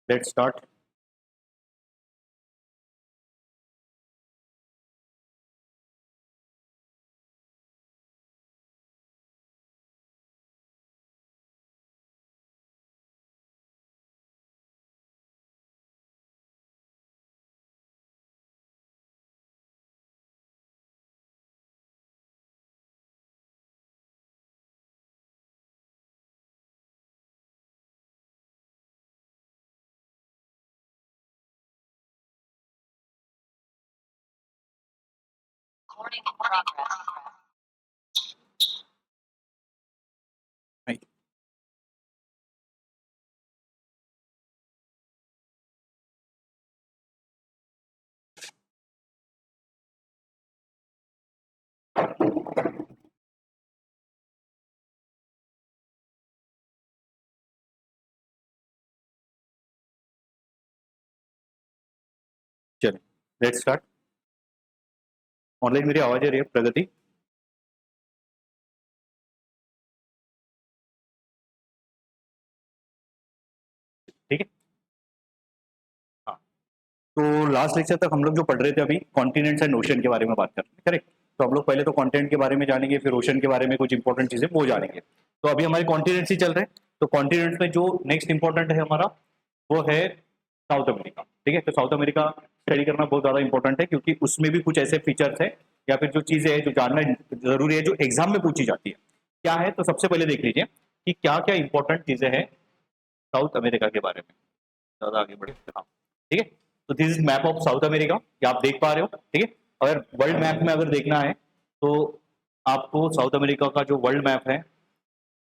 Let's start. चलिए let's start. Online मेरी आवाज आ रही है प्रगति? ठीक है। हाँ, तो लास्ट लेक्चर तक हम लोग जो पढ़ रहे थे अभी कॉन्टिनेंट्स एंड ओशन के बारे में बात कर रहे हैं, करेक्ट? तो हम लोग पहले तो कॉन्टिनेंट के बारे में जानेंगे, फिर ओशन के बारे में कुछ इंपॉर्टेंट चीजें वो जानेंगे। तो अभी हमारे कॉन्टिनेंट्स ही चल रहे हैं। तो कॉन्टिनेंट्स में जो नेक्स्ट इंपॉर्टेंट है हमारा वो है साउथ अमेरिका। ठीक है, तो साउथ अमेरिका स्टडी करना बहुत ज्यादा इंपॉर्टेंट है क्योंकि उसमें भी कुछ ऐसे फीचर्स है या फिर जो चीजें हैं जो जानना जरूरी है, जो एग्जाम में पूछी जाती है। क्या है? तो सबसे पहले देख लीजिए कि क्या क्या इंपॉर्टेंट चीजें हैं साउथ अमेरिका के बारे में। ज्यादा आगे बढ़े, हाँ ठीक है। तो this is map of south America, ये आप देख पा रहे हो। ठीक है, अगर वर्ल्ड मैप में अगर देखना है तो आपको साउथ अमेरिका का जो वर्ल्ड मैप है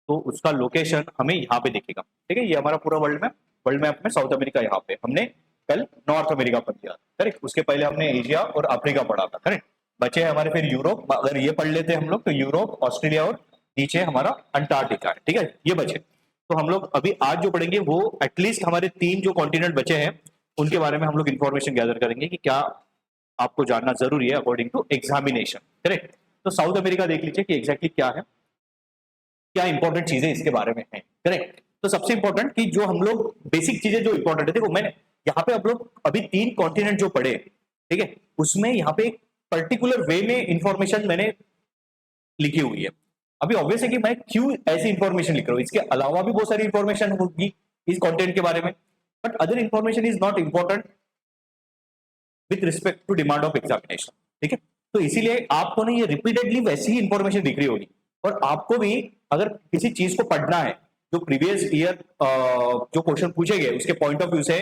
तो उसका लोकेशन हमें यहाँ पे दिखेगा। ठीक है, ये हमारा पूरा वर्ल्ड मैप। वर्ल्ड मैप में साउथ अमेरिका यहाँ पे हमने कल नॉर्थ अमेरिका पढ़ लिया, करेक्ट? उसके पहले हमने एशिया और अफ्रीका पढ़ा था, करेक्ट? बचे हमारे फिर यूरोप, अगर ये पढ़ लेते हम लोग तो यूरोप, ऑस्ट्रेलिया और नीचे हमारा अंटार्कटिका है। ठीक है, ये बचे। तो हम लोग अभी आज जो पढ़ेंगे वो एटलीस्ट हमारे 3 जो कॉन्टिनेंट बचे हैं उनके बारे में हम लोग इन्फॉर्मेशन गैदर करेंगे कि क्या आपको जानना जरूरी है अकॉर्डिंग टू एग्जामिनेशन, करेक्ट? तो साउथ अमेरिका देख लीजिए कि एग्जैक्टली क्या है, क्या इंपॉर्टेंट चीजें इसके बारे में हैं, करेक्ट? तो सबसे इंपॉर्टेंट कि जो हम लोग बेसिक चीजें जो इंपॉर्टेंट है, देखो मैंने यहाँ पे आप लोग अभी 3 कॉन्टिनेंट जो पढ़े, ठीक है, उसमें यहाँ पे एक पर्टिकुलर वे में इंफॉर्मेशन मैंने लिखी हुई है। अभी ऑब्वियस है कि मैं क्यों ऐसी इंफॉर्मेशन लिख रहा हूँ, इसके अलावा भी बहुत सारी इंफॉर्मेशन होगी इस कंटेंट के बारे में, but other information is not important with respect to demand of examination. ठीक है, तो इसीलिए आपको ना ये रिपीटेडली वैसी ही इंफॉर्मेशन दिख रही होगी। और आपको भी अगर किसी चीज को पढ़ना है जो प्रीवियस ईयर जो क्वेश्चन पूछे गए उसके पॉइंट ऑफ व्यू से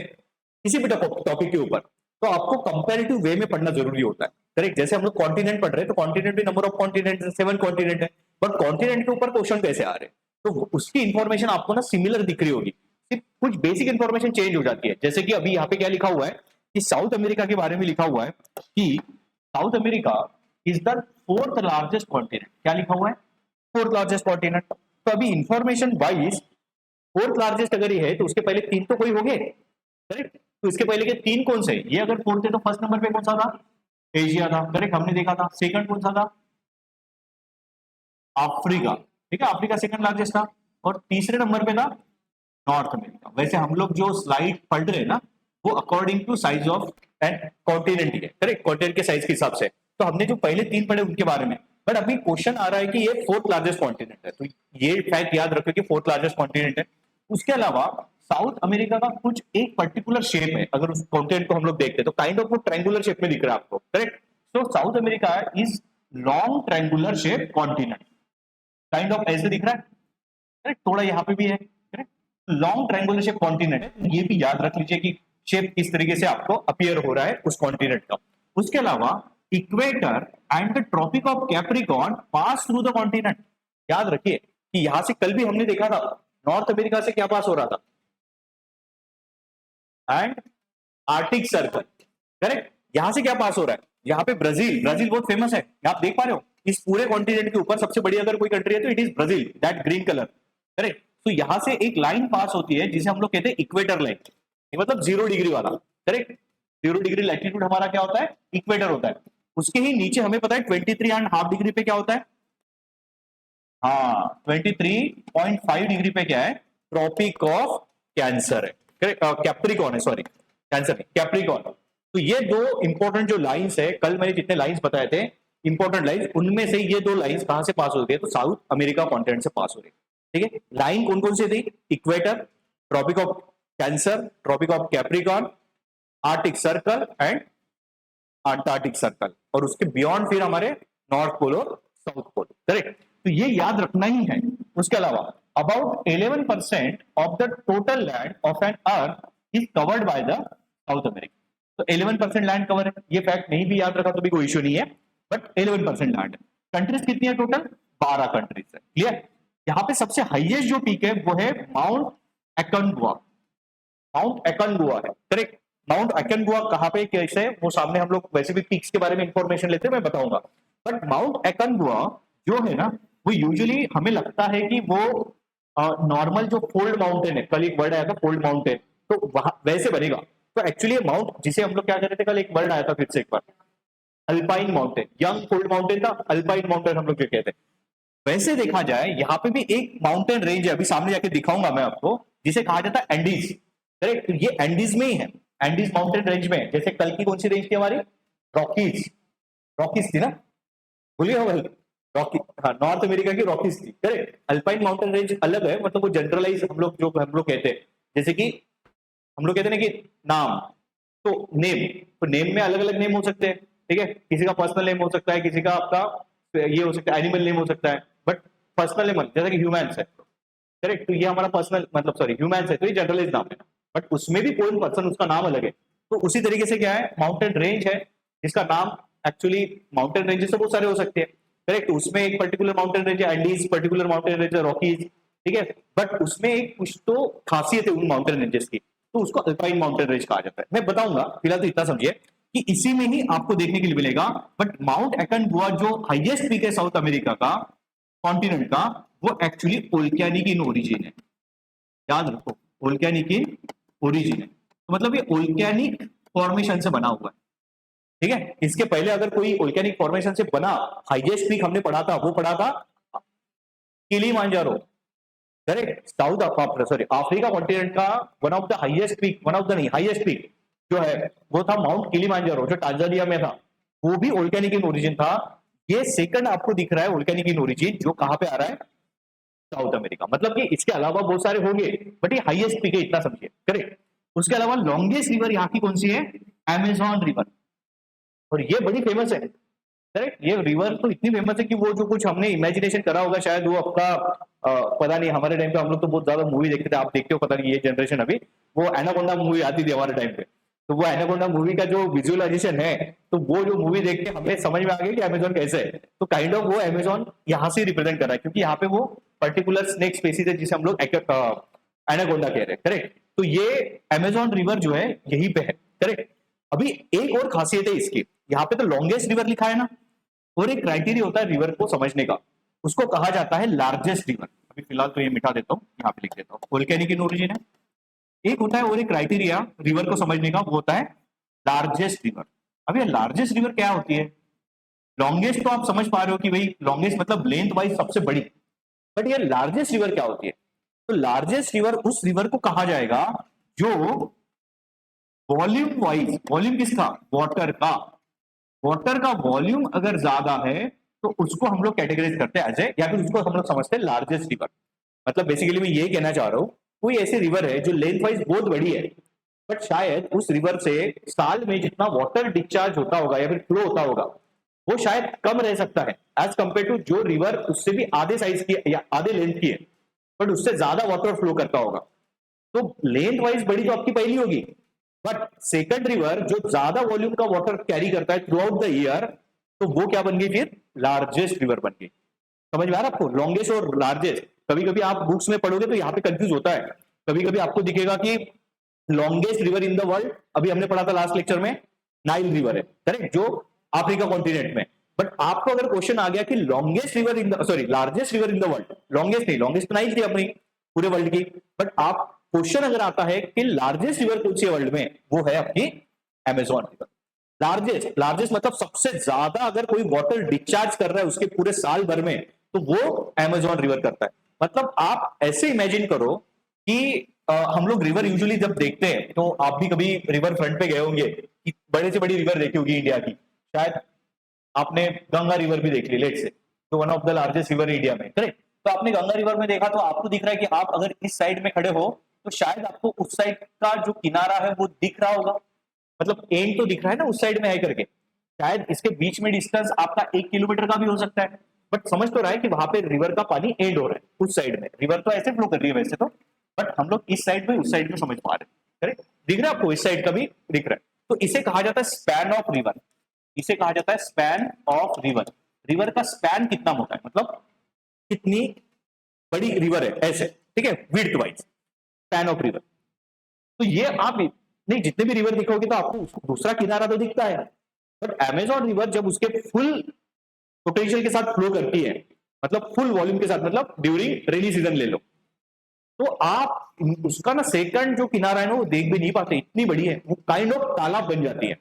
किसी भी टॉपिक के ऊपर, तो आपको कंपैरेटिव वे में पढ़ना जरूरी होता है, करेक्ट? जैसे हम लोग कॉन्टिनेंट पढ़ रहे हैं तो कॉन्टिनेंट भी नंबर ऑफ कॉन्टिनेंट 7 कॉन्टिनेंट है, बट कॉन्टिनेंट के ऊपर क्वेश्चन कैसे आ रहे हैं तो उसकी इंफॉर्मेशन आपको ना सिमिलर दिख रही होगी, सिर्फ कुछ बेसिक इंफॉर्मेशन चेंज हो जाती है। जैसे कि अभी यहाँ पे क्या लिखा हुआ है कि साउथ अमेरिका के बारे में लिखा हुआ है कि south America is the 4th largest continent. क्या लिखा हुआ है? 4th largest continent. तो अभी इंफॉर्मेशन वाइज 4th लार्जेस्ट अगर ये है तो उसके पहले 3 तो कोई हो गए, करेक्ट? तो इसके पहले के 3 कौन से? ये अगर 4th है तो फर्स्ट नंबर पे कौन सा था? एशिया था, करेक्ट? हमने देखा था। सेकंड कौन सा था? अफ्रीका। ठीक है, अफ्रीका सेकंड लार्जेस्ट था। और तीसरे नंबर पे था नॉर्थ अमेरिका। वैसे हम लोग जो स्लाइड पढ़ रहे हैं ना वो according to size of and continent है, करेक्ट? कॉन्टिनेंट के साइज के हिसाब से। तो हमने जो पहले 3 पढ़े उनके बारे में, बट अभी क्वेश्चन आ रहा है कि ये 4th लार्जेस्ट कॉन्टिनेंट है, तो ये फैक्ट याद रखो कि 4th लार्जेस्ट कॉन्टिनेंट है। उसके अलावा साउथ अमेरिका का कुछ एक पर्टिकुलर शेप है, अगर उस कॉन्टिनेंट को हम लोग देखते हैं तो काइंड ऑफ वो ट्रायंगुलर शेप में दिख रहा है आपको, करेक्ट? तो South America is long triangular shape continent, kind of ऐसे दिख रहा है, करेक्ट? थोड़ा यहाँ पे भी है, correct? Long triangular shape continent है, ये भी याद रख लीजिए कि शेप किस तरीके से आपको अपीयर हो रहा है उस कॉन्टिनेंट का। उसके अलावा equator and the tropic of Capricorn pass through the continent. याद रखिए कि यहां से कल भी हमने देखा था नॉर्थ अमेरिका से क्या पास हो रहा था, एंड आर्टिक सर्कल, करेक्ट? यहां से क्या पास हो रहा है? यहाँ पे ब्राजील, ब्राजील बहुत फेमस है, आप देख पा रहे हो इस पूरे कॉन्टिनेंट के ऊपर सबसे बड़ी अगर कोई कंट्री है तो it is Brazil, that green colour, correct? तो यहां से एक लाइन पास होती है जिसे हम लोग कहते हैं इक्वेटर लाइन, मतलब 0 डिग्री वाला, करेक्ट? 0 डिग्री लैटिट्यूड हमारा क्या होता है? इक्वेटर होता है। उसके ही नीचे हमें पता है 23.5 डिग्री पे क्या होता है? हाँ, 23.5 डिग्री पे क्या है? ट्रॉपिक ऑफ कैंसर है, कैप्रिकॉन है, सॉरी कैंसर नहीं, कैप्रिकॉन। तो ये दो इंपॉर्टेंट जो लाइंस है, कल मैंने जितने लाइंस बताए थे इंपॉर्टेंट लाइंस, उनमें से ये दो लाइंस कहां से पास होती है, तो साउथ अमेरिका कॉन्टिनेंट से पास हो रही है। ठीक है, लाइन कौन कौन सी थी, equator, tropic of Cancer, tropic of Capricorn, Arctic circle and Antarctic circle, और उसके बियॉन्ड फिर हमारे नॉर्थ पोल और साउथ पोल। करेक्ट, तो ये याद रखना ही है। उसके अलावा about 11% of the total land of an earth is covered by the South America. तो 11% लैंड कवर है, ये फैक्ट नहीं भी याद रखा तो भी कोई इश्यू नहीं है, बट 11% लैंड है। कंट्रीज कितनी है टोटल, 12 कंट्रीज है। क्लियर, यहाँ पे सबसे हाईएस्ट जो पीक है वो है माउंट एकनगुआ, माउंट एकनगुआ है। करेक्ट, माउंट एकनगुआ कहां पे कैसे, वो सामने हम लोग वैसे भी पीक्स के बारे में इंफॉर्मेशन लेते हैं, मैं बताऊंगा। बट माउंट एकनगुआ जो है ना, वो यूजुअली हमें लगता है कि वो नॉर्मल जो फोल्ड माउंटेन है, कल एक वर्ड आया था फोल्ड माउंटेन, तो वहां वैसे बनेगा। तो एक्चुअली माउंट जिसे हम लोग क्या कह रहे थे, कल एक वर्ड आया था फिर से एक बार, alpine mountain, young fold mountain था, अल्पाइन माउंटेन हम लोग जो कहते हैं। वैसे देखा जाए यहाँ पे भी एक माउंटेन रेंज है, अभी सामने जाके दिखाऊंगा मैं आपको, जिसे कहा जाता है एंडीज। करेक्ट, तो ये एंडीज में ही है, एंडीज माउंटेन रेंज में है। जैसे कल की कौन सी रेंज थी हमारी, रॉकीज, रॉकीज थी ना, भूलिए हो रॉकी, हाँ नॉर्थ अमेरिका की रॉकीज थी। करेक्ट, अल्पाइन माउंटेन रेंज अलग है, मतलब वो जनरलाइज हम लोग कहते हैं, जैसे कि हम लोग कहते हैं ना कि नाम, तो नेम, तो नेम में अलग अलग नेम हो सकते हैं। ठीक है, किसी का पर्सनल नेम हो सकता है, किसी का आपका ये हो सकता है, एनिमल नेम हो सकता है, बट पर्सनल नेम जैसे कि ह्यूमंस है। करेक्ट, तो ये हमारा पर्सनल मतलब सॉरी ह्यूमंस है, तो ये जनरलाइज नाम है, बट उसमें भी कोई पर्सन उसका नाम अलग है। तो उसी तरीके से क्या है, माउंटेन रेंज है जिसका नाम एक्चुअली माउंटेन रेंजेस से बहुत सारे हो सकते हैं। करेक्ट, उसमें एक पर्टिकुलर माउंटेन रेंज है एंडीज, पर्टिकुलर माउंटेन रेंज है रॉकीज। ठीक है, बट उसमें एक कुछ तो खासियत है उन माउंटेन रेंजेस की, तो उसको अल्पाइन माउंटेन रेंज कहा जाता है। मैं बताऊंगा, फिलहाल तो इतना समझिए कि इसी में ही आपको देखने के लिए मिलेगा। बट माउंट एकनगुआ जो हाईएस्ट पीक है साउथ अमेरिका का कॉन्टिनेंट का, वो एक्चुअली ओल्केनिक इन ओरिजिन है। याद रखो, ओल्केनिक इन ओरिजिन है, तो मतलब ये ओल्केनिक फॉर्मेशन से बना हुआ है। ठीक है, इसके पहले अगर कोई ओल्केनिक फॉर्मेशन से बना हाईएस्ट पीक हमने पढ़ा था, वो पढ़ा था Kilimanjaro. Correct, south sorry Africa continent का one of the highest peak, one of the नहीं हाईएस्ट पीक जो है वो था माउंट किलिमांजारो, जो टांजानिया में था, वो भी ओल्केनिक इन ओरिजिन था। ये सेकंड आपको दिख रहा है ओल्केनिक इन ओरिजिन, जो कहां पे आ रहा है, साउथ अमेरिका। मतलब कि इसके अलावा बहुत सारे होंगे, बट ये हाईएस्ट पीक है, इतना समझिए। करेक्ट, उसके अलावा लॉन्गेस्ट रिवर यहाँ की कौन सी है, अमेजॉन रिवर, और ये बड़ी फेमस है। करेक्ट, ये रिवर तो इतनी फेमस है कि वो जो कुछ हमने इमेजिनेशन करा होगा शायद वो आपका पता नहीं, हमारे टाइम पे हम लोग तो बहुत ज्यादा मूवी देखते थे, आप देखते हो पता नहीं ये जनरेशन अभी, वो एनाकोंडा मूवी आती थी हमारे टाइम पे, तो वो एनाकोंडा मूवी का जो विजुअलाइजेशन है, तो वो जो मूवी देख के हमें समझ में आ गया कि अमेजोन कैसे है। तो काइंड ऑफ वो अमेजोन यहाँ से रिप्रेजेंट कर रहा है, क्योंकि यहाँ पे वो पर्टिकुलर स्नेक स्पेसीज है जिसे हम लोग एनाकोंडा कह रहे हैं। करेक्ट, तो ये अमेजोन रिवर जो है यहीं पे है। करेक्ट, अभी एक और खासियत है इसकी, यहाँ पे तो लॉन्गेस्ट रिवर लिखा है ना, और एक क्राइटेरिया होता है रिवर को समझने का, उसको कहा जाता है लार्जेस्ट रिवर। अभी फिलहाल तो ये मिटा देता हूँ, यहाँ पे लिख देता हूँ, वोल्केनिक इन ओरिजिन है, एक होता है और एक क्राइटेरिया रिवर को समझने का, वो होता है लार्जेस्ट रिवर। अब ये लार्जेस्ट रिवर क्या होती है, लॉन्गेस्ट तो आप समझ पा रहे हो कि भाई लॉन्गेस्ट मतलब लेंथ वाइज सबसे बड़ी, बट ये लार्जेस्ट रिवर क्या होती है, तो लार्जेस्ट रिवर उस रिवर को कहा जाएगा जो वॉल्यूम वाइज, वॉल्यूम किसका, वाटर का, वाटर का वॉल्यूम अगर ज्यादा है तो उसको हम लोग कैटेगराइज करते हैं एज ए, या फिर उसको हम लोग समझते हैं लार्जेस्ट रिवर। मतलब बेसिकली मैं ये कहना चाह रहा हूं, कोई ऐसी रिवर है जो लेंथ वाइज बहुत बड़ी है, बट शायद उस रिवर से साल में जितना वाटर डिस्चार्ज होता होगा या फिर फ्लो होता होगा वो शायद कम रह सकता है एज कंपेयर टू जो रिवर उससे भी आधे साइज की या आधे लेंथ की है, बट उससे ज्यादा वाटर फ्लो करता होगा। तो लेंथ वाइज बड़ी तो आपकी पहली होगी, बट सेकंड रिवर जो ज्यादा वॉल्यूम का वाटर कैरी करता है थ्रू आउट द ईयर, तो वो क्या बन गई, फिर लार्जेस्ट रिवर बन गई। समझ में आ रहा है आपको, लॉन्गेस्ट और लार्जेस्ट। कभी कभी आप बुक्स में पढ़ोगे तो यहाँ पे कंफ्यूज होता है, कभी कभी आपको दिखेगा कि longest river in the world, अभी हमने पढ़ा था लास्ट लेक्चर में, नाइल रिवर है, करेक्ट, जो अफ्रीका कॉन्टिनेंट में। बट आपको अगर क्वेश्चन आ गया कि longest river in the sorry largest river in the world, longest नहीं, लॉन्गेस्ट तो नाइल थी अपनी पूरे वर्ल्ड की, बट आप क्वेश्चन अगर आता है कि लार्जेस्ट रिवर कौन सी है वर्ल्ड में, वो है आपकी अमेजॉन रिवर। लार्जेस्ट, लार्जेस्ट मतलब सबसे ज्यादा अगर कोई वाटर डिस्चार्ज कर रहा है उसके पूरे साल भर में, तो वो अमेजॉन रिवर करता है। मतलब आप ऐसे इमेजिन करो कि हम लोग रिवर यूजुअली जब देखते हैं तो आप भी कभी रिवर फ्रंट पे गए होंगे कि बड़े से बड़ी रिवर देखी होगी इंडिया की, शायद आपने गंगा रिवर भी देख ली, लेट से, तो one of the largest river India में, करेक्ट। तो आपने गंगा रिवर में देखा तो आपको दिख रहा है कि आप अगर इस साइड में खड़े हो तो शायद आपको उस साइड का जो किनारा है वो दिख रहा होगा, मतलब एंड तो दिख रहा है ना उस साइड में है करके, शायद इसके बीच में डिस्टेंस आपका 1 किलोमीटर का भी हो सकता है, बट समझ तो रहा है कि वहां पे रिवर का पानी एंड हो रहा है उस साइड में, रिवर तो ऐसे फ्लो कर रही है वैसे तो, बट हम लोग इस साइड में उस साइड में समझ पा रहे हैं, करेक्ट। दिख रहा है आपको, इस साइड का भी दिख रहा है, तो इसे कहा जाता है स्पैन ऑफ रिवर, इसे कहा जाता है स्पैन ऑफ रिवर। रिवर का स्पैन कितना मोटा है, मतलब कितनी बड़ी रिवर है ऐसे, ठीक है, width wise span of river. तो ये आप नहीं जितने भी रिवर दिखोगे तो आपको दूसरा किनारा तो दिखता है, बट अमेजॉन रिवर जब उसके फुल पोटेंशियल के साथ फ्लो करती है, मतलब फुल वॉल्यूम के साथ, मतलब ड्यूरिंग रेनी सीजन ले लो, तो आप उसका ना सेकंड जो किनारा है ना वो देख भी नहीं पाते, इतनी बड़ी है वो, काइंड ऑफ तालाब बन जाती है,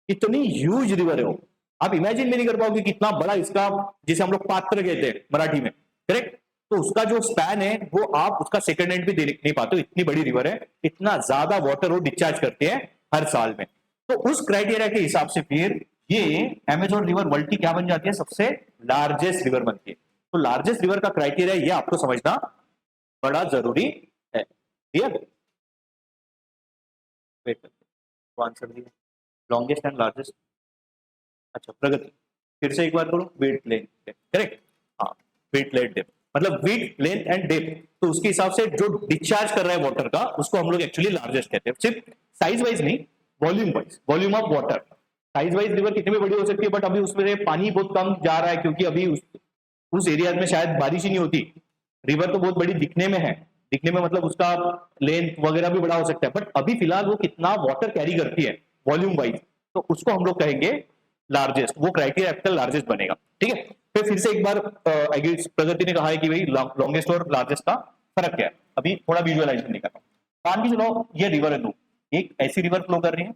इतनी ह्यूज रिवर है वो, आप इमेजिन भी नहीं कर पाओगे कितना बड़ा इसका, जिसे हम लोग पात्र कहते हैं मराठी में, करेक्ट। तो उसका जो स्पैन है वो आप उसका सेकंड एंड भी देख नहीं पाते हो, इतनी बड़ी रिवर है, इतना ज्यादा वाटर वो डिस्चार्ज करते हैं हर साल में। तो उस क्राइटेरिया के हिसाब से फिर ये अमेजोन रिवर वर्ल्ड की क्या बन जाती है, सबसे लार्जेस्ट रिवर बनती है। तो लार्जेस्ट रिवर का क्राइटेरिया ये आपको समझना बड़ा जरूरी है, क्लियर। वेट, आंसर दिया, लॉन्गेस्ट एंड लार्जेस्ट, अच्छा प्रगति, फिर से एक बार करो, वेट लेंथ, करेक्ट, हाँ वेट लेंथ डेप्थ, मतलब वेट लेंथ एंड डेप्थ, तो उसके हिसाब से जो डिस्चार्ज कर रहा है वाटर का उसको हम लोग एक्चुअली लार्जेस्ट कहते हैं, सिर्फ साइज वाइज नहीं, volume wise, volume of water, size wise river कितनी भी बड़ी हो सकती है, बट अभी उसमें पानी बहुत कम जा रहा है क्योंकि अभी उस एरिया में शायद बारिश ही नहीं होती, रिवर तो बहुत बड़ी दिखने में है, दिखने में मतलब उसका लेंथ वगैरह भी बड़ा हो सकता है, बट अभी फिलहाल वो कितना वाटर कैरी करती है वॉल्यूम वाइज, तो उसको हम लोग कहेंगे लार्जेस्ट, वो क्राइटेरिया आपका लार्जेस्ट बनेगा, ठीक है। फिर से एक बार प्रगति ने कहा है कि भाई लॉन्गेस्ट और लार्जेस्ट का फर्क क्या है, अभी थोड़ा विजुअलाइजेशन नहीं कर रहा हूं। मान के चलो ये रिवर है, दो एक ऐसी रिवर फ्लो कर रही है,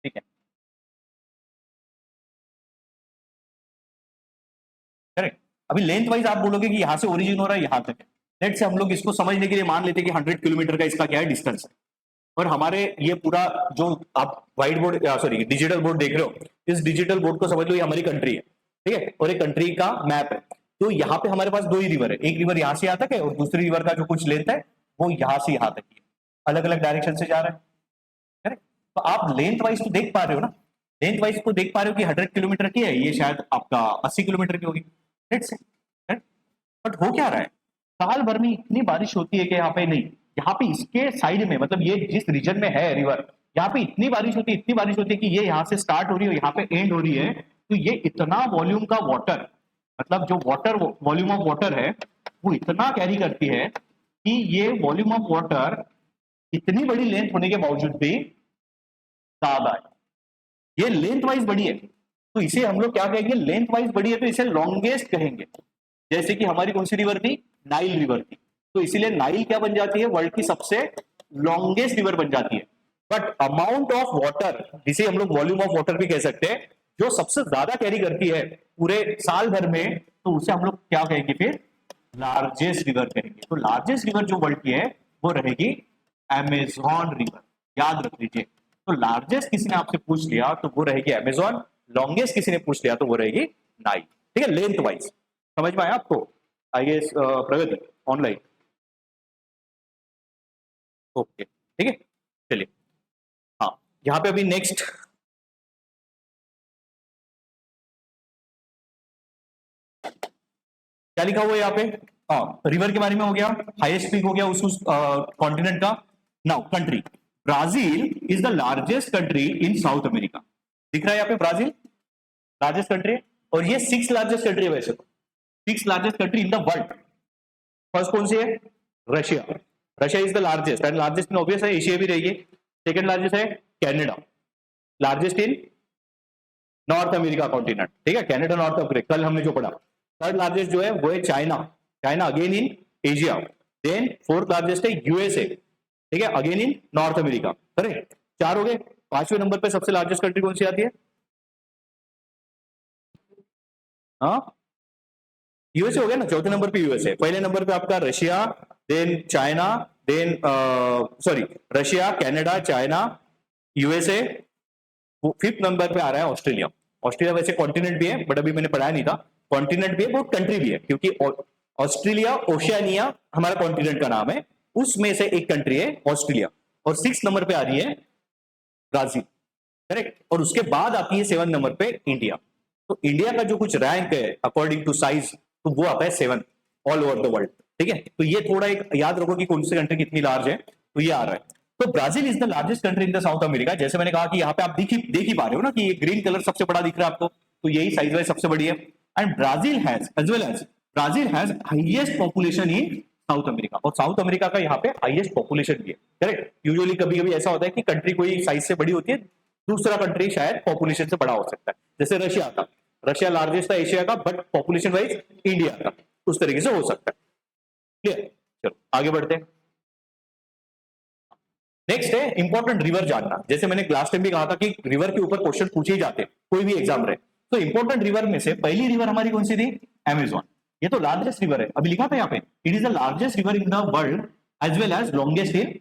ठीक है, करेक्ट। अभी लेंथ वाइज आप बोलोगे कि यहां से ओरिजिन हो रहा है यहां तक है, लेट से हम लोग इसको समझने के लिए मान लेते हैं कि 100 किलोमीटर का इसका क्या है डिस्टेंस है, और हमारे ये पूरा जो आप white board sorry digital board देख रहे हो, इस डिजिटल बोर्ड को समझ लो ये हमारी कंट्री है, ठीक है, और एक कंट्री का मैप है, तो यहाँ पे हमारे पास दो ही रिवर है, एक रिवर यहाँ से यहाँ तक है और दूसरी रिवर का जो कुछ लेंथ है वो यहाँ से यहाँ तक है, अलग अलग डायरेक्शन से जा रहा है, करेक्ट। तो आप लेंथ वाइज तो देख पा रहे हो ना, लेंथ वाइज को देख पा रहे हो कि 100 किलोमीटर की है, ये शायद आपका 80 किलोमीटर की होगी, लेट्स से, बट हो क्या रहा है, साल भर में इतनी बारिश होती है कि यहाँ पे नहीं, यहाँ पे इसके साइड में, मतलब ये जिस रीजन में है रिवर, यहाँ पे इतनी बारिश होती है, इतनी बारिश होती है कि ये यहाँ से स्टार्ट हो रही है यहाँ पे एंड हो रही है, तो ये इतना वॉल्यूम का वाटर, मतलब जो वाटर वॉल्यूम ऑफ वाटर है वो इतना कैरी करती है कि ये वॉल्यूम ऑफ वाटर इतनी बड़ी लेंथ होने के बावजूद भी ज्यादा है, ये लेंथ वाइज बड़ी है, तो इसे हम लोग क्या कहेंगे, लेंथ वाइज बड़ी है तो इसे लॉन्गेस्ट कहेंगे, जैसे कि हमारी कौन सी रिवर थी, नाइल रिवर थी, तो इसीलिए नाइल क्या बन जाती है, वर्ल्ड की सबसे लॉन्गेस्ट रिवर बन जाती है। बट अमाउंट ऑफ वाटर, जिसे हम लोग वॉल्यूम ऑफ वाटर भी कह सकते हैं, जो सबसे ज्यादा कैरी करती है पूरे साल भर में, तो उसे हम लोग क्या कहेंगे फिर, लार्जेस्ट रिवर कहेंगे। तो लार्जेस्ट रिवर जो वर्ल्ड की है वो रहेगी अमेजॉन रिवर, याद रख लीजिए। तो लार्जेस्ट किसी ने आपसे पूछ लिया तो वो रहेगी अमेजॉन, लॉन्गेस्ट किसी ने पूछ लिया तो वो रहेगी नाइल, ठीक है, लेंथ वाइज, समझ में आया आपको, आइए प्रगति ऑनलाइन, ओके ठीक है, चलिए, हाँ यहाँ पे अभी नेक्स्ट क्या लिखा हुआ है यहाँ पे, हाँ रिवर के बारे में हो गया, हाईएस्ट पीक हो गया उस कॉन्टिनेंट का। Now country, Brazil is the largest country in South America, दिख रहा है यहाँ पे ब्राजील लार्जेस्ट कंट्री है, और ये 6th लार्जेस्ट कंट्री है वैसे तो, 6th largest country in the world. First कौन सी है, Russia, Russia is the largest, and largest in obvious है एशिया भी रहेगी। सेकंड लार्जेस्ट है Canada, largest in North America continent, ठीक है, कनाडा नॉर्थ अमेरिका कल हमने जो पढ़ा। थर्ड लार्जेस्ट जो है वो है China, China again in Asia. Then fourth largest है यूएसए, ठीक है, again in North America, correct, 4 हो गए। 5वें नंबर पे सबसे लार्जेस्ट कंट्री कौन सी आती है, हाँ यूएसए हो गया ना, चौथे नंबर पे यूएसए, पहले नंबर पे आपका Russia, then China, then sorry Russia, Canada, China, USA, 5th number पे आ रहा है ऑस्ट्रेलिया। ऑस्ट्रेलिया वैसे कॉन्टिनेंट भी है बट अभी मैंने पढ़ाया नहीं था, कॉन्टिनेंट भी है वो कंट्री भी है, क्योंकि ऑस्ट्रेलिया ओशियानिया हमारा कॉन्टिनेंट का नाम है, उसमें से एक कंट्री है ऑस्ट्रेलिया। और 6 नंबर पे आ रही है ब्राजील, करेक्ट। और उसके बाद आती है 7 नंबर पे इंडिया। तो इंडिया का जो कुछ रैंक है अकॉर्डिंग टू साइज, तो वो आता है 7 ऑल ओवर द वर्ल्ड, ठीक है। तो ये थोड़ा एक याद रखो कि कौन सी कंट्री कितनी लार्ज है, तो ये आ रहा है। तो Brazil is the largest country in the South America. जैसे मैंने कहा कि यहाँ पे आप देख ही पा रहे हो ना कि ये ग्रीन कलर सबसे बड़ा दिख रहा है आपको, तो यही साइज वाइज सबसे बड़ी है। And Brazil has as well as Brazil has highest population in South America, और साउथ अमेरिका का यहाँ पे हाईएस्ट पॉपुलेशन भी है, करेक्ट। यूजुअली कभी कभी ऐसा होता है कि कंट्री कोई साइज से बड़ी होती है, दूसरा कंट्री शायद पॉपुलेशन से बड़ा हो सकता है, जैसे रशिया था, रशिया लार्जेस्ट था एशिया का बट पॉपुलेशन वाइज इंडिया का, उस तरीके से हो सकता है, क्लियर। चलो आगे बढ़ते हैं। नेक्स्ट है इंपॉर्टेंट रिवर जानना। जैसे मैंने लास्ट टाइम भी कहा था कि रिवर के ऊपर क्वेश्चन पूछे ही जाते हैं, कोई भी एग्जाम रहे। तो इंपॉर्टेंट रिवर में से पहली रिवर हमारी कौन सी थी? अमेजॉन। ये तो लार्जेस्ट रिवर है, अभी लिखा था यहाँ पे, it is the largest river in the world as well as longest in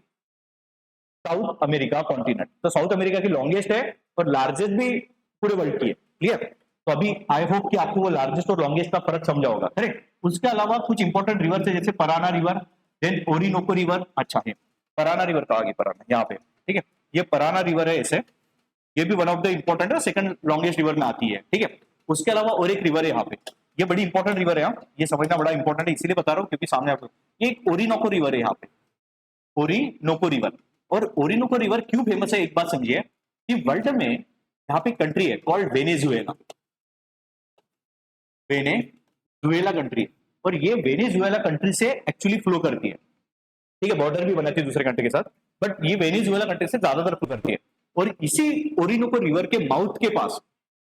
South America continent. तो साउथ अमेरिका की लॉन्गेस्ट है और लार्जेस्ट भी पूरे वर्ल्ड की है, क्लियर। तो अभी आई होप कि आपको वो लार्जेस्ट और लॉन्गेस्ट का फर्क समझा होगा, करेक्ट। उसके अलावा कुछ इंपॉर्टेंट रिवर थे, जैसे Parana river, then Orinoco river. अच्छा है, पराना रिवर कहा गया, पराना यहाँ पे, ठीक है। ये पराना रिवर है, ऐसे ये भी वन ऑफ द इंपॉर्टेंट है, सेकंड लॉन्गेस्ट रिवर में आती है, ठीक है। उसके अलावा और एक रिवर है यहाँ पे, ये बड़ी इंपॉर्टेंट रिवर है, ये समझना बड़ा इंपॉर्टेंट है, इसीलिए बता रहा हूँ क्योंकि सामने आपको ये ओरिनोको रिवर है यहाँ पे, ओरिनोको रिवर। और ओरिनोको रिवर क्यों फेमस है, एक बात समझिए कि वर्ल्ड में यहाँ पे कंट्री है कॉल्ड वेनेजुएला, वेनेजुएला कंट्री, और ये वेनेजुएला कंट्री से एक्चुअली फ्लो करती है, ठीक है। बॉर्डर भी बनाती है दूसरे कंट्री के साथ, बट ये वेनेजुएला कंट्री से ज्यादातर फ्लो करती है। और इसी ओरिनोको रिवर के माउथ के पास,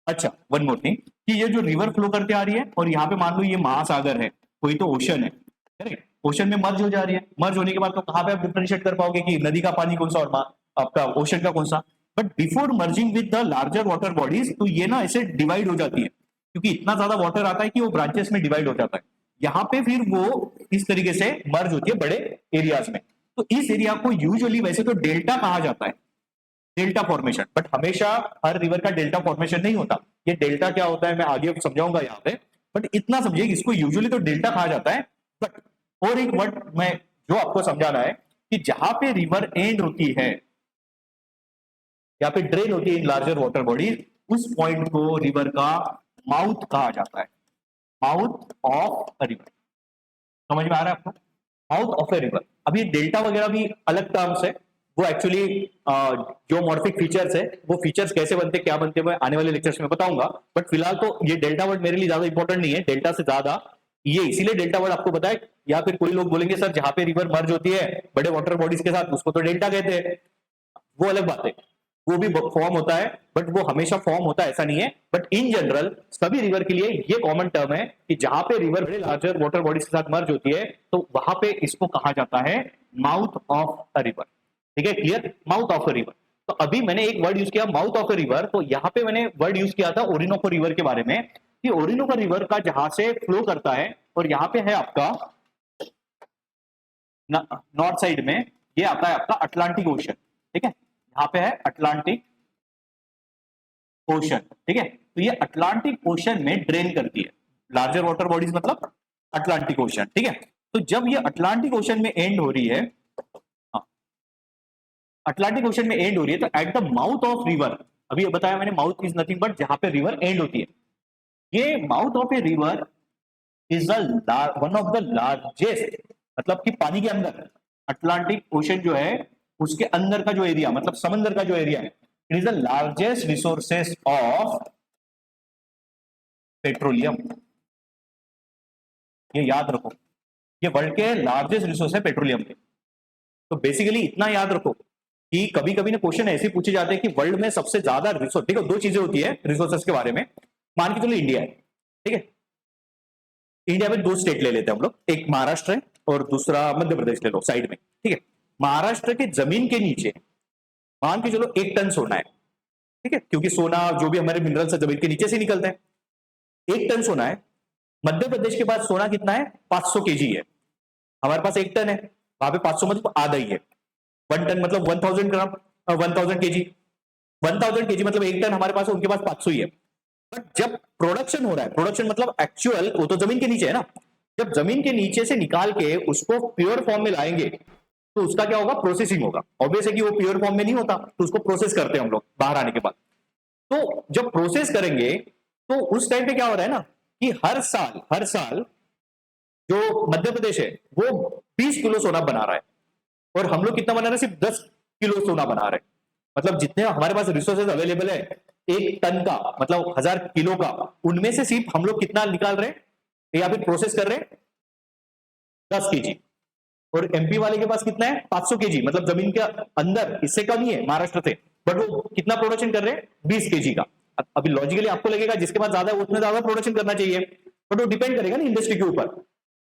अच्छा वन मोर थिंग, कि ये जो रिवर फ्लो करते आ रही है और यहाँ पे मान लो ये महासागर है, कोई तो ओशन है, करेक्ट। ओशन में मर्ज हो जा रही है, मर्ज होने के बाद तो कहाँ पे आप डिफरेंशिएट कर पाओगे कि नदी का पानी कौन सा और आपका ओशन का कौन सा। But before merging with the larger water bodies, तो ये ना ऐसे डिवाइड हो जाती है, क्योंकि इतना ज्यादा वाटर आता है कि वो ब्रांचेस में डिवाइड हो जाता है। यहाँ पे फिर वो इस तरीके से मर्ज होती है बड़े एरियाज में। तो इस एरिया को यूजुअली वैसे तो डेल्टा कहा जाता है, डेल्टा फॉर्मेशन, बट हमेशा हर रिवर का डेल्टा फॉर्मेशन नहीं होता। ये डेल्टा क्या होता है मैं आगे समझाऊंगा यहाँ पे, बट इतना समझिए इसको यूजुअली तो डेल्टा कहा जाता है। बट और एक वर्ड मैं जो आपको समझाना है कि जहां पे रिवर एंड होती है या पे ड्रेन होती है इन लार्जर वाटर बॉडीज, उस पॉइंट को रिवर का माउथ कहा जाता है, माउथ ऑफ अ रिवर। समझ में आ रहा है आपको? Mouth of a river. अभी डेल्टा वगैरह भी अलग टर्म्स है, वो एक्चुअली जो मॉर्फिक फीचर्स है, वो फीचर्स कैसे बनते क्या बनते मैं आने वाले लेक्चर्स में बताऊंगा। बट फिलहाल तो ये डेल्टा वर्ड मेरे लिए ज्यादा इंपॉर्टेंट नहीं है, डेल्टा से ज्यादा ये इसीलिए डेल्टा वर्ड आपको पता है, या फिर कोई लोग बोलेंगे सर जहां पे रिवर मर्ज होती है बड़े वाटर बॉडीज के साथ उसको तो डेल्टा कहते हैं, वो अलग बात है, वो भी फॉर्म होता है, बट वो हमेशा फॉर्म होता है ऐसा नहीं है। बट इन जनरल सभी रिवर के लिए ये कॉमन टर्म है कि जहां पे रिवर बड़े लार्जर वाटर बॉडीज के साथ मर्ज होती है तो वहां पे इसको कहा जाता है माउथ ऑफ अ रिवर, ठीक है, clear, mouth of a river. तो अभी मैंने एक वर्ड यूज किया माउथ ऑफ अ रिवर, तो यहाँ पे मैंने वर्ड यूज किया था ओरिनोको रिवर के बारे में, कि ओरिनोको रिवर का जहां से फ्लो करता है, और यहाँ पे है आपका नॉर्थ साइड में, ये आता है आपका अटलांटिक ओशन, ठीक है, यहाँ पे है अटलांटिक ओशन, ठीक है। तो ये अटलांटिक ओशन में ड्रेन करती है, लार्जर वाटर बॉडीज मतलब अटलांटिक ओशन, ठीक है। तो जब ये अटलांटिक ओशन में एंड हो रही है, अटलांटिक ओशन में एंड हो रही है, तो at the mouth of river, अभी बताया मैंने माउथ इज नथिंग बट जहां पे रिवर एंड होती है, ये mouth of a river is one of the largest, मतलब कि पानी के अंदर अटलांटिक ओशन जो है उसके अंदर का जो एरिया, मतलब समंदर का जो एरिया है, it is the largest resources of petroleum. ये याद रखो, ये वर्ल्ड के लार्जेस्ट रिसोर्स है पेट्रोलियम के। तो बेसिकली इतना याद रखो कि कभी कभी ना क्वेश्चन ऐसे पूछे जाते हैं कि वर्ल्ड में सबसे ज्यादा रिसोर्स, देखो दो चीजें होती है रिसोर्सेस के बारे में, मान के चलो इंडिया है, ठीक है, इंडिया में दो स्टेट ले लेते हैं हम लोग, एक महाराष्ट्र है और दूसरा मध्य प्रदेश ले लो साइड में, ठीक है। महाराष्ट्र के जमीन के नीचे मान के चलो 1 टन सोना है, ठीक है, क्योंकि सोना जो भी हमारे मिनरल्स है जमीन के नीचे से निकलते हैं, 1 टन सोना है। मध्य प्रदेश के पास सोना कितना है? 500 केजी है, हमारे पास 1 टन है, वहां पे 500 मतलब आधा ही है। 1 टन मतलब 1000 ग्राम, 1000 केजी, 1000 केजी मतलब 1 टन हमारे पास है, उनके पास 500 ही है। बट जब प्रोडक्शन हो रहा है, प्रोडक्शन मतलब एक्चुअल, वो तो जमीन के नीचे है ना, जब जमीन के नीचे से निकाल के उसको प्योर फॉर्म में लाएंगे तो उसका क्या होगा, प्रोसेसिंग होगा। ऑब्वियस है कि वो प्योर फॉर्म में नहीं होता, तो उसको प्रोसेस करते हैं हम लोग बाहर आने के बाद। तो जब प्रोसेस करेंगे तो उस टाइम पे क्या हो रहा है ना कि हर साल जो मध्य प्रदेश है वो 20 किलो सोना बना रहा है, और हम लोग कितना बना रहे हैं, सिर्फ 10 किलो सोना बना रहे हैं। मतलब जितने हमारे पास रिसोर्सेज अवेलेबल है 1 टन का मतलब 1000 किलो का, उनमें से सिर्फ हम लोग कितना निकाल रहे हैं या फिर प्रोसेस कर रहे हैं, 10 केजी। और एमपी वाले के पास कितना है, 500 केजी, मतलब जमीन के अंदर इससे कम ही है महाराष्ट्र से, बट वो कितना प्रोडक्शन कर रहे हैं, 20 केजी का। अभी लॉजिकली आपको लगेगा जिसके पास ज्यादा है उतने ज्यादा प्रोडक्शन करना चाहिए, बट वो डिपेंड करेगा ना इंडस्ट्री के ऊपर।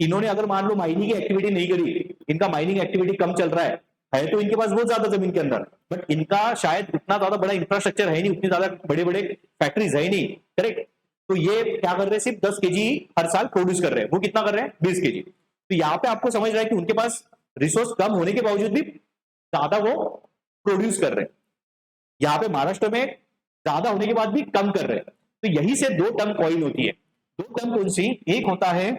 इन्होंने अगर मान लो माइनिंग की एक्टिविटी नहीं करी, इनका माइनिंग एक्टिविटी कम चल रहा है तो इनके पास बहुत ज्यादा जमीन के अंदर, बट इनका शायद उतना ज्यादा बड़ा इंफ्रास्ट्रक्चर है नहीं, उतनी ज्यादा बड़े बड़े फैक्ट्रीज है नहीं, करेक्ट। तो ये क्या कर रहे हैं, सिर्फ 10 केजी हर साल प्रोड्यूस कर रहे हैं, वो कितना कर रहे हैं, 20 केजी। तो यहाँ पे आपको समझ रहा है कि उनके पास रिसोर्स कम होने के बावजूद भी ज्यादा वो प्रोड्यूस कर रहे हैं। यहाँ पे महाराष्ट्र में ज्यादा होने के बाद भी कम कर रहे हैं। तो यही से 2 टर्म कॉइन होती है। 2 टर्म कौन सी, एक होता है,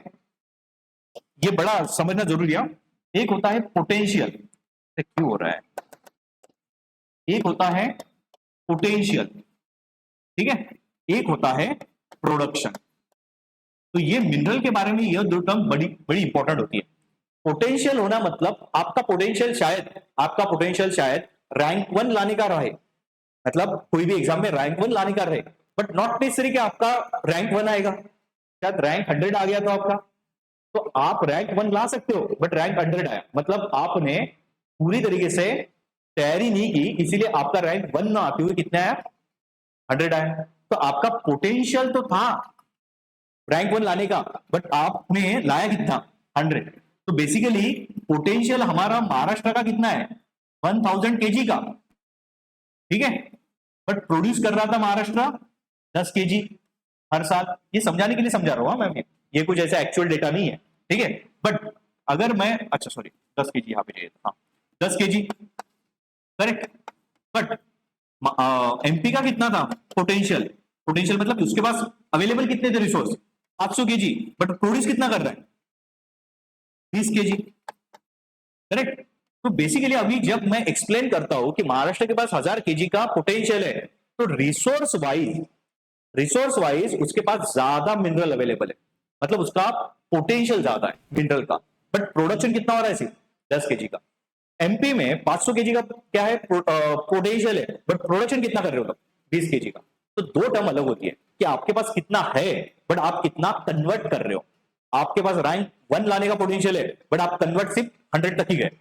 ये बड़ा समझना जरूरी है, एक होता है पोटेंशियल, क्यों हो रहा है, एक होता है पोटेंशियल, ठीक है, एक होता है प्रोडक्शन। तो ये मिनरल के बारे में ये 2 टर्म बड़ी बड़ी इंपॉर्टेंट होती है। पोटेंशियल होना मतलब आपका पोटेंशियल शायद रैंक 1 लाने का रहे, मतलब कोई भी एग्जाम में रैंक 1 लाने का रहे, बट नॉट नेसेसरी कि आपका रैंक 1 आएगा, शायद रैंक 100 आ गया तो आपका, तो आप रैंक 1 ला सकते हो, बट रैंक 100 आया मतलब आपने पूरी तरीके से तैयारी नहीं की, इसीलिए आपका रैंक 1 ना आते हुए कितना आया, 100 आया। तो आपका पोटेंशियल तो था रैंक 1 लाने का, बट आपने लाया कितना, 100। तो बेसिकली पोटेंशियल हमारा महाराष्ट्र का कितना है, 1000 केजी का, ठीक है, बट प्रोड्यूस कर रहा था महाराष्ट्र 10 केजी हर साल। ये समझाने के लिए समझा रहा हूं मैं, ये कुछ ऐसा एक्चुअल डेटा नहीं है, ठीक है। बट अगर मैं, अच्छा सॉरी 10 केजी यहाँ पे चाहिए था, हाँ 10 केजी करेक्ट। बट एमपी का कितना था पोटेंशियल, पोटेंशियल मतलब उसके पास अवेलेबल कितने थे रिसोर्स, 500 केजी, बट प्रोड्यूस कितना कर रहा है, 20 केजी, करेक्ट। तो बेसिकली अभी जब मैं एक्सप्लेन करता हूं कि महाराष्ट्र के पास 1000 केजी का पोटेंशियल है, तो रिसोर्स वाइज उसके पास ज्यादा मिनरल अवेलेबल है, मतलब उसका पोटेंशियल ज्यादा है मिनरल का, बट प्रोडक्शन कितना हो रहा है सिर्फ 10 केजी का। एमपी में 500 केजी का क्या है पोटेंशियल है, बट प्रोडक्शन कितना कर रहे हो, 20 केजी का। तो 2 टर्म अलग होती है कि आपके पास कितना है, बट आप कितना कन्वर्ट कर रहे हो। आपके पास रैंक 1 लाने का पोटेंशियल है, बट आप कन्वर्ट सिर्फ 100 तक ही गए,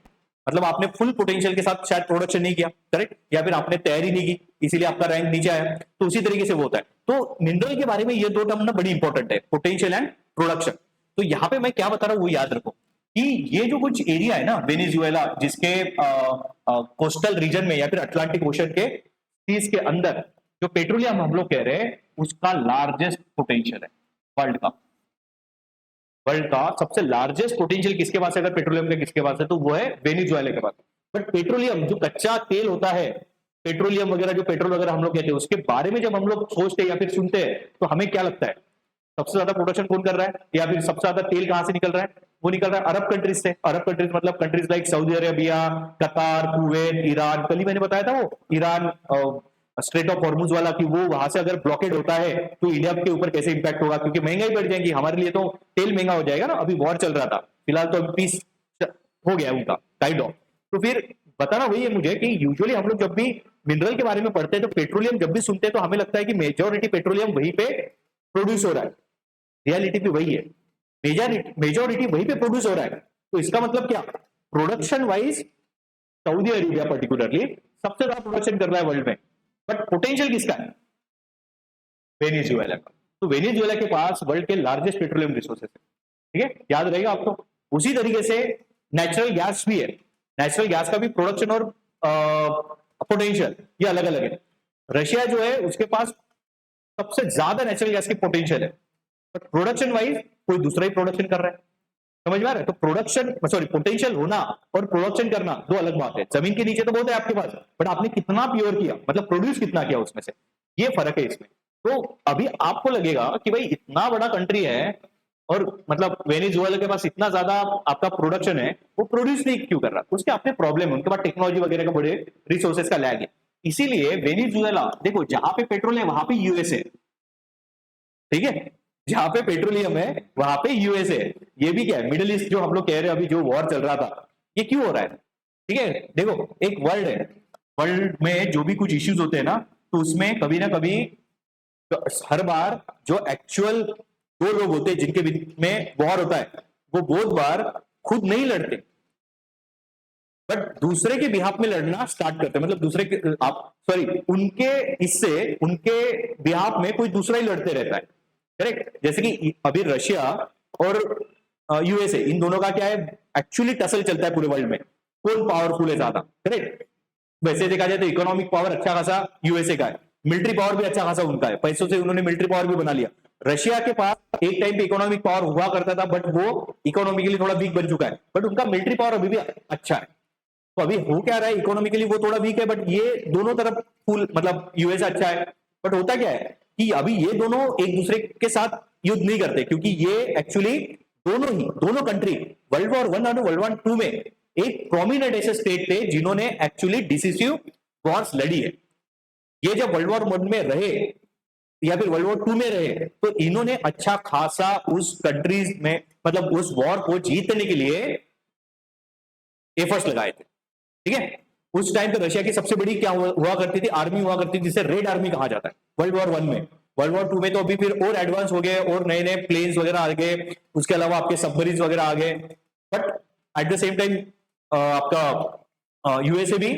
मतलब आपने फुल पोटेंशियल के साथ शायद प्रोडक्शन नहीं किया, करेक्ट, या फिर आपने तैयारी नहीं की इसीलिए आपका रैंक नीचे आया। तो उसी तरीके से वो होता है। तो मिनरल के बारे में ये 2 टर्म ना बड़ी इंपॉर्टेंट है, पोटेंशियल एंड प्रोडक्शन। तो यहाँ पे मैं क्या बता रहा हूँ वो याद रखो कि ये जो कुछ एरिया है ना वेनेजुएला, जिसके कोस्टल रीजन में या फिर अटलांटिक ओशन के सीज के अंदर जो पेट्रोलियम हम लोग कह रहे हैं, उसका लार्जेस्ट पोटेंशियल है वर्ल्ड का। वर्ल्ड का सबसे लार्जेस्ट पोटेंशियल किसके पास है, अगर पेट्रोलियम का किसके पास है, तो वो है वेनेजुएला के पास। बट पेट्रोलियम जो कच्चा तेल होता है, पेट्रोलियम वगैरह जो पेट्रोल वगैरह हम लोग कहते हैं, उसके बारे में जब हम लोग सोचते हैं या फिर सुनते हैं तो हमें क्या लगता है, सबसे ज्यादा प्रोडक्शन कौन कर रहा है, या फिर सबसे ज्यादा तेल कहां से निकल रहा है, वो निकल रहा है अरब कंट्रीज से। अरब कंट्रीज मतलब कंट्रीज लाइक सऊदी अरेबिया, कतार, कुवैत, ईरान। कल ही मैंने बताया था वो ईरान स्ट्रेट ऑफ हॉर्मुज वाला, कि वो वहां से अगर ब्लॉकेड होता है तो इंडिया के ऊपर कैसे इंपैक्ट होगा, क्योंकि महंगाई बढ़ जाएगी, हमारे लिए तो तेल महंगा हो जाएगा ना। अभी वॉर चल रहा था, फिलहाल तो पीस हो गया उनका काइंड ऑफ। तो फिर बताना वही है मुझे कि यूजुअली हम लोग जब भी मिनरल के बारे में पढ़ते हैं तो पेट्रोलियम जब भी सुनते हैं तो हमें लगता है कि मेजोरिटी पेट्रोलियम वहीं पे प्रोड्यूस हो रहा है। रियलिटी भी वही है, मेजोरिटी वहीं पे प्रोड्यूस हो रहा है। तो इसका मतलब क्या, production wise Saudi Arabia particularly सबसे ज्यादा प्रोडक्शन कर रहा है वर्ल्ड में, बट पोटेंशियल किसका है, वेनेजुएला का। तो वेनेजुएला के पास वर्ल्ड के लार्जेस्ट पेट्रोलियम रिसोर्सेस है, ठीक है, याद रहेगा आपको। उसी तरीके से नेचुरल गैस भी है, नेचुरल गैस का भी प्रोडक्शन और पोटेंशियल ये अलग अलग है। रशिया जो है उसके पास सबसे ज्यादा नेचुरल गैस की पोटेंशियल है, बट प्रोडक्शन वाइज कोई दूसरा ही प्रोडक्शन कर रहा है। समझ में आ रहा है? तो प्रोडक्शन सॉरी पोटेंशियल होना और प्रोडक्शन करना दो अलग बात है। जमीन के नीचे तो बहुत है आपके पास, बट आपने कितना प्योर किया, मतलब प्रोड्यूस कितना किया उसमें से, ये फर्क है इसमें। तो अभी आपको लगेगा कि भाई इतना बड़ा कंट्री है और मतलब वेनेजुएला के पास इतना ज्यादा आपका प्रोडक्शन है, वो प्रोड्यूस नहीं क्यों कर रहा? उसके अपने प्रॉब्लम है, उनके पास टेक्नोलॉजी वगैरह का बड़े रिसोर्सेज का लैग है। इसीलिए वेनेजुएला देखो, जहां पे पेट्रोल है वहां पे यूएस है, ठीक है, जहां पे पेट्रोलियम है वहां पे यूएस है। ये भी क्या है, मिडिल ईस्ट जो हम लोग कह रहे हैं अभी जो वॉर चल रहा था, ये क्यों हो रहा है? ठीक है, देखो एक वर्ल्ड है, वर्ल्ड में जो भी कुछ इश्यूज होते हैं ना, तो उसमें कभी ना कभी तो हर बार जो एक्चुअल दो लोग होते हैं जिनके बीच में वॉर होता है, वो बहुत बार खुद नहीं लड़ते, बट दूसरे के बिहाफ में लड़ना स्टार्ट करते हैं। मतलब दूसरे के आप सॉरी उनके इससे उनके बिहाफ में कोई दूसरा ही लड़ते रहता है, करेक्ट? जैसे कि अभी रशिया और यूएसए, इन दोनों का क्या है, एक्चुअली टसल चलता है पूरे वर्ल्ड में, कौन पावरफुल है ज्यादा, करेक्ट? वैसे देखा जाए तो इकोनॉमिक पावर अच्छा खासा यूएसए का है, मिलिट्री पावर भी अच्छा खासा उनका है, पैसों से उन्होंने मिलिट्री पावर भी बना लिया। रशिया के पास एक टाइम पे इकोनॉमिक पावर हुआ करता था, बट वो इकोनॉमिकली थोड़ा वीक बन चुका है, बट उनका मिलिट्री पावर अभी भी अच्छा है। तो अभी हो क्या रहा है, इकोनॉमिकली वो थोड़ा वीक है, बट ये दोनों तरफ फुल मतलब यूएस अच्छा है। बट होता क्या है कि अभी ये दोनों एक दूसरे के साथ युद्ध नहीं करते, क्योंकि ये एक्चुअली दोनों कंट्री वर्ल्ड वॉर 1 और वर्ल्ड वॉर 2 में एक प्रोमिनेंट ऐसे स्टेट थे जिन्होंने एक्चुअली डिसिसिव वॉर्स लड़ी है। ये जब वर्ल्ड वॉर 1 में रहे या फिर वर्ल्ड वॉर 2 में रहे, तो इन्होंने अच्छा खासा उस कंट्रीज में मतलब उस वॉर को जीतने के लिए एफर्ट्स लगाए थे, ठीक है? उस टाइम पे रशिया की सबसे बड़ी क्या हुआ करती थी, आर्मी हुआ करती थी, जिसे रेड आर्मी कहा जाता है वर्ल्ड वॉर 1 में। वर्ल्ड वॉर 2 में तो अभी फिर और एडवांस हो गए और नए नए प्लेन्स वगैरह आ गए, उसके अलावा आपके सबमरीन वगैरह आ गए, but at the same time आपका यूएसए भी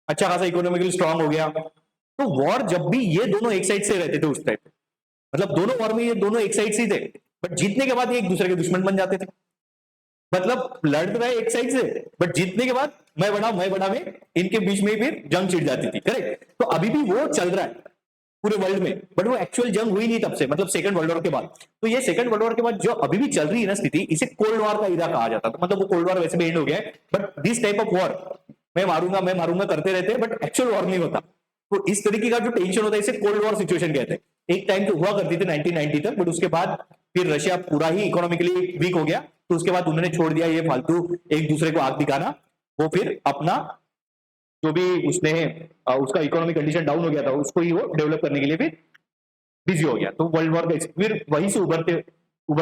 अच्छा खासा इकोनॉमिकली स्ट्रांग हो गया। तो वॉर जब भी ये दोनों एक साइड से रहते थे उस टाइम पे, मतलब दोनों वॉर में ये दोनों एक साइड से ही थे, बट जीतने के बाद ये एक दूसरे के दुश्मन बन जाते थे। मतलब लड़ रहे एक साइड से, बट जीतने के बाद मैं बड़ा में इनके बीच में फिर जंग छिड़ जाती थी, करेक्ट? तो अभी भी वो चल रहा है पूरे वर्ल्ड में, बट वो एक्चुअल जंग हुई नहीं तब से, मतलब सेकंड वर्ल्ड वॉर के बाद। तो ये सेकंड वर्ल्ड वॉर के बाद जो अभी भी चल रही है ना स्थिति, इसे कोल्ड वॉर का इरा कहा जाता था। मतलब वो कोल्ड वॉर वैसे भी एंड हो गया है, but this type of war मैं मारूंगा करते रहते हैं, बट एक्चुअल वॉर नहीं होता। तो इस तरीके का जो टेंशन होता है इसे कोल्ड वॉर सिचुएशन कहते हैं। एक टाइम तो हुआ करती थी 1990 तक, बट उसके बाद फिर रशिया पूरा ही इकोनॉमिकली वीक हो गया, तो उसके बाद उन्होंने छोड़ दिया ये फालतू एक दूसरे को आग दिखाना। वो फिर अपना जो भी उसने उसका इकोनॉमिक कंडीशन डाउन हो गया था, उसको ही वो डेवलप करने के लिए फिर बिजी हो गया। तो वर्ल्ड वॉर का फिर वहीं से उभर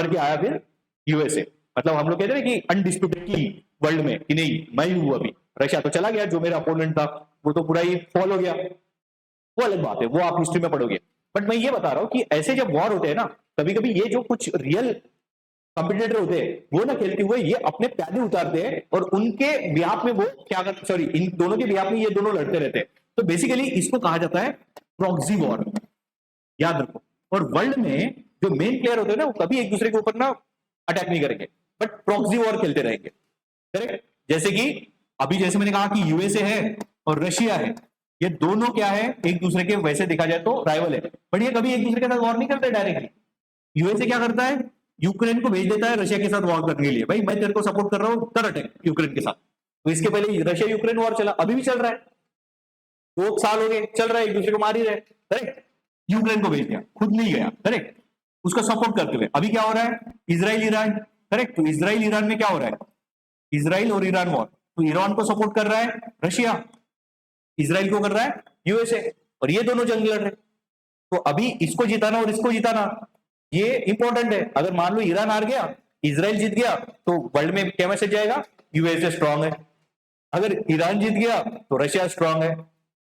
के आया फिर यूएसए। मतलब हम लोग कहते हैं कि अनडिस्प्यूटेडली वर्ल्ड में कि नहीं मैं ही हूं अभी, रशिया तो चला गया, जो मेरा अपोनेंट था वो तो पूरा ही फॉल हो गया, वो अलग बात है, वो आप हिस्ट्री में पढ़ोगे। बट मैं ये बता रहा हूं कि ऐसे जब वॉर होते हैं ना, कभी कभी ये जो कुछ रियल कंपिटिटर होते हैं वो ना खेलते हुए ये अपने प्यादे उतारते हैं और उनके बिहाफ में वो क्या करते, सॉरी इन दोनों के बिहाफ में ये दोनों लड़ते रहते हैं। तो बेसिकली इसको कहा जाता है प्रॉक्सी वॉर, याद रखो। और वर्ल्ड में जो मेन प्लेयर होते हैं ना, वो कभी एक दूसरे के ऊपर ना अटैक नहीं करेंगे, बट प्रॉक्सी वॉर खेलते रहेंगे, करेक्ट? जैसे कि अभी जैसे मैंने कहा कि यूएसए है और रशिया है, ये दोनों क्या है, एक दूसरे के वैसे देखा जाए तो राइवल है, बट ये कभी एक दूसरे के साथ वॉर नहीं करते डायरेक्टली। यूएसए क्या करता है, यूक्रेन को भेज देता है रशिया के साथ वॉर करने के लिए, भाई मैं तेरे को सपोर्ट कर रहा हूं, कर अटैक यूक्रेन के साथ। तो इसके पहले रशिया यूक्रेन वॉर चला, अभी भी चल रहा है, 2 साल हो गए चल रहा है, एक दूसरे को मार ही रहे, करेक्ट? यूक्रेन को भेज दिया, खुद नहीं गया, करेक्ट? उसका सपोर्ट करते हुए अभी क्या हो रहा है, इजराइल ईरान, करेक्ट? तो इजराइल ईरान में क्या हो रहा है, इजराइल और ईरान वॉर, तो ईरान को सपोर्ट कर रहा है रशिया, इजराइल को कर रहा है यूएसए, और ये दोनों जंग लड़ रहे। तो अभी इसको जिताना और इसको जिताना ये इंपॉर्टेंट है। अगर मान लो ईरान हार गया, इजराइल जीत गया, तो वर्ल्ड में क्या मैसेज जाएगा, यूएसए स्ट्रांग है। अगर ईरान जीत गया तो रशिया स्ट्रांग है,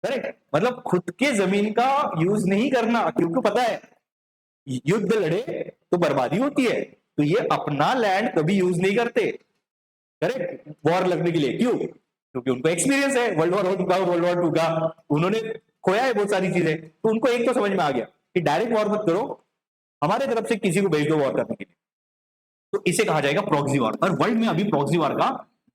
करेक्ट? मतलब खुद के जमीन का यूज नहीं करना, क्योंकि पता है युद्ध लड़े तो बर्बादी होती है, तो ये अपना लैंड कभी यूज नहीं करते, करेक्ट? वॉर लगने के लिए, क्यों? क्योंकि उनको एक्सपीरियंस है वर्ल्ड वॉर 1 का, वर्ल्ड वॉर 2 का, उन्होंने खोया है बहुत सारी चीजें, तो उनको एक तो समझ में आ गया कि डायरेक्ट वॉर मत करो, हमारे तरफ से किसी को भेज दो वॉर करने के लिए। तो इसे कहा जाएगा प्रॉक्सी वॉर, और वर्ल्ड में अभी प्रॉक्सी वॉर का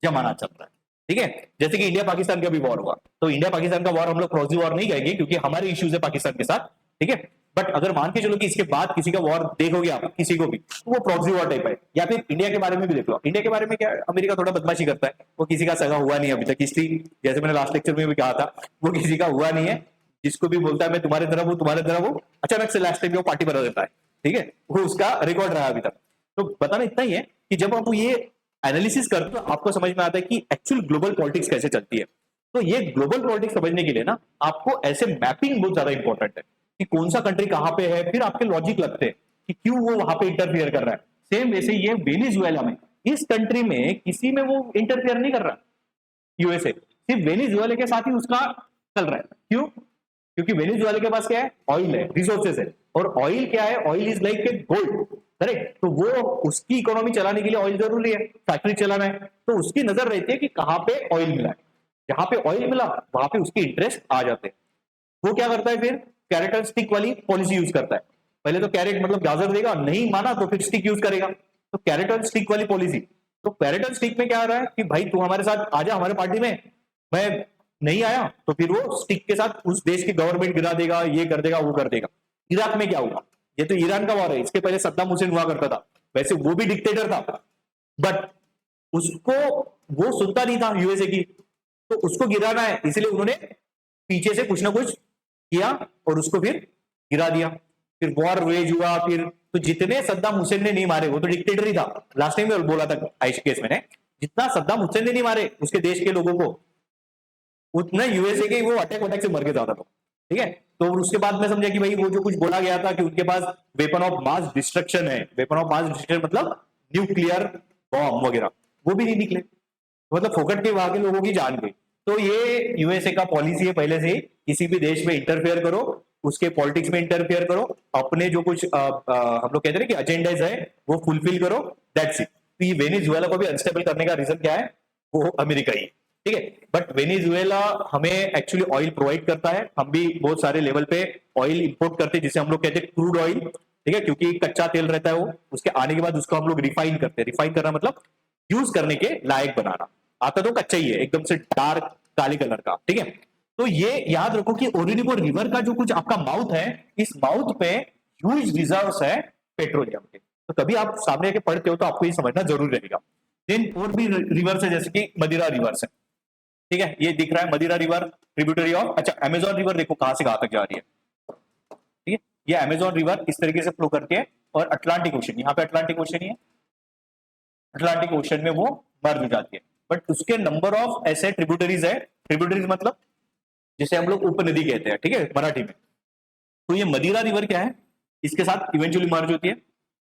जमाना चल रहा है, ठीक है? जैसे कि इंडिया पाकिस्तान का भी वॉर हुआ, तो इंडिया पाकिस्तान का वॉर हम लोग प्रॉक्सी वॉर नहीं कहेंगे, क्योंकि हमारे इश्यूज है पाकिस्तान के साथ, ठीक है? बट अगर मान के चलो कि इसके बाद किसी का वॉर देखोगे आप किसी को भी, तो वो प्रॉक्सी वॉर टाइप है। या फिर इंडिया के बारे में भी देख लो, इंडिया के बारे में क्या है, अमेरिका थोड़ा बदमाशी करता है, वो किसी का सगा हुआ नहीं अभी तक, हिस्ट्री जैसे मैंने लास्ट लेक्चर में भी कहा था, वो किसी का हुआ नहीं है। जिसको भी बोलता है मैं तुम्हारे तरफ हूँ तुम्हारे तरफ हूँ, अचानक से लास्ट टाइम वो पार्टी बना देता है, ठीक है, वो उसका रिकॉर्ड रहा अभी तक। तो बताना इतना ही है कि जब आप ये एनालिसिस करते हो आपको समझ में आता है कि एक्चुअल ग्लोबल पॉलिटिक्स कैसे चलती है। तो ये ग्लोबल पॉलिटिक्स समझने के लिए ना आपको ऐसे मैपिंग बहुत ज्यादा इंपॉर्टेंट है कि कौन सा कंट्री कहां पे है, फिर आपके लॉजिक लगते हैं कि क्यों वो वहां पे इंटरफियर कर रहा है। सेम वैसे ये वेनेजुएला में, इस कंट्री में किसी में वो इंटरफियर नहीं कर रहा यूएसए, सिर्फ वेनेजुएला के साथ ही उसका चल रहा है। क्यों? क्योंकि वेनेजुएला के पास क्या है, ऑयल है, रिसोर्सेज है, और ऑयल क्या है, oil is like a gold, correct. तो वो उसकी इकोनॉमी चलाने के लिए ऑयल जरूरी है, फैक्ट्री चलाना है, तो उसकी नजर रहती है कि कहां पे ऑयल मिला है, जहां पे ऑयल मिला वहां पे उसके इंटरेस्ट आ जाते हैं। वो क्या करता है फिर, कैरेट एंड स्टिक वाली पॉलिसी यूज करता है। पहले तो कैरेट मतलब गाजर देगा, नहीं माना तो फिर स्टिक यूज करेगा, तो कैरेट एंड स्टिक वाली पॉलिसी। तो कैरेट एंड स्टिक में क्या आ रहा है कि भाई तू हमारे साथ आजा हमारे पार्टी में, मैं नहीं आया तो फिर वो स्टिक के साथ उस देश की गवर्नमेंट गिरा देगा, ये कर देगा वो कर देगा। इराक में क्या हुआ, ये तो ईरान का वॉर है, इसके पहले सद्दाम हुसैन हुआ करता था, वैसे वो भी डिक्टेटर था, बट उसको वो सुनता नहीं था यूएसए की, तो उसको गिराना है इसलिए उन्होंने पीछे से कुछ ना कुछ किया और उसको फिर गिरा दिया। फिर वॉर वेज हुआ, फिर तो जितने सद्दाम हुसैन ने नहीं मारे, वो तो डिक्टेटर ही था, लास्ट टाइम में बोला था आइश केस मैंने, जितना सद्दाम हुसैन ने नहीं मारे उसके देश के लोगों को, उतना यूएसए के वो अटैक वटैक से मर के ज्यादा था, ठीक है। तो उसके बाद में समझा कि भाई वो जो कुछ बोला गया था कि उनके पास वेपन ऑफ मास डिस्ट्रक्शन है, वेपन ऑफ मास डिस्ट्रक्शन मतलब न्यूक्लियर बॉम्ब वगैरह, वो भी नहीं निकले, मतलब फोकट के वहां के लोगों की जान गई। तो ये यूएसए का पॉलिसी है पहले से ही, किसी भी देश में इंटरफेयर करो, उसके पॉलिटिक्स में इंटरफेयर करो, अपने जो कुछ हम लोग कहते हैं कि एजेंडाज है वो फुलफिल करो, दैट्स इट। तो ये वेनेजुएला को भी अनस्टेबल करने का रीजन क्या है, वो अमेरिका ही है, ठीक है। बट वेनेजुएला हमें एक्चुअली ऑयल प्रोवाइड करता है, हम भी बहुत सारे लेवल पे ऑयल इंपोर्ट करते हैं जिसे हम लोग कहते हैं क्रूड ऑयल, ठीक है, क्योंकि कच्चा तेल रहता है वो, उसके आने के बाद उसको हम लोग रिफाइन करते हैं। रिफाइन करना मतलब यूज करने के लायक बनाना, आता तो कच्चा ही है एकदम से डार्क काले कलर का, ठीक है। तो ये याद रखो कि ओरिनिको रिवर का जो कुछ आपका माउथ है, इस माउथ पे ह्यूज रिजर्व्स है पेट्रोलियम के, तो कभी आप सामने के पढ़ते हो तो आपको ये समझना जरूर रहेगा। देन और भी रिवर्स है जैसे कि मदिरा रिवर्स है, ठीक है, ये दिख रहा है मदिरा रिवर, ट्रिब्यूटरी ऑफ, अच्छा अमेजोन रिवर देखो कहां से कहां तक जा रही है, ठीक है, ये अमेजोन रिवर इस तरीके से फ्लो करती है और अटलांटिक ओशन, यहाँ पे अटलांटिक ओशन ही है, अटलांटिक ओशन में वो मर्ज हो जाती है। बट उसके नंबर ऑफ ऐसे ट्रिब्यूटरीज है, ट्रिब्यूटरीज मतलब जिसे हम लोग उपनदी कहते हैं, ठीक है मराठी में। तो ये मदिरा रिवर क्या है, इसके साथ इवेंचुअली मर्ज होती है।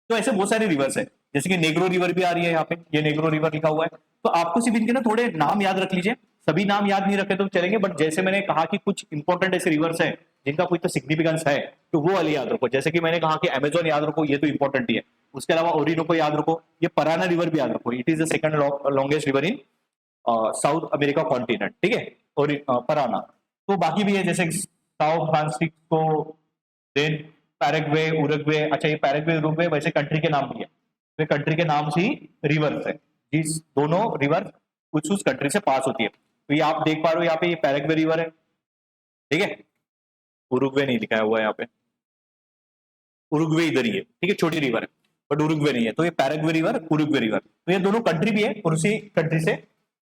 तो ऐसे बहुत सारे रिवर्स है, जैसे कि नेग्रो रिवर भी आ रही है यहाँ पे, ये नेग्रो रिवर लिखा हुआ है। तो आपको सिर्फ इनके ना थोड़े नाम याद रख लीजिए, सभी नाम याद नहीं रखे तो चलेंगे, बट जैसे मैंने कहा कि कुछ इंपॉर्टेंट ऐसे रिवर्स है जिनका कोई तो सिग्निफिकेंस है, तो वो वाले याद रखो। जैसे कि मैंने कहा कि अमेजोन याद रखो, ये तो इंपॉर्टेंट ही है। उसके अलावा ओरिनोको याद रखो, ये पराना रिवर भी याद रखो, it is the second longest river in South America continent, ठीक है, और पराना। तो बाकी भी है जैसे Sao Francisco, then Paraguay, Uruguay, अच्छा ये पैराग्वे उरुग्वे वैसे कंट्री के नाम भी है, वे कंट्री के नाम से ही रिवर्स है, जिस दोनों रिवर कुछ उस कंट्री से पास होती है। तो ये आप देख पा रहे हो यहाँ पे ये पैराग्वे रिवर है, ठीक है, उरुग्वे नहीं दिखाया हुआ है यहाँ पे, उरुग्वे इधर ही है, ठीक है, छोटी रिवर है बट उरुग्वे नहीं है। तो ये पैराग्वे रिवर, उरुग्वे रिवर, तो ये दोनों कंट्री भी है और उसी कंट्री से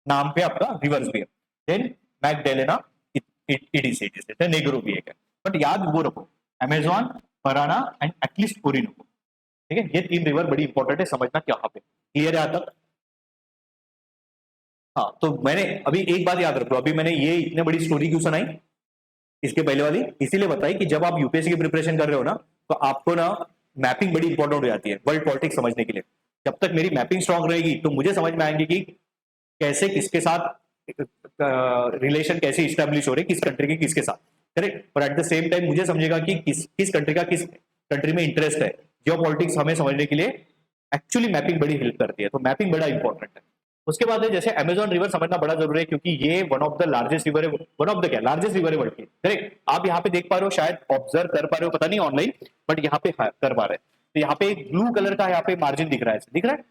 नाम पे आपका रिवर्स भी है। देन मैगडेलेना, इट नेग्रो भी है, बट याद वो रखो Amazon, Parana and at least Orinoco, ठीक है, ये तीन रिवर बड़ी इंपॉर्टेंट है, समझना क्या पे क्लियर है तक। हाँ तो मैंने अभी एक बात याद रखो, अभी मैंने ये इतने बड़ी स्टोरी क्यों सुनाई इसके पहले वाली, इसीलिए बताई कि जब आप यूपीएससी की प्रिपरेशन कर रहे हो ना, तो आपको ना मैपिंग बड़ी इंपॉर्टेंट हो जाती है वर्ल्ड पॉलिटिक्स समझने के लिए। जब तक मेरी मैपिंग स्ट्रांग रहेगी तो मुझे समझ में आएंगे कि कैसे किसके साथ रिलेशन कैसे इस्टेब्लिश हो रहे, किस कंट्री के किसके साथ, करेक्ट। पर एट द सेम टाइम मुझे समझेगा कि किस कंट्री का किस कंट्री में इंटरेस्ट है। जियो पॉलिटिक्स हमें समझने के लिए एक्चुअली मैपिंग बड़ी हेल्प करती है, तो मैपिंग बड़ा इंपॉर्टेंट है। उसके बाद है जैसे अमेजोन रिवर समझना बड़ा जरूरी है, क्योंकि ये one of the largest river है, वन ऑफ द क्या लार्जेस्ट रिवर है वर्ल्ड की, करेक्ट। आप यहाँ पे देख पा रहे हो, शायद ऑब्जर्व कर पा रहे हो, पता नहीं ऑनलाइन, बट यहाँ पे कर पा रहे हैं। तो यहाँ पे एक ब्लू कलर का यहाँ पे मार्जिन दिख रहा है, दिख रहा है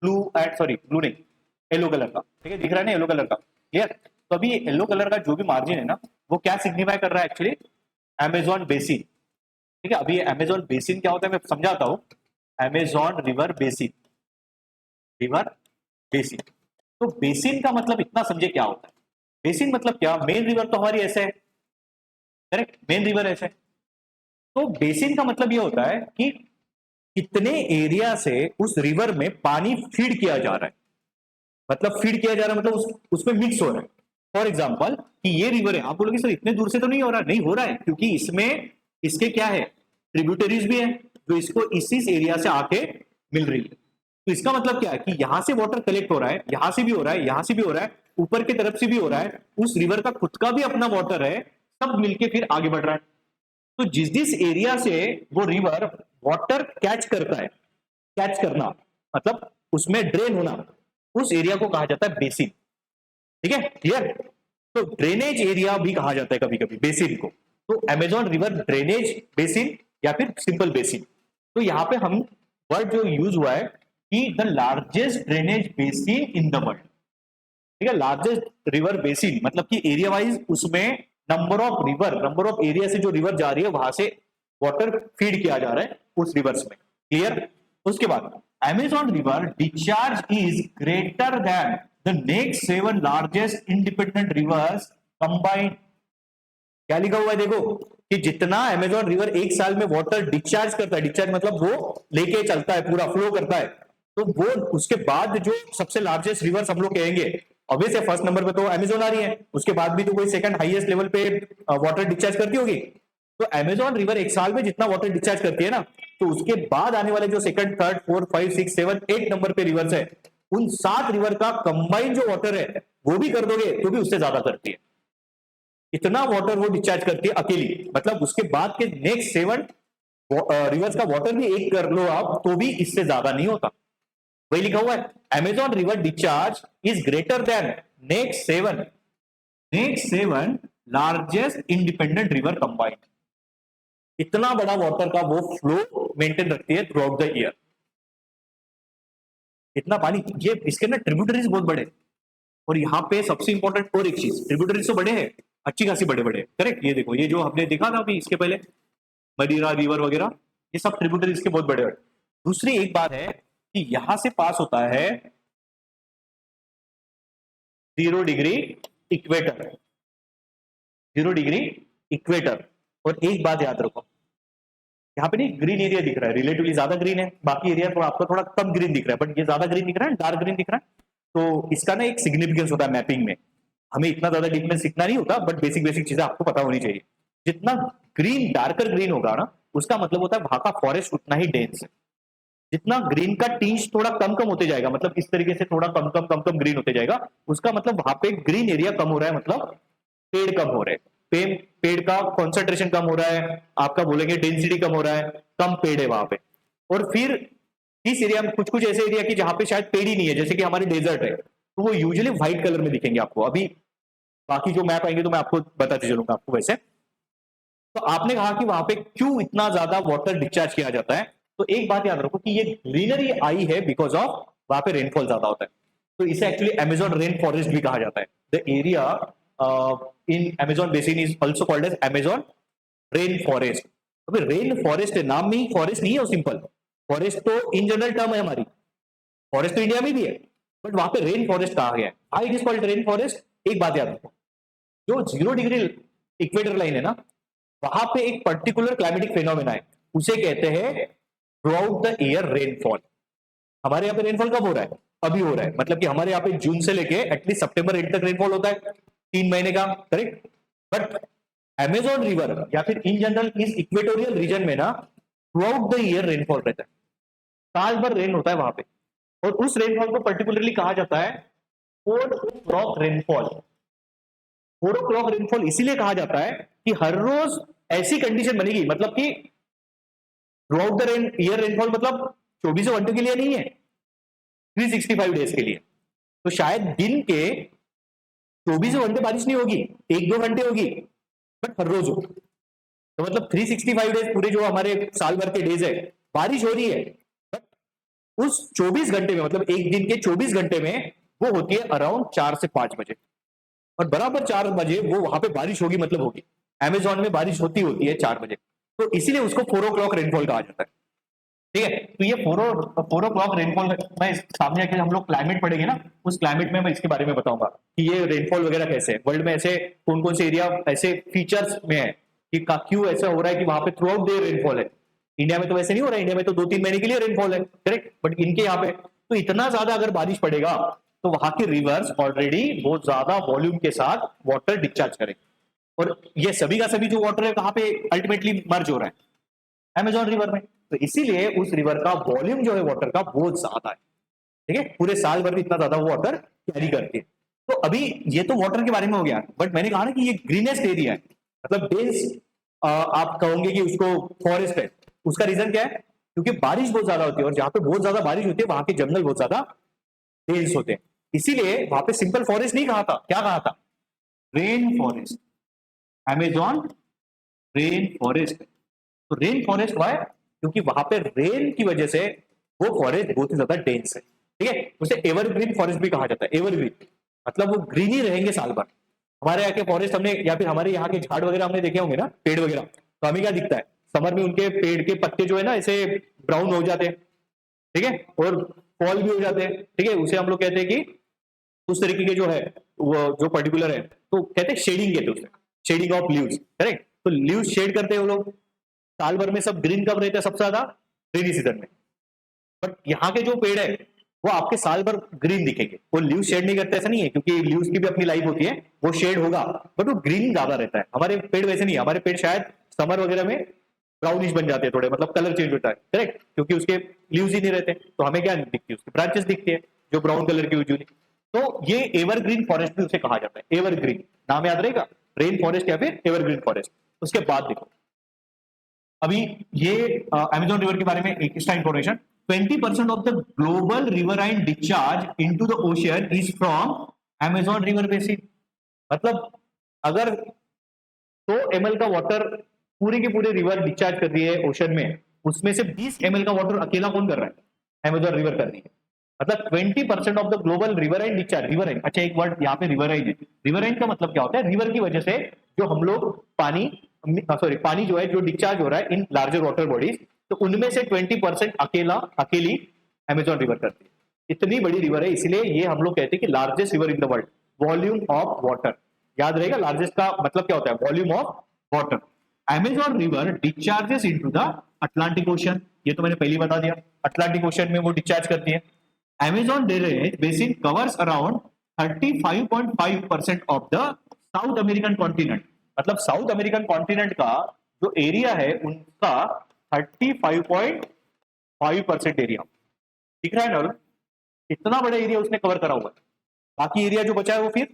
ब्लू एंड सॉरी ब्लू नहीं येलो कलर का, ठीक है, दिख रहा है ना येलो कलर का, क्लियर। तो अभी येलो कलर का जो भी मार्जिन है ना, वो क्या सिग्निफाई कर रहा है एक्चुअली, अमेजॉन बेसिन, ठीक है, अभी अमेजोन बेसिन क्या होता है मैं समझाता हूँ। Amazon river basin, river basin. तो बेसिन का मतलब इतना समझे क्या होता है। बेसिन मतलब क्या, मेन रिवर तो हमारी ऐसे है, करेक्ट, मेन रिवर ऐसे है। तो बेसिन का मतलब ये होता है कि कितने एरिया से उस रिवर में पानी फीड किया जा रहा है, मतलब फीड किया जा रहा है मतलब उसमें मिक्स हो रहा है। फॉर एग्जाम्पल कि ये रिवर है, आप बोलोगे सर इतने दूर से तो नहीं हो रहा, नहीं हो रहा है, क्योंकि इसमें इसके क्या है, ट्रिब्यूटरीज भी है जो इसको इसी एरिया से आके मिल रही है। तो इसका मतलब क्या है कि यहां से वाटर कलेक्ट हो रहा है, यहां से भी हो रहा है, यहां से भी हो रहा है, ऊपर की तरफ से भी हो रहा है, उस रिवर का खुद का भी अपना वाटर है, सब मिलके फिर आगे बढ़ रहा है। तो जिस जिस एरिया से वो रिवर वाटर कैच करता है, कैच करना मतलब उसमें ड्रेन होना, उस एरिया को कहा जाता है बेसिन। ठीक है, क्लियर। तो ड्रेनेज एरिया भी कहा जाता है कभी कभी बेसिन को। तो अमेजोन रिवर ड्रेनेज बेसिन या फिर सिंपल बेसिन। तो यहां पे हम वर्ड जो यूज हुआ है कि the largest drainage basin in the world. ठीक है, लार्जेस्ट रिवर बेसिन मतलब कि एरिया वाइज उसमें number of river, number of area से जो रिवर जा रही है वहां से वाटर फीड किया जा रहा है उस रिवर्स में। क्लियर। उसके बाद Amazon river discharge is greater than the next 7 largest independent reverse combined. क्या लिखा हुआ है देखो, कि जितना अमेजॉन रिवर एक साल में वाटर डिस्चार्ज करता है, डिस्चार्ज मतलब वो लेके चलता है, पूरा फ्लो करता है, तो वो उसके बाद जो सबसे लार्जेस्ट रिवर्स हम लोग कहेंगे, ऑब्वियस है फर्स्ट नंबर पे तो अमेजोन आ रही है, उसके बाद भी तो कोई सेकंड हाईएस्ट लेवल पे वाटर डिस्चार्ज करती होगी। तो अमेजॉन रिवर एक साल में जितना वाटर डिस्चार्ज करती है ना, तो उसके बाद आने वाले जो सेकंड, थर्ड, फोर्थ, 5, 6, 7, 8 नंबर पे रिवर्स है, उन 7 रिवर का कंबाइन जो वाटर है वो भी कर दोगे तो भी उससे ज्यादा करती है। इतना वाटर वो डिस्चार्ज करती है अकेली, मतलब उसके बाद के नेक्स्ट 7 रिवर्स का वाटर भी एक कर लो आप तो भी इससे ज्यादा नहीं होता। वही लिखा हुआ है, Amazon river discharge is greater than next seven largest independent river combined. इतना बड़ा वाटर का वो फ्लो मेंटेन रखती है थ्रू आउट द ईयर। इतना पानी, ये इसके ना ट्रिब्यूटरीज बहुत बड़े, और यहाँ पे सबसे इंपॉर्टेंट और एक चीज, ट्रिब्यूटरीज तो बड़े हैं, अच्छी खासी बड़े बड़े, करेक्ट। ये देखो, ये जो हमने देखा था अभी इसके पहले मदीरा रिवर वगैरह, ये सब ट्रिब्यूटरीज के बहुत बड़े बड़े। दूसरी एक बात है कि यहां से पास होता है 0 डिग्री इक्वेटर, 0 डिग्री इक्वेटर। और एक बात याद रखो, यहाँ पे नहीं ग्रीन एरिया दिख रहा है, रिलेटिवली ज्यादा ग्रीन है, बाकी एरिया तो आपको थोड़ा कम ग्रीन दिख रहा है, बट ये ज्यादा ग्रीन दिख रहा है, डार्क ग्रीन दिख रहा है। तो इसका ना एक सिग्निफिकेंस होता है मैपिंग में, हमें इतना ज्यादा डीप में सीखना नहीं होता, बट बेसिक बेसिक चीजें आपको पता होनी चाहिए। जितना ग्रीन डार्कर ग्रीन होगा ना, उसका मतलब होता है वहां का फॉरेस्ट उतना ही डेंस है। जितना ग्रीन का टिंच थोड़ा कम कम होते जाएगा, मतलब इस तरीके से थोड़ा कम कम ग्रीन होते जाएगा, उसका मतलब वहां पे ग्रीन एरिया कम हो रहा है, मतलब पेड़ कम हो रहे हैं, पेड़ का कॉन्सेंट्रेशन कम हो रहा है, आपका बोलेंगे डेंसिटी कम हो रहा है, कम पेड़ है वहां पे। और फिर इस एरिया में कुछ कुछ ऐसे एरिया की जहां पे शायद पेड़ ही नहीं है, जैसे कि हमारे डेजर्ट है, तो वो यूजुअली व्हाइट कलर में दिखेंगे आपको। अभी बाकी जो मैप आएंगे तो मैं आपको बताते चलूंगा आपको वैसे। तो आपने कहा कि वहां पे क्यों इतना ज्यादा वाटर डिस्चार्ज किया जाता है, तो एक बात याद रखो कि ये ग्रीनरी आई है बिकॉज ऑफ वहां पे रेनफॉल ज्यादा होता है। तो इसे एक्चुअली अमेजोन रेन फॉरेस्ट भी कहा जाता है। The area in Amazon basin is also called as Amazon rain forest. अभी रेन फॉरेस्ट है, नाम में ही फॉरेस्ट नहीं है वो, सिंपल फॉरेस्ट तो इन जनरल टर्म है हमारी, फॉरेस्ट तो इंडिया में भी है, बट वहां पे रेन फॉरेस्ट कहा गया है। High it is called rain forest. एक बात याद रखो, जो 0 डिग्री इक्वेटर लाइन है ना, वहां पे एक पर्टिकुलर क्लाइमेटिक फेनोमेना है, उसे कहते हैं through out the year rainfall. हमारे यहाँ पे रेनफॉल कब हो रहा है, अभी हो रहा है, मतलब कि हमारे यहाँ पे जून से लेके एटलीस्ट सितंबर एंड तक रेनफॉल होता है, 3 महीने का, करेक्ट। बट अमेजोन रिवर या फिर इन जनरल इस इक्वेटोरियल रीजन में ना through out the year rainfall रहता है, साल भर रेन होता है वहां पे। और उस रेनफॉल को पर्टिकुलरली कहा जाता है 4 o'clock रेनफॉल। 4 o'clock रेनफॉल इसीलिए कहा जाता है कि हर रोज ऐसी कंडीशन बनेगी, मतलब कि through out the year rainfall मतलब 24 घंटे के लिए नहीं है, 365 डेज के लिए। तो शायद दिन के 24 घंटे बारिश नहीं होगी, 1-2 घंटे होगी, बट हर रोज हो। तो मतलब 365 डेज पूरे जो हमारे साल भर के डेज है बारिश हो रही है, बट उस 24 घंटे में, मतलब एक दिन के 24 घंटे में वो होती है अराउंड 4 से 5 बजे, और बराबर 4 बजे वो वहां पे बारिश होगी, मतलब होगी। अमेजोन में बारिश होती है 4 बजे। तो इसीलिए उसको 4 o'clock रेनफॉल कहा जाता है। ठीक है, तो ये 4 o'clock रेनफॉल में सामने आके हम लोग क्लाइमेट पढ़ेंगे ना, उस क्लाइमेट में मैं इसके बारे में बताऊंगा कि ये रेनफॉल वगैरह कैसे है वर्ल्ड में, ऐसे कौन कौन से एरिया ऐसे फीचर्स में है कि क्यों ऐसा हो रहा है कि वहां पे थ्रू आउट डे रेनफॉल है। इंडिया में तो वैसे नहीं हो रहा है, इंडिया में तो 2-3 महीने के लिए रेनफॉल है, करेक्ट, बट इनके यहाँ पे तो इतना ज्यादा अगर बारिश पड़ेगा तो वहां के रिवर्स ऑलरेडी बहुत ज्यादा वॉल्यूम के साथ वाटर डिस्चार्ज करेंगे, और ये सभी का सभी जो वाटर है कहाँ पे अल्टीमेटली मर्ज हो रहा है, अमेजोन रिवर में। तो इसीलिए उस रिवर का वॉल्यूम जो है वाटर का बहुत ज्यादा है। ठीक है, पूरे साल भर में इतना ज्यादा वो वाटर कैरी करती है। तो अभी ये तो वाटर के बारे में हो गया, बट मैंने कहा ना कि ये ग्रीनेस्ट एरिया है, मतलब डेंस आप कहोगे कि उसको फॉरेस्ट है। उसका रीजन क्या है, क्योंकि बारिश बहुत ज्यादा होती है, और जहां पे बहुत ज्यादा बारिश होती है वहां के जंगल बहुत ज्यादा डेंस होते हैं। इसीलिए वहां पे सिंपल फॉरेस्ट नहीं कहा था, क्या कहा था, rain forest, Amazon rain forest. तो रेन फॉरेस्ट हुआ है क्योंकि वहां पे रेन की वजह से वो फॉरेस्ट बहुत ही ज्यादा डेंस है। ठीक है, उसे एवरग्रीन फॉरेस्ट भी कहा जाता है। एवरग्रीन मतलब वो ग्रीन ही रहेंगे साल भर। हमारे यहाँ के फॉरेस्ट हमने, या फिर हमारे यहाँ के झाड़ वगैरह हमने देखे होंगे ना, पेड़ वगैरह, तो हमें क्या दिखता है, समर में उनके पेड़ के पत्ते जो है ना ऐसे ब्राउन हो जाते हैं, ठीक है, और फॉल भी हो जाते हैं। ठीक है, उसे हम लोग कहते हैं कि उस तरीके के जो है वो जो पर्टिकुलर है, तो कहते हैं शेडिंग, कहते हैं उसे, शेडिंग ऑफ लीव्स, करेक्ट। तो लीव्स शेड करते हैं वो लोग। साल भर में सब ग्रीन कब रहता है सबसे ज्यादा, रेनी सीजन में। बट यहाँ के जो पेड़ है वो आपके साल भर ग्रीन दिखेंगे, वो लीव शेड नहीं करते, ऐसा नहीं है, क्योंकि लीव्स की भी अपनी लाइफ होती है, वो शेड होगा बट वो ग्रीन ज्यादा रहता है। हमारे पेड़ वैसे नहीं है, हमारे पेड़ शायद समर वगैरह में ब्राउनिश बन जाते हैं थोड़े, मतलब कलर चेंज होता है, करेक्ट, क्योंकि उसके लीव्स ही नहीं रहते, तो हमें क्या दिखती है, उसकी ब्रांचेस दिखती है जो ब्राउन कलर की हुई। तो ये एवरग्रीन फॉरेस्ट भी उसे कहा जाता है, एवरग्रीन नाम याद रहेगा, रेन फॉरेस्ट या फिर एवरग्रीन फॉरेस्ट। उसके बाद देखो अभी ये अमेजोन रिवर के बारे में एक extra information, 20% of the global riverine discharge into the ocean is from Amazon river basin. मतलब अगर 100 ml का वाटर पूरे के पूरे रिवर डिस्चार्ज कर रही है ओशन में, उसमें से 20 ml का वाटर अकेला कौन कर रहा है, अमेजोन रिवर कर रही है। मतलब 20% of the global riverine discharge, riverine, अच्छा एक वर्ड यहाँ पे रिवराइन है। रिवराइन का मतलब क्या होता है, रिवर की वजह से जो हम लोग पानी, सॉरी पानी जो है जो डिस्चार्ज हो रहा है इन लार्जर वाटर बॉडीज, तो उनमें से 20% अकेली अमेजोन रिवर करती है। इतनी बड़ी रिवर है, इसलिए ये हम लोग कहते हैं कि largest river in the world, volume of water. याद रहेगा लार्जेस्ट का मतलब क्या होता है, volume of water. Amazon river discharges into the Atlantic ocean, ये तो मैंने पहले ही बता दिया, अटलांटिक ओशन में वो डिस्चार्ज करती है। Amazon drainage basin covers around 35.5% of the south American continent. मतलब साउथ अमेरिकन कॉन्टिनेंट का जो एरिया है उनका 35.5% एरिया दिख रहा है ना, इतना बड़ा एरिया उसने कवर करा हुआ है। बाकी एरिया जो बचा है वो फिर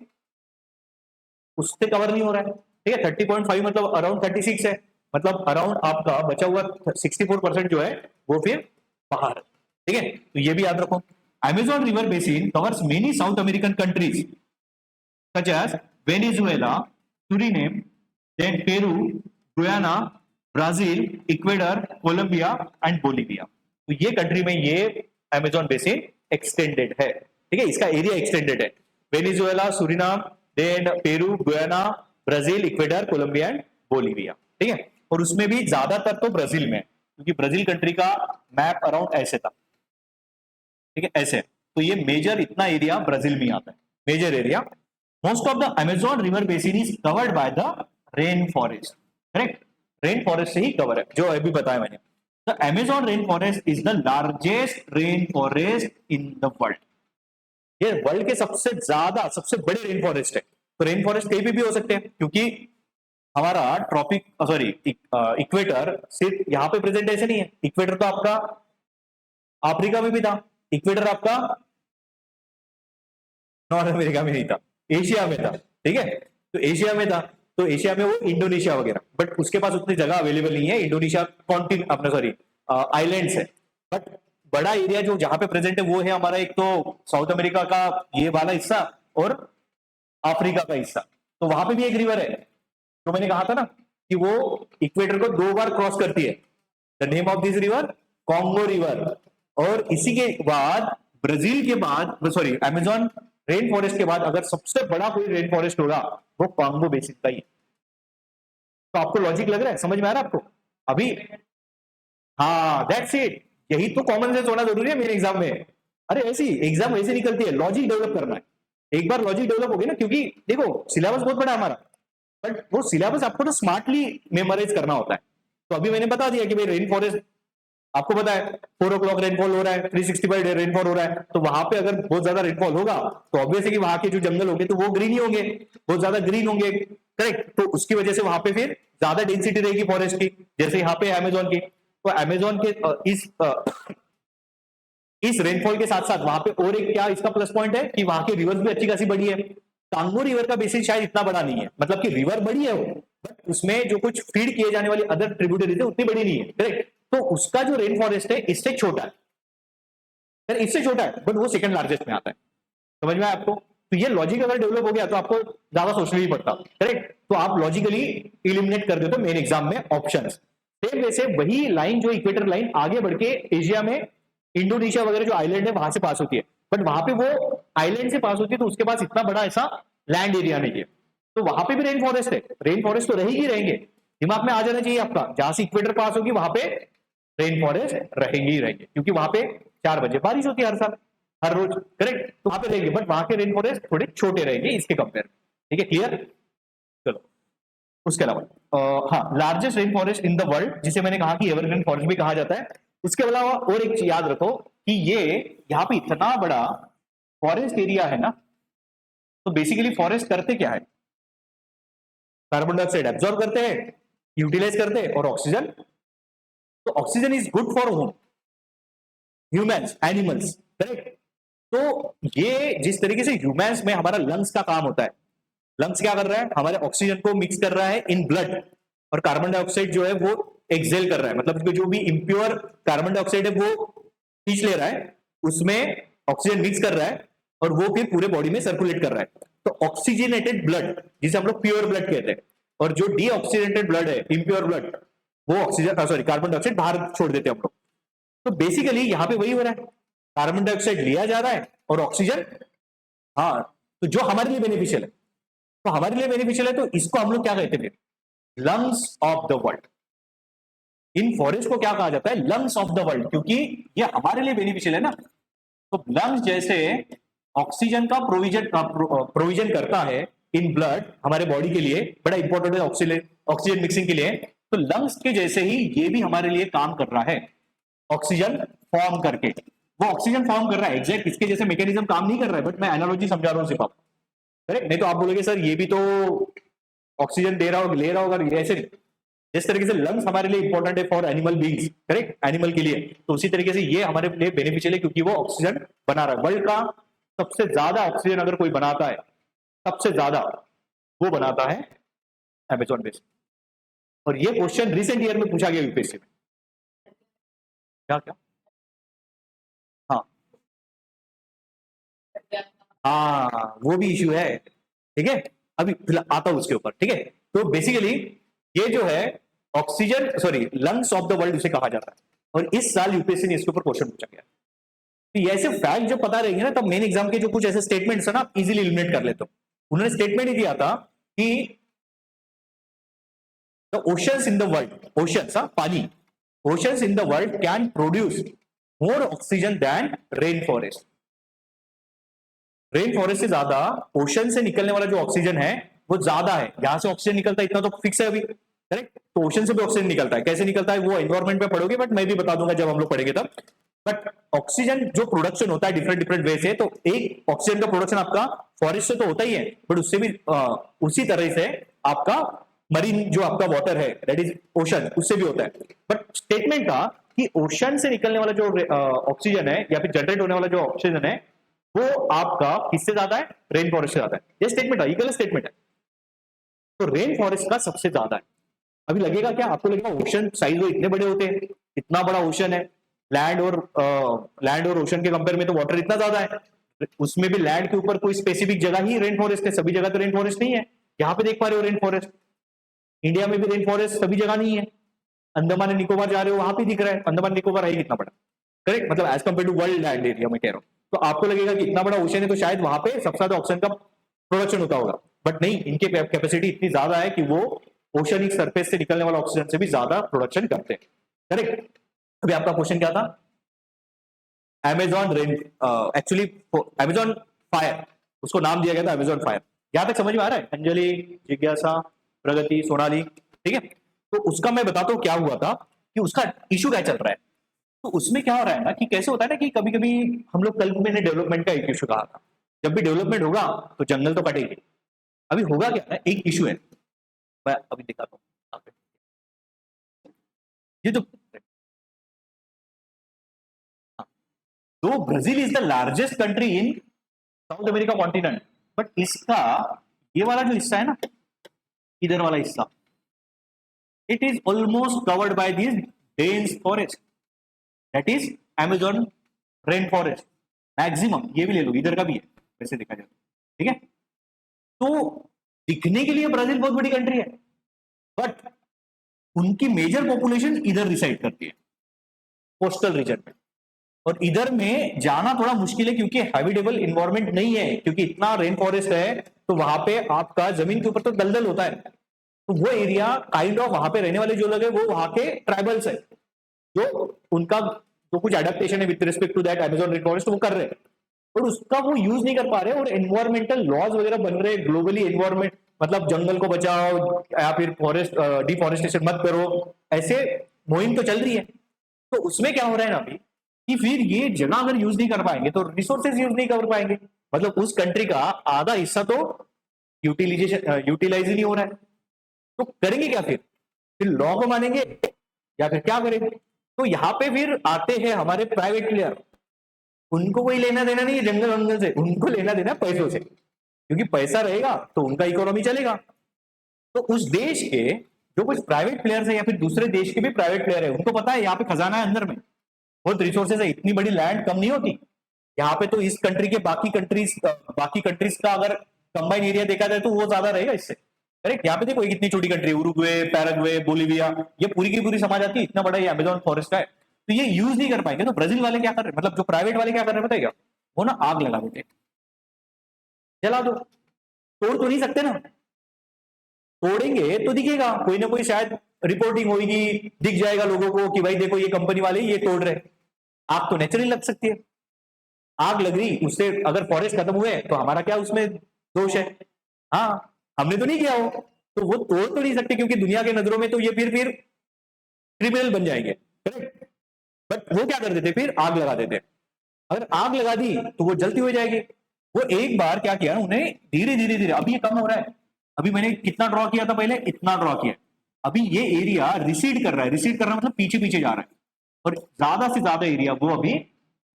उससे कवर नहीं हो रहा है। ठीक है, 30.5 मतलब अराउंड 36 है, मतलब अराउंड आपका बचा हुआ 64% जो है वो फिर बाहर है। ठीक है, तो ये भी याद रखो। Amazon River Basin covers many South American countries such as Venezuela, Suriname, then Peru, Guyana, Brazil, Ecuador, Colombia and Bolivia। तो ये कंट्री में ये Amazon Basin एक्सटेंडेड है। ठीक है, इसका एरिया एक्सटेंडेड है, Venezuela, Suriname, then Peru, Guyana, Brazil, Ecuador, Colombia and Bolivia. ठीक है, और उसमें भी ज्यादातर तो ब्राजील में, क्योंकि ब्राजील कंट्री का मैप अराउंड ऐसे था। ठीक है, ऐसे, तो ये मेजर इतना एरिया ब्राजील में आता है, major area. Most of the Amazon river basin is covered by the rain forest, correct, rain forest से ही कवर है, जो अभी बताया मैंने। The Amazon rain forest is the largest rain forest in the world. ये वर्ल्ड के सबसे ज्यादा सबसे बड़े रेन फॉरेस्ट है। तो रेन फॉरेस्ट कहीं भी हो सकते हैं, क्योंकि हमारा ट्रॉपिक सॉरी इक्वेटर सिर्फ यहाँ पे प्रेजेंट ऐसे नहीं है। इक्वेटर तो आपका अफ्रीका में भी था, इक्वेटर आपका नॉर्थ अमेरिका में नहीं था, एशिया में था। ठीक है, तो एशिया में था, तो एशिया में वो इंडोनेशिया वगैरह, बट उसके पास उतनी जगह अवेलेबल नहीं है। इंडोनेशिया कॉन्टिनेंट अपना सॉरी आइलैंड्स है, बट बड़ा एरिया जो जहां पे प्रेजेंट है वो है हमारा एक तो साउथ अमेरिका का ये वाला हिस्सा और अफ्रीका का हिस्सा। तो वहां पे भी एक रिवर है, तो मैंने कहा था ना कि वो इक्वेटर को 2 बार क्रॉस करती है। The name of this river Congo river. और इसी के बाद ब्राजील के बाद सॉरी अमेजोन रेन फॉरेस्ट के बाद अगर सबसे बड़ा कोई रेन फॉरेस्ट होगा वो कॉन्गो बेसिन का ही है। तो आपको लॉजिक लग रहा है, समझ में आ रहा है आपको? अभी हाँ दैट्स इट, यही तो कॉमन सेंस होना जरूरी है मेरे एग्जाम में। अरे ऐसी एग्जाम ऐसे निकलती है, लॉजिक डेवलप करना है। एक बार लॉजिक डेवलप हो गई ना, क्योंकि देखो सिलेबस बहुत बड़ा है हमारा, बट वो सिलेबस आपको तो स्मार्टली मेमोराइज करना होता है। तो अभी मैंने बता दिया कि भाई रेन फॉरेस्ट आपको पता है 4 o'clock रेनफॉल हो रहा है, 365 रेनफॉल हो रहा है, तो वहां पे अगर बहुत ज्यादा रेनफॉल होगा तो ऑब्वियस है कि वहां के जो जंगल होंगे तो वो ग्रीन ही होंगे, बहुत ज्यादा ग्रीन होंगे, करेक्ट। तो उसकी वजह से वहां पे फिर ज्यादा डेंसिटी रहेगी फॉरेस्ट की, जैसे यहाँ पे अमेजोन की। तो अमेजोन के इस रेनफॉल के साथ साथ वहां पे और एक क्या इसका प्लस पॉइंट है कि वहां की रिवर्स भी अच्छी खासी बड़ी है। कांगो रिवर का बेसिस शायद इतना बड़ा नहीं है, मतलब कि रिवर बड़ी है वो, बट उसमें जो कुछ फीड किए जाने वाली अदर ट्रिब्यूटरीज है उतनी बड़ी नहीं है, करेक्ट। तो उसका जो रेन फॉरेस्ट है इससे छोटा है, इससे छोटा है, बट वो सेकंड लार्जेस्ट में आता है। समझ में आया आपको? तो ये लॉजिक अगर डेवलप हो गया तो आपको ज्यादा सोचना नहीं पड़ता, करेक्ट। तो आप लॉजिकली इलिमिनेट कर देते हो मेन एग्जाम में ऑप्शन। सेम वैसे वही लाइन जो इक्वेटर लाइन आगे बढ़ के एशिया में इंडोनेशिया वगैरह जो आइलैंड है वहां से पास होती है, बट वहां पे वो आइलैंड से पास होती है तो उसके पास इतना बड़ा ऐसा लैंड एरिया नहीं है, तो वहां पे भी रेन फॉरेस्ट है। रेन फॉरेस्ट तो रहेगी रहेंगे, दिमाग में आ जाना चाहिए आपका, जहां से इक्वेटर पास होगी वहां पे रेन फॉरेस्ट रहेंगे ही रहेंगे, क्योंकि वहां पे 4 बजे बारिश होती है हर साल, हर रोज, करेक्ट। तो वहां पे रहेंगे, बट वहां के रेन फॉरेस्ट थोड़े छोटे रहेंगे इसके कंपेयर में, ठीक है, क्लियर। चलो उसके अलावा हाँ, largest rain forest in the world जिसे मैंने कहा कि एवरग्रीन फॉरेस्ट भी कहा जाता है। उसके अलावा और एक चीज याद रखो कि ये यहाँ पे इतना बड़ा फॉरेस्ट एरिया है ना, तो बेसिकली फॉरेस्ट करते क्या है, कार्बन डाइऑक्साइड एब्जॉर्ब करते हैं, यूटिलाइज करते हैं, और ऑक्सीजन, तो oxygen is good for home humans animals, correct. तो ये जिस तरीके से ह्यूमंस में हमारा लंग्स का काम होता है, लंग्स क्या कर रहा है, हमारे ऑक्सीजन को मिक्स कर रहा है इन ब्लड, और कार्बन डाइऑक्साइड जो है वो एक्सेल कर रहा है, मतलब जो भी इम्प्योर कार्बन डाइऑक्साइड है वो खींच ले रहा है, उसमें ऑक्सीजन मिक्स कर रहा है, और वो फिर पूरे बॉडी में सर्कुलेट कर रहा है। तो ऑक्सीजनेटेड ब्लड जिसे हम लोग प्योर ब्लड कहते हैं, और जो डीऑक्सीजनेटेड ब्लड है, इम्प्योर ब्लड, वो ऑक्सीजन सॉरी कार्बन डाइऑक्साइड बाहर छोड़ देते हैं हम लोग। तो बेसिकली यहां पे वही हो रहा है, कार्बन डाइऑक्साइड लिया जा रहा है और ऑक्सीजन, हाँ, तो जो हमारे लिए बेनिफिशियल है, तो हमारे लिए बेनिफिशियल है, तो इसको हम लोग क्या कहते हैं, lungs of the world. In forest को क्या कहा जाता है, लंग्स ऑफ द वर्ल्ड, क्योंकि ये हमारे लिए बेनिफिशियल है ना। तो लंग्स जैसे ऑक्सीजन का प्रोविजन करता है इन ब्लड हमारे बॉडी के लिए, बड़ा इंपॉर्टेंट है ऑक्सीजन मिक्सिंग के लिए, तो लंग्स के जैसे ही ये भी हमारे लिए काम कर रहा है, ऑक्सीजन फॉर्म करके। वो ऑक्सीजन फॉर्म कर रहा है, एग्जैक्ट इसके जैसे मैकेनिज्म काम नहीं कर रहा है, बट मैं एनालॉजी समझा रहा हूं सिर्फ आपको, करेक्ट। नहीं तो आप बोलोगे सर ये भी तो ऑक्सीजन दे रहा होगा, ले रहा होगा, ऐसे नहीं। जिस तरीके से लंग्स हमारे लिए इंपॉर्टेंट है for animal beings, correct, animal के लिए, तो उसी तरीके से ये हमारे लिए बेनिफिशियल है, क्योंकि वो ऑक्सीजन बना रहा है। वर्ल्ड का सबसे ज्यादा ऑक्सीजन अगर कोई बनाता है, सबसे ज्यादा वो बनाता है अमेजोन बेसिन। और ये क्वेश्चन रिसेंट ईयर में पूछा गया यूपीएससी में। क्या क्या हाँ हाँ, वो भी इश्यू है, ठीक है, अभी आता हूं उसके ऊपर, ठीक है। तो बेसिकली ये जो है oxygen sorry lungs of the world उसे कहा जाता है, और इस साल यूपीएससी ने इसके ऊपर क्वेश्चन पूछा गया। तो ये ऐसे फैक्ट जब पता रहेंगे ना, तब मेन एग्जाम के जो कुछ ऐसे स्टेटमेंट्स है ना, आप इजीली एलिमिनेट कर लेते हो। उन्होंने स्टेटमेंट ही दिया था कि the oceans in the world, oceans पानी, oceans in the world can produce more oxygen than rain forest. Rain forest से ज्यादा ओशन से निकलने वाला जो ऑक्सीजन है वो ज्यादा है, यहां से ऑक्सीजन निकलता है इतना तो फिक्स है अभी, करेक्ट। तो ओशन से भी ऑक्सीजन निकलता है, कैसे निकलता है वो एनवायरमेंट में पढ़ोगे, बट मैं भी बता दूंगा जब हम लोग पढ़ेंगे तब। बट ऑक्सीजन जो प्रोडक्शन होता है डिफरेंट डिफरेंट वे से, तो एक ऑक्सीजन का प्रोडक्शन आपका फॉरेस्ट से तो होता ही है, बट उससे भी उसी तरह से आपका मरीन जो आपका वाटर है दैट इज ओशन, उससे भी होता है। बट स्टेटमेंट था कि ओशन से निकलने वाला जो ऑक्सीजन है या फिर जनरेट होने वाला जो ऑक्सीजन है वो आपका किससे ज्यादा है, रेन फॉरेस्ट से ज्यादा है। ये स्टेटमेंट है, ये गलत स्टेटमेंट है। तो रेन फॉरेस्ट का सबसे ज्यादा है। अभी लगेगा क्या आपको, लगेगा ओशन साइज वो इतने बड़े होते हैं, इतना बड़ा ओशन है, लैंड और ओशन के कंपेयर में तो वाटर इतना ज्यादा है, उसमें भी लैंड के ऊपर कोई स्पेसिफिक जगह ही रेन फॉरेस्ट है, सभी जगह तो रेन फॉरेस्ट नहीं है। यहाँ पे देख पा रहे हो रेन फॉरेस्ट, इंडिया में भी रेन फॉरेस्ट सभी जगह नहीं है। अंडमान एंड निकोबार जा रहे हो वहां पे दिख रहा है, अंडमान निकोबार है कितना बड़ा, करेक्ट, मतलब as compare to world land area में कह रहा हूं। तो आपको लगेगा कि इतना बड़ा ओशन है तो शायद वहां पे सबसे ज्यादा ऑक्सीजन का प्रोडक्शन होता होगा, बट नहीं, इनके कैपेसिटी इतनी ज्यादा है कि वो ओशनिक सरफेस से निकलने वाला ऑक्सीजन से भी ज्यादा प्रोडक्शन करते हैं, करेक्ट। अभी आपका क्वेश्चन क्या था, Amazon rain, actually Amazon fire, उसको नाम दिया गया था अमेजॉन फायर। यहां तक समझ में आ रहा है अंजलि, जिज्ञासा, प्रगति, सोनाली, ठीक है। तो उसका मैं बताता हूं क्या हुआ था कि उसका इशू क्या चल रहा है। तो उसमें क्या हो रहा है ना कि कैसे होता है ना कि कभी कभी हम लोग, कल मैंने डेवलपमेंट का एक इशू कहा था, जब भी डेवलपमेंट होगा तो जंगल तो कटेगी। अभी होगा क्या है, एक इशू है, मैं अभी दिखाता हूँ। ये जो तो Brazil is the largest country in South America continent, but इसका ये वाला जो हिस्सा है ना, इधर वाला हिस्सा, it is almost covered by this dense forest, that is Amazon rain forest maximum. ये भी ले लो, इधर का भी है वैसे देखा जाए, ठीक है। तो दिखने के लिए ब्राजील बहुत बड़ी कंट्री है, बट उनकी मेजर पॉपुलेशन इधर रिसाइड करती है, कोस्टल रीजन में। और इधर में जाना थोड़ा मुश्किल है क्योंकि हैबिटेबल इन्वायरमेंट नहीं है, क्योंकि इतना रेन फॉरेस्ट है तो वहां पे आपका जमीन के ऊपर तो दलदल होता है। तो वो एरिया काइंड ऑफ वहां पे रहने वाले जो लोग हैं वो वहां के ट्राइबल्स है, जो उनका जो कुछ एडेप्टेशन है with respect to that Amazon rain forest वो कर रहे हैं, और उसका वो यूज नहीं कर पा रहे। और एनवायरमेंटल लॉज वगैरह बन रहे हैं ग्लोबली, एनवायरमेंट मतलब जंगल को बचाओ या फिर फॉरेस्ट डिफॉरेस्टेशन मत करो, ऐसे मुहिम तो चल रही है। तो उसमें क्या हो रहा है ना अभी कि फिर ये जगह अगर यूज नहीं कर पाएंगे तो रिसोर्सेज यूज नहीं कर पाएंगे, मतलब उस कंट्री का आधा हिस्सा तो यूटिलाइज ही नहीं हो रहा है। तो करेंगे क्या फिर लॉ को मानेंगे या फिर क्या करेंगे। तो यहाँ पे फिर आते हैं हमारे प्राइवेट प्लेयर, उनको कोई लेना देना नहीं है जंगल वंगल से, उनको लेना देना पैसों से, क्योंकि पैसा रहेगा तो उनका इकोनॉमी चलेगा। तो उस देश के जो कुछ प्राइवेट प्लेयर्स है या फिर दूसरे देश के भी प्राइवेट प्लेयर है, उनको पता है यहाँ पे खजाना है अंदर में, बहुत रिसोर्सेज है, इतनी बड़ी लैंड कम नहीं होती यहाँ पे। तो इस कंट्री के बाकी कंट्रीज का अगर कंबाइन एरिया देखा जाए तो वो ज्यादा रहेगा इससे, करेक्ट। यहाँ पे देखो कितनी छोटी कंट्री, उरुग्वे, पैराग्वे, बोलिविया, ये पूरी की पूरी समा जाती है, इतना बड़ा ये अमेजॉन फॉरेस्ट का है। तो ये यूज नहीं कर पाएंगे। तो ब्राजील वाले क्या कर रहे हैं, मतलब जो प्राइवेट वाले क्या कर रहे हैं बताइए, वो ना आग लगा देते, जला दो, तोड़ तो नहीं सकते ना, तोड़ेंगे तो दिखेगा, कोई ना कोई शायद रिपोर्टिंग होगी, दिख जाएगा लोगों को कि भाई देखो ये कंपनी वाले ये तोड़ रहे। आग तो नेचुरली लग सकती है, आग लग रही उससे अगर फॉरेस्ट खत्म हुए तो हमारा क्या उसमें दोष है, हाँ हमने तो नहीं किया हो। तो वो तोड़ तो नहीं सकते क्योंकि दुनिया के नजरों में तो ये फिर क्रिमिनल बन जाएंगे, करेक्ट। बट वो क्या कर देते, फिर आग लगा देते। अगर आग लगा दी तो वो जलती हो जाएगी। वो एक बार क्या किया उन्हें, धीरे धीरे धीरे, अभी ये कम हो रहा है, अभी मैंने कितना ड्रॉ किया था पहले, इतना ड्रॉ किया, अभी ये एरिया रिसीड कर रहा है, रिसीड कर रहा है मतलब पीछे पीछे जा रहा है, और ज्यादा से ज्यादा एरिया वो अभी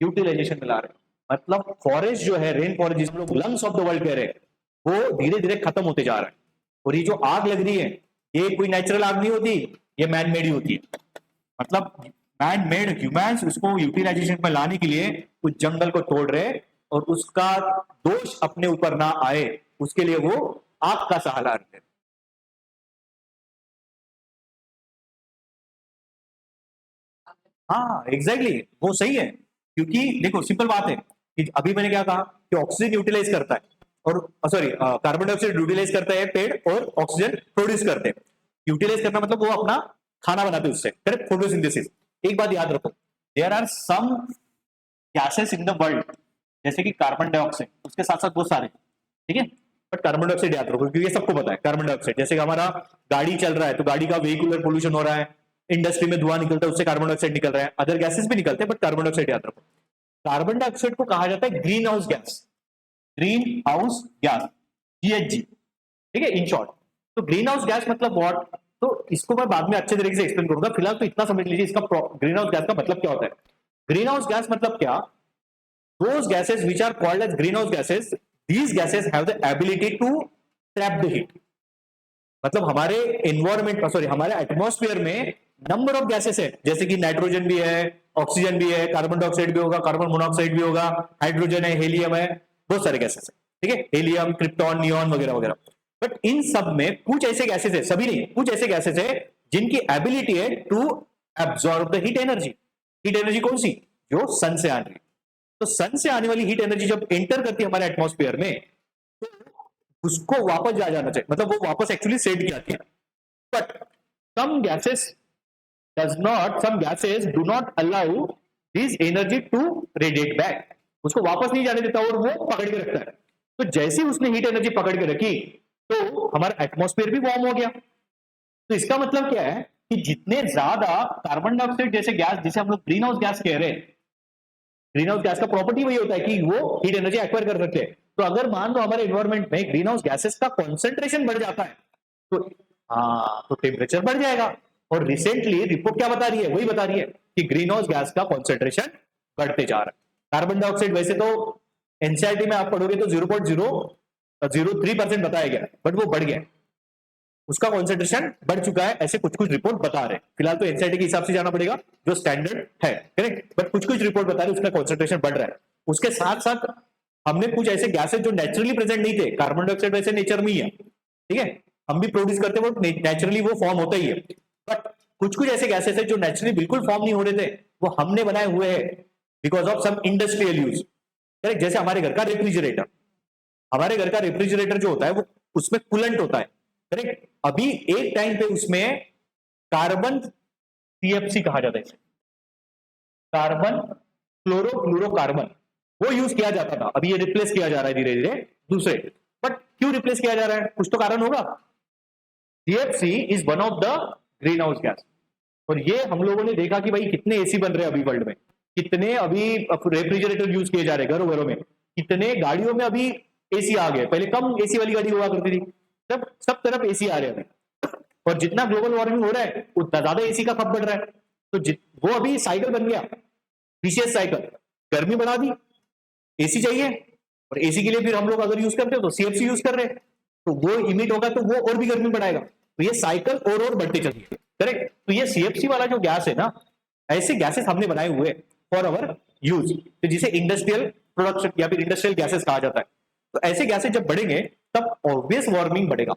यूटिलाइजेशन में ला रहे हैं। मतलब फॉरेस्ट जो है, रेन फॉरेस्ट जिसको लोग लंग्स ऑफ द वर्ल्ड कह रहे हैं, वो धीरे धीरे खत्म होते जा रहा है। और ये जो आग लग रही है ये कोई नेचुरल आग नहीं होती, ये मैन मेड ही होती है। मतलब मैन मेड ह्यूमंस उसको यूटिलाइजेशन में लाने के लिए उस जंगल को तोड़ रहे, और उसका दोष अपने ऊपर ना आए उसके लिए वो आग का सहारा लेते हैं। हाँ एग्जैक्टली वो सही है, क्योंकि देखो सिंपल बात है कि अभी मैंने क्या कहा कि ऑक्सीजन यूटिलाइज करता है, और सॉरी कार्बन डाइऑक्साइड यूटिलाइज करता है पेड़, और ऑक्सीजन प्रोड्यूस करते हैं। यूटिलाइज करना मतलब वो अपना खाना बनाते हैं उससे, करेक्ट, फोटोसिंथेसिस। एक बात याद रखो, there are some gases in the world, जैसे कि कार्बन डाइऑक्साइड, उसके साथ साथ बहुत सारे, ठीक है। बट कार्बन डाइऑक्साइड याद रखो क्योंकि ये सबको पता है कार्बन डाइऑक्साइड, जैसे कि हमारा गाड़ी चल रहा है तो गाड़ी का वेहिकुलर पोल्यूशन हो रहा है, इंडस्ट्री में धुआं निकलता है उससे कार्बन डाइऑक्साइड निकल रहा है, अदर गैसेस भी निकलते हैं, बट कार्बन डाइऑक्साइड याद रखो। कार्बन डाइऑक्साइड को कहा जाता है green house gas, green house gas, GHG, ठीक है इन शॉर्ट। तो ग्रीन हाउस गैस मतलब व्हाट, तो इसको मैं बाद में अच्छे तरीके से एक्सप्लेन करूंगा, फिलहाल तो इतना समझ लीजिए इसका ग्रीन हाउस गैस का मतलब क्या होता है। ग्रीन हाउस गैस मतलब क्या, those gases which are called as greenhouse gases, these gases have the ability to trap the heat। मतलब हमारे एनवायरमेंट, सॉरी हमारे एटमॉस्फेयर में नंबर ऑफ गैसेस है, जैसे कि नाइट्रोजन भी है, ऑक्सीजन भी है, कार्बन डाइऑक्साइड भी होगा, कार्बन मोनोऑक्साइड भी होगा, हाइड्रोजन है, हेलियम है, बहुत सारे गैसेस है, ठीक है, हेलियम, क्रिप्टॉन, नियॉन वगैरह वगैरह। बट इन सब में कुछ ऐसे गैसेस है, सभी नहीं, कुछ ऐसे गैसेस है जिनकी एबिलिटी है to absorb the heat energy. Heat energy कौन सी, जो सन से आ रही है। तो सन से आने वाली हीट एनर्जी जब एंटर करती है हमारे एटमॉस्फेयर में, तो उसको वापस जा जाना चाहिए, मतलब वो वापस एक्चुअली सेट की आती है। But some gases some gases do not allow this energy to radiate back. उसको वापस नहीं जाने देता और वो पकड़ के रखता है। तो जैसे ही उसने हीट एनर्जी पकड़ के रखी तो हमारा एटमॉस्फेयर भी वार्म हो गया। तो इसका मतलब क्या है कि जितने ज्यादा कार्बन डाइऑक्साइड जैसे गैस, जिसे हम लोग ग्रीन हाउस गैस कह रहे हैं, ग्रीन हाउस गैस का प्रॉपर्टी वही होता है कि वो हीट एनर्जी एक्वायर कर सकते हैं। तो अगर मान लो हमारे एनवायरमेंट में ग्रीन हाउस गैसेस का कॉन्सेंट्रेशन बढ़ जाता है तो तो टेम्परेचर बढ़ जाएगा। और रिसेंटली रिपोर्ट क्या बता रही है, वही बता रही है कि ग्रीन हाउस गैस का कॉन्सेंट्रेशन बढ़ते जा रहा है। कार्बन डाइऑक्साइड वैसे तो एनसीईआरटी में आप पढ़ोगे तो 0.003% बताया गया, बट वो बढ़ गया, उसका कॉन्सेंट्रेशन बढ़ चुका है, ऐसे कुछ कुछ रिपोर्ट बता रहे हैं। फिलहाल तो एनसीईआरटी के हिसाब से जाना पड़ेगा जो स्टैंडर्ड है, करेक्ट, बट कुछ कुछ रिपोर्ट बता रहे उसका कॉन्सेंट्रेशन बढ़ रहा है। उसके साथ साथ हमने कुछ ऐसे गैसेज जो नेचुरली प्रेजेंट नहीं थे, कार्बन डाइऑक्साइड वैसे नेचर में ही है, ठीक है, हम भी प्रोड्यूस करते हैं, वो नेचुरली वो फॉर्म होता ही है, बट कुछ कुछ ऐसे गैसेस है जो नेचुरली बिल्कुल फॉर्म नहीं हो रहे थे, वो हमने बनाए हुए हैं because of some industrial use, correct. जैसे हमारे घर का रेफ्रिजरेटर, हमारे घर का रेफ्रिजरेटर जो होता है वो उसमें कूलेंट होता है, करेक्ट। अभी एक टाइम पे उसमें कार्बन सीएफसी कहा जाता है, कार्बन क्लोरोफ्लोरोकार्बन, वो यूज किया जाता था, अभी ये रिप्लेस किया जा रहा है धीरे धीरे दूसरे। बट क्यों रिप्लेस किया जा रहा है, कुछ तो कारण होगा। CFC is one of the green house gas, और ये हम लोगों ने देखा कि भाई कितने एसी बन रहे हैं अभी वर्ल्ड में, कितने अभी रेफ्रिजरेटर यूज किए जा रहे हैं घरों घरों में, कितने गाड़ियों में अभी एसी आ गए, पहले कम एसी वाली गाड़ी हुआ करती थी, सब तरफ एसी आ रहे हैं अभी। और जितना ग्लोबल वार्मिंग हो रहा है उतना ज्यादा एसी का खप बढ़ रहा है, तो वो अभी साइकिल बन गया, विशेष साइकिल, गर्मी बढ़ा दी, एसी चाहिए, और एसी के लिए फिर हम लोग अगर यूज करते हो तो सीएफसी यूज कर रहे हैं, तो वो इमिट होगा तो वो और भी गर्मी बढ़ाएगा, तो ये साइकिल और बढ़ती चलती है, करेक्ट। तो ये सीएफसी वाला जो गैस है ना, ऐसे गैसेस हमने बनाए हुए फॉर अवर यूज, तो जिसे इंडस्ट्रियल प्रोडक्शन या फिर इंडस्ट्रियल गैसेस कहा जाता है। तो ऐसे गैसेस जब बढ़ेंगे तब ऑब्वियस वार्मिंग बढ़ेगा,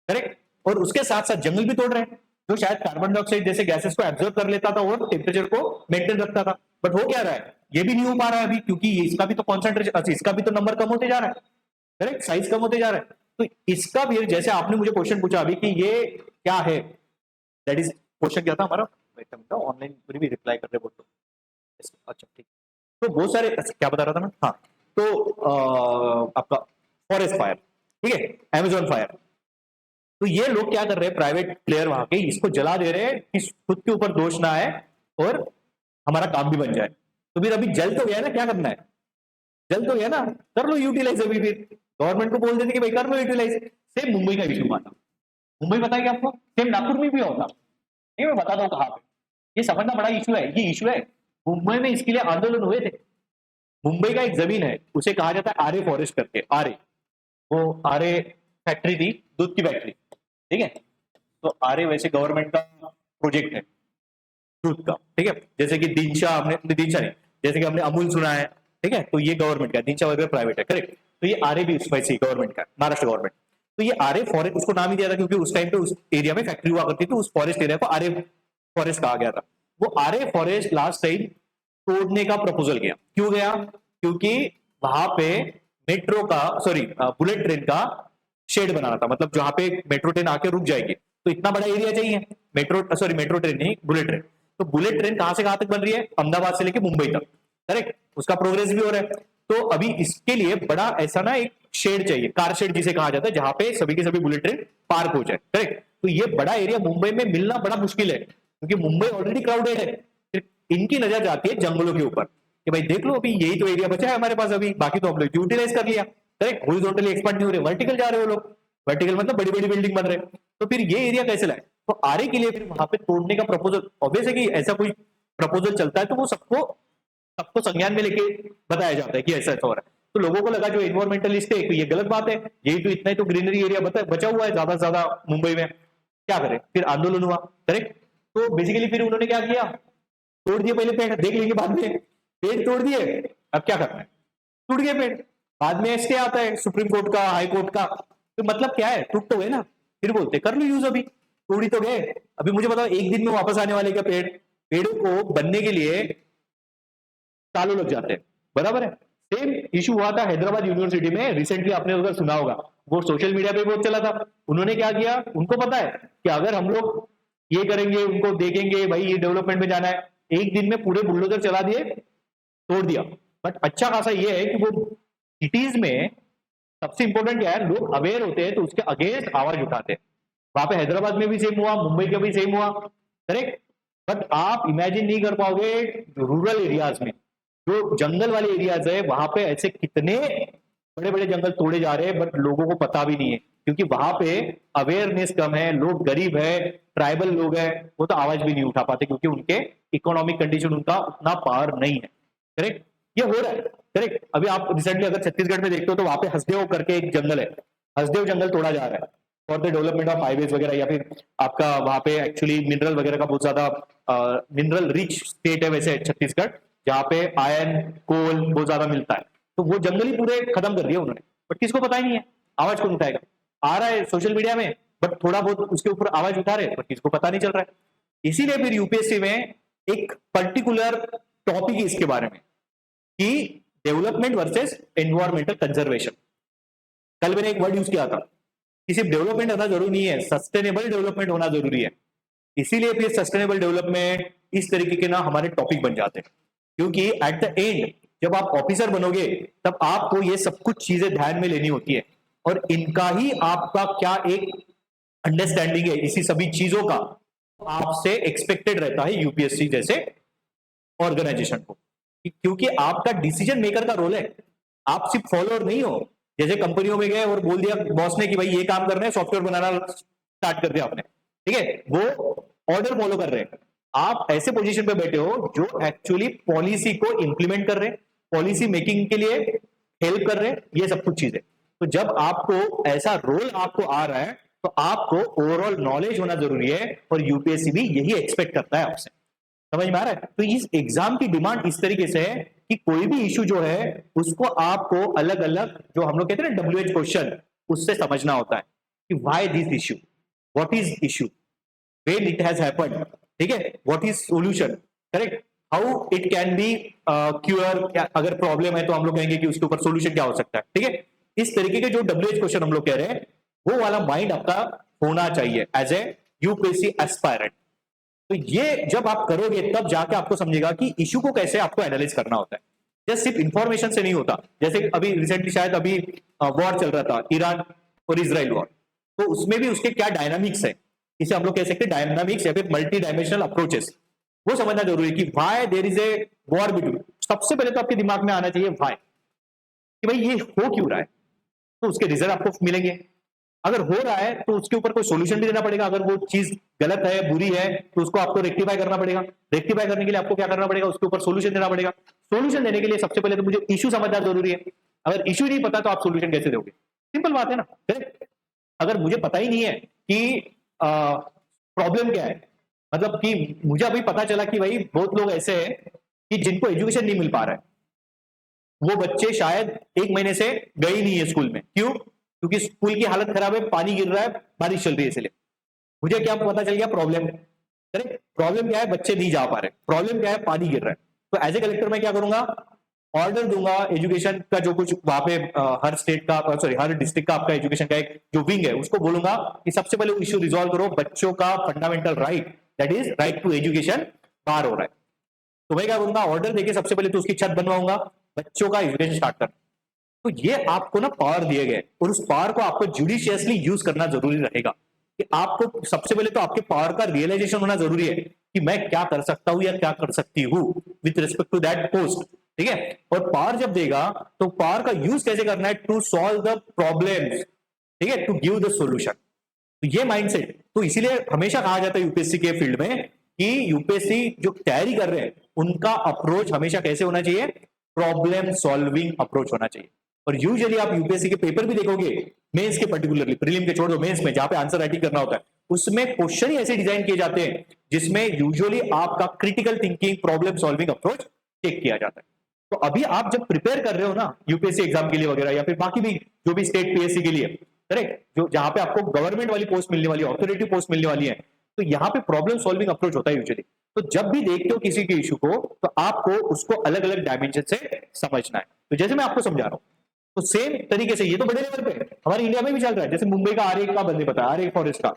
करेक्ट। और उसके साथ साथ जंगल भी तोड़ रहे हैं, जो शायद कार्बन डाइऑक्साइड जैसे गैसेस को एब्जॉर्ब कर लेता था और टेम्परेचर को मेंटेन रखता था, बट हो क्या रहा है, ये भी नहीं हो पा रहा है अभी, क्योंकि इसका भी तो कॉन्सेंट्रेशन, इसका भी तो नंबर कम होते जा रहा है, करेक्ट, साइज कम होते जा रहा है। तो इसका भी, जैसे आपने मुझे क्वेश्चन पूछा अभी कि ये क्या है, दैट इज क्वेश्चन क्या था हमारा, ऑनलाइन भी रिप्लाई कर रहे बोल तो, अच्छा ठीक। तो बहुत सारे, क्या बता रहा था मैं, हाँ, तो आपका फॉरेस्ट फायर, ठीक है, अमेजोन फायर, तो ये लोग क्या कर रहे हैं, प्राइवेट प्लेयर वहां के इसको जला दे रहे हैं कि खुद के ऊपर दोष ना आए और हमारा काम भी बन जाए। तो फिर अभी जल तो गया ना, क्या करना है, जल तो गया ना, कर लो यूटिलाइज, अभी फिर गवर्नमेंट को बोल देते कि भाई कर लो यूटिलाइज। सेम मुंबई का इशू हुआ था, मुंबई बताया क्या आपको, सेम नागपुर में भी होता, नहीं मैं बताता हूँ कहाँ पे, ये समझना बड़ा इशू है, ये इशू है। मुंबई में इसके लिए आंदोलन हुए थे। मुंबई का एक जमीन है उसे कहा जाता है आरे फॉरेस्ट करके, आरे, वो आरे फैक्ट्री थी, दूध की फैक्ट्री, ठीक है। तो आरे वैसे गवर्नमेंट का प्रोजेक्ट है दूध का, ठीक है, जैसे कि दिनशा, हमने दिनशा नहीं, जैसे कि हमने अमूल सुना है, ठीक है, तो ये गवर्नमेंट का, दिनशा वगैरह प्राइवेट है, करेक्ट। तो ये आरे भी वैसे गवर्नमेंट का, महाराष्ट्र गवर्नमेंट। तो ये आरे फॉरेस्ट, उसको नाम ही दिया था क्योंकि उस टाइम पे उस एरिया में फैक्ट्री हुआ करती थी, उस फॉरेस्ट एरिया को आरे फॉरेस्ट कहा गया था। वो आरे फॉरेस्ट लास्ट टाइम तोड़ने का प्रपोजल गया, क्यों गया, क्योंकि वहां पे मेट्रो का, सॉरी बुलेट ट्रेन का शेड बनाना था, मतलब जहां पे मेट्रो ट्रेन आके रुक जाएगी, तो इतना बड़ा एरिया चाहिए, मेट्रो ट्रेन नहीं, बुलेट ट्रेन। तो बुलेट ट्रेन कहां से कहां तक बन रही है, अहमदाबाद से लेके मुंबई तक, करेक्ट, उसका प्रोग्रेस भी हो रहा है। तो अभी इसके लिए बड़ा ऐसा ना एक शेड चाहिए, कार शेड जिसे कहा जाता है, जहां पे सभी के सभी बुलेट ट्रेन पार्क हो जाए, करेक्ट। तो ये बड़ा एरिया मुंबई में मिलना बड़ा मुश्किल है, क्योंकि मुंबई ऑलरेडी क्राउडेड है। फिर इनकी नजर जाती है जंगलों के ऊपर कि भाई देख लो अभी यही तो एरिया बचा है हमारे पास, अभी बाकी तो हम लोग यूटिलाइज कर लिया, करेक्ट। हॉरिजॉन्टली एक्सपांड नहीं हो रहे, वर्टिकल जा रहे हो लोग, वर्टिकल मतलब बड़ी बड़ी बिल्डिंग बन रहे हैं, तो फिर ये एरिया कैसे लाए। तो आरे के लिए फिर वहां पे तोड़ने का प्रपोजल, ऑब्वियस है कि ऐसा कोई प्रपोजल चलता है तो वो सबको संज्ञान में लेके बताया जाता है कि ऐसा ऐसा हो रहा है। तो लोगों को लगा जो एनवायरमेंटलिस्ट है तो ये गलत बात है, यही तो इतना ही तो ग्रीनरी एरिया बचा हुआ है ज्यादा से ज्यादा मुंबई में, क्या करें, फिर आंदोलन हुआ, करेक्ट। तो बेसिकली फिर उन्होंने क्या किया, तोड़ दिए पहले पेड़, देख लेंगे बाद में, पेड़ तोड़ दिए, अब क्या करना है, टूट गए पेड़, बाद में स्टे आता है सुप्रीम कोर्ट का, हाई कोर्ट का, तो मतलब क्या है, टूट तो गए ना, फिर बोलते कर लो यूज, अभी तोड़ी तो गए, अभी मुझे बताओ एक दिन में वापस आने वाले क्या पेड़, पेड़ों को बनने के लिए सालों लग जाते हैं, बराबर है। सेम इशू हुआ था हैदराबाद यूनिवर्सिटी में रिसेंटली, आपने अगर सुना होगा, वो सोशल मीडिया पे बहुत चला था। उन्होंने क्या किया, उनको पता है कि अगर हम लोग ये करेंगे, उनको देखेंगे भाई ये डेवलपमेंट में जाना है, एक दिन में पूरे बुलडोजर चला दिए, तोड़ दिया। बट अच्छा खासा ये है कि वो सिटीज में सबसे इंपॉर्टेंट क्या है, लोग अवेयर होते हैं तो उसके अगेंस्ट आवाज उठाते हैं। वहां पे हैदराबाद में भी सेम हुआ, मुंबई का भी सेम हुआ, करेक्ट। बट आप इमेजिन नहीं कर पाओगे रूरल एरियाज में, जो जंगल वाले एरियाज है, वहां पे ऐसे कितने बड़े बड़े जंगल तोड़े जा रहे हैं, बट लोगों को पता भी नहीं है, क्योंकि वहां पे अवेयरनेस कम है, लोग गरीब है, ट्राइबल लोग हैं, वो तो आवाज भी नहीं उठा पाते, क्योंकि उनके इकोनॉमिक कंडीशन, उनका उतना पावर नहीं है, करेक्ट। ये हो रहा है, करेक्ट। अभी आप रिसेंटली अगर छत्तीसगढ़ में देखते हो तो वहां पे हसदेव करके एक जंगल है, हसदेव जंगल तोड़ा जा रहा है for the development of highways वगैरह, या फिर आपका वहां पे एक्चुअली मिनरल वगैरह का बहुत ज्यादा मिनरल रिच स्टेट है वैसे छत्तीसगढ़, जहाँ पे आयरन कोल बहुत ज्यादा मिलता है, तो वो जंगल ही पूरे खत्म कर दिए उन्होंने, बट किसको पता ही नहीं है, आवाज कौन उठाएगा। आ रहा है सोशल मीडिया में, बट थोड़ा बहुत उसके ऊपर आवाज उठा रहे, बट किसको पता नहीं चल रहा है। इसीलिए फिर यूपीएससी में एक पर्टिकुलर टॉपिक है इसके बारे में कि डेवलपमेंट वर्सेस एनवायरमेंटल कंजर्वेशन। कल मैंने एक वर्ड यूज किया था कि सिर्फ डेवलपमेंट होना जरूरी नहीं है, सस्टेनेबल डेवलपमेंट होना जरूरी है। इसीलिए फिर सस्टेनेबल डेवलपमेंट इस तरीके के ना हमारे टॉपिक बन जाते हैं, क्योंकि एट द एंड जब आप ऑफिसर बनोगे तब आपको ये सब कुछ चीजें ध्यान में लेनी होती है, और इनका ही आपका क्या एक अंडरस्टैंडिंग है इसी सभी चीजों का आपसे एक्सपेक्टेड रहता है यूपीएससी जैसे ऑर्गेनाइजेशन को, क्योंकि आपका डिसीजन मेकर का रोल है, आप सिर्फ फॉलोअर नहीं हो। जैसे कंपनियों में गए और बोल दिया बॉस ने कि भाई ये काम करना है, सॉफ्टवेयर बनाना स्टार्ट कर दिया आपने, ठीक है, वो ऑर्डर फॉलो कर रहे हैं। आप ऐसे पोजीशन पे बैठे हो जो एक्चुअली पॉलिसी को इंप्लीमेंट कर रहे हैं, पॉलिसी मेकिंग के लिए हेल्प कर रहे हैं, ये सब कुछ चीजें। तो जब आपको ऐसा रोल आपको आ रहा है तो आपको ओवरऑल नॉलेज होना जरूरी है, और यूपीएससी भी यही एक्सपेक्ट करता है आपसे। समझ में आ रहा है? तो इस एग्जाम की डिमांड इस तरीके से है कि कोई भी इशू जो है उसको आपको अलग अलग, जो हम लोग कहते हैं ना WH क्वेश्चन, उससे समझना होता है कि why this issue, what is issue, when it has happened, ठीक है, what is solution, correct, how it can be queer, अगर प्रॉब्लम है तो हम लोग कहेंगे कि उसके ऊपर सॉल्यूशन क्या हो सकता है, ठीक है। इस तरीके के जो WH क्वेश्चन हम लोग कह रहे हैं, वो वाला माइंड आपका होना चाहिए एज ए यूपीएससी एस्पायरेंट। तो ये जब आप करोगे तब जाके आपको समझेगा कि इशू को कैसे आपको एनालाइज करना होता है, जस्ट सिर्फ इंफॉर्मेशन से नहीं होता। जैसे अभी रिसेंटली शायद अभी वॉर चल रहा था, ईरान और इजराइल वॉर, तो उसमें भी उसके क्या डायनामिक्स है, इसे हम लोग कह सकते हैं डायनामिक्स या फिर मल्टी डायमेंशनल अप्रोचेस, वो समझना जरूरी है कि why there is a war between. सबसे पहले तो आपके दिमाग में आना चाहिए व्हाई, कि भाई ये हो क्यों रहा है, तो उसके रिजल्ट आपको मिलेंगे। अगर हो रहा है तो उसके ऊपर कोई सॉल्यूशन भी देना पड़ेगा, अगर वो चीज गलत है, बुरी है, तो उसको आपको रेक्टिफाई करना पड़ेगा। रेक्टिफाई करने के लिए आपको क्या करना पड़ेगा, उसके ऊपर सॉल्यूशन देना पड़ेगा। सॉल्यूशन देने के लिए सबसे पहले तो मुझे इशू समझना जरूरी है। अगर इशू नहीं पता तो आप सॉल्यूशन कैसे दोगे, सिंपल बात है ना, करेक्ट। अगर मुझे पता ही नहीं है कि प्रॉब्लम क्या है, मतलब कि मुझे अभी पता चला कि भाई बहुत लोग ऐसे हैं कि जिनको एजुकेशन नहीं मिल पा रहा है, वो बच्चे शायद 1 महीने से गए ही नहीं है स्कूल में, क्यों, क्योंकि स्कूल की हालत खराब है, पानी गिर रहा है, बारिश चल रही है, इसलिए मुझे क्या पता चल गया, प्रॉब्लम, करेक्ट। प्रॉब्लम क्या है, बच्चे नहीं जा पा रहे, प्रॉब्लम क्या है, पानी गिर रहा है। तो एज ए कलेक्टर मैं क्या करूंगा, ऑर्डर दूंगा एजुकेशन का, जो कुछ वहां पे हर स्टेट का, सॉरी हर डिस्ट्रिक्ट का आपका एजुकेशन का एक जो विंग है, उसको बोलूंगा कि सबसे पहले इश्यू रिजॉल्व करो, बच्चों का fundamental right, that is right to education बाहर हो रहा है। तो मैं क्या करूंगा, ऑर्डर देके सबसे पहले तो उसकी छत बनवाऊंगा, बच्चों का एजुकेशन स्टार्ट करना। तो ये आपको ना पावर दिए गए, और उस पावर को आपको जुडिशियसली यूज करना जरूरी रहेगा, कि आपको सबसे पहले तो आपके पावर का रियलाइजेशन होना जरूरी है कि मैं क्या कर सकता हूं या क्या कर सकती हूं with respect to that post, ठीक है। और पावर जब देगा तो पावर का यूज कैसे करना है, टू सॉल्व द प्रॉब्लम्स, ठीक है, टू गिव द सॉल्यूशन। तो ये माइंडसेट, तो इसीलिए हमेशा कहा जाता है यूपीएससी के फील्ड में कि यूपीएससी जो तैयारी कर रहे हैं उनका अप्रोच हमेशा कैसे होना चाहिए, प्रॉब्लम सॉल्विंग अप्रोच होना चाहिए। और यूजुअली आप यूपीएससी के पेपर भी देखोगे, मेंस के पर्टिकुलरली, प्रीलिम के छोड़ दो, मेंस में जहां पे आंसर राइटिंग करना होता है, उसमें क्वेश्चन ही ऐसे डिजाइन किए जाते हैं जिसमें यूजुअली आपका critical thinking, problem solving approach take किया जाता है। तो अभी आप जब प्रिपेयर कर रहे हो ना यूपीएससी एग्जाम के लिए वगैरह, या फिर बाकी भी जो भी स्टेट पीएससी के लिए, करेक्ट, जो जहां पे आपको गवर्नमेंट वाली पोस्ट मिलने वाली है, ऑथोरिटी पोस्ट मिलने वाली है, तो यहाँ पे प्रॉब्लम सॉल्विंग अप्रोच होता है यूजुअली। तो जब भी देखते हो किसी के इशू को, तो आपको उसको अलग अलग डायमेंशन से समझना है। तो जैसे मैं आपको समझा रहा हूं तो सेम तरीके से ये तो बड़े लेवल पे हमारे इंडिया में भी चल रहा है, जैसे मुंबई का आर का बंदे पता है, आर फॉरेस्ट का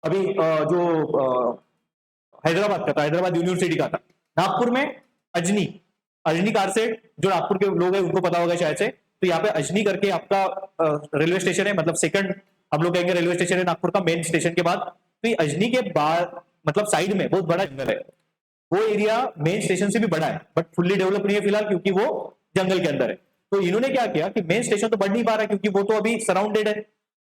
अभी जो हैदराबाद का था, हैदराबाद यूनिवर्सिटी का था, नागपुर में अजनी अजनी कार से, जो नागपुर के लोग हैं उनको पता होगा शायद से, तो यहाँ पे अजनी करके आपका रेलवे स्टेशन है, मतलब सेकंड हम लोग कहेंगे रेलवे स्टेशन है नागपुर का मेन स्टेशन के बाद। तो ये अजनी के बाद मतलब साइड में बहुत बड़ा जंगल है, वो एरिया मेन स्टेशन से भी बड़ा है बट फुल्ली डेवलप नहीं है फिलहाल, क्योंकि वो जंगल के अंदर है। तो इन्होंने क्या किया कि मेन स्टेशन तो बढ़ नहीं पा रहा है क्योंकि वो तो अभी सराउंडेड है,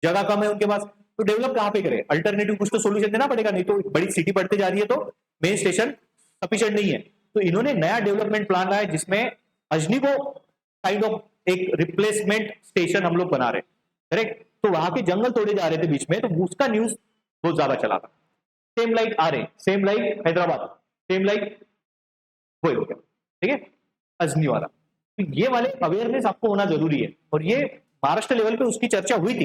जगह कम है उनके पास, तो डेवलप कहां पे करे, अल्टरनेटिव कुछ तो सोल्यूशन देना पड़ेगा, नहीं तो बड़ी सिटी बढ़ती जा रही है तो मेन स्टेशन सफिशिएंट नहीं है। तो इन्होंने नया डेवलपमेंट प्लान लाया जिसमें अजनी को काइंड ऑफ एक रिप्लेसमेंट स्टेशन हम लोग बना रहे, करेक्ट। तो वहां के जंगल तोड़े जा रहे थे बीच में, तो उसका न्यूज बहुत ज्यादा चला था। Same like Aarey, same like Hyderabad, same like वही हो गया, ठीक है, अजनी वाला। तो ये वाले अवेयरनेस आपको होना जरूरी है, और ये महाराष्ट्र लेवल पे उसकी चर्चा हुई थी,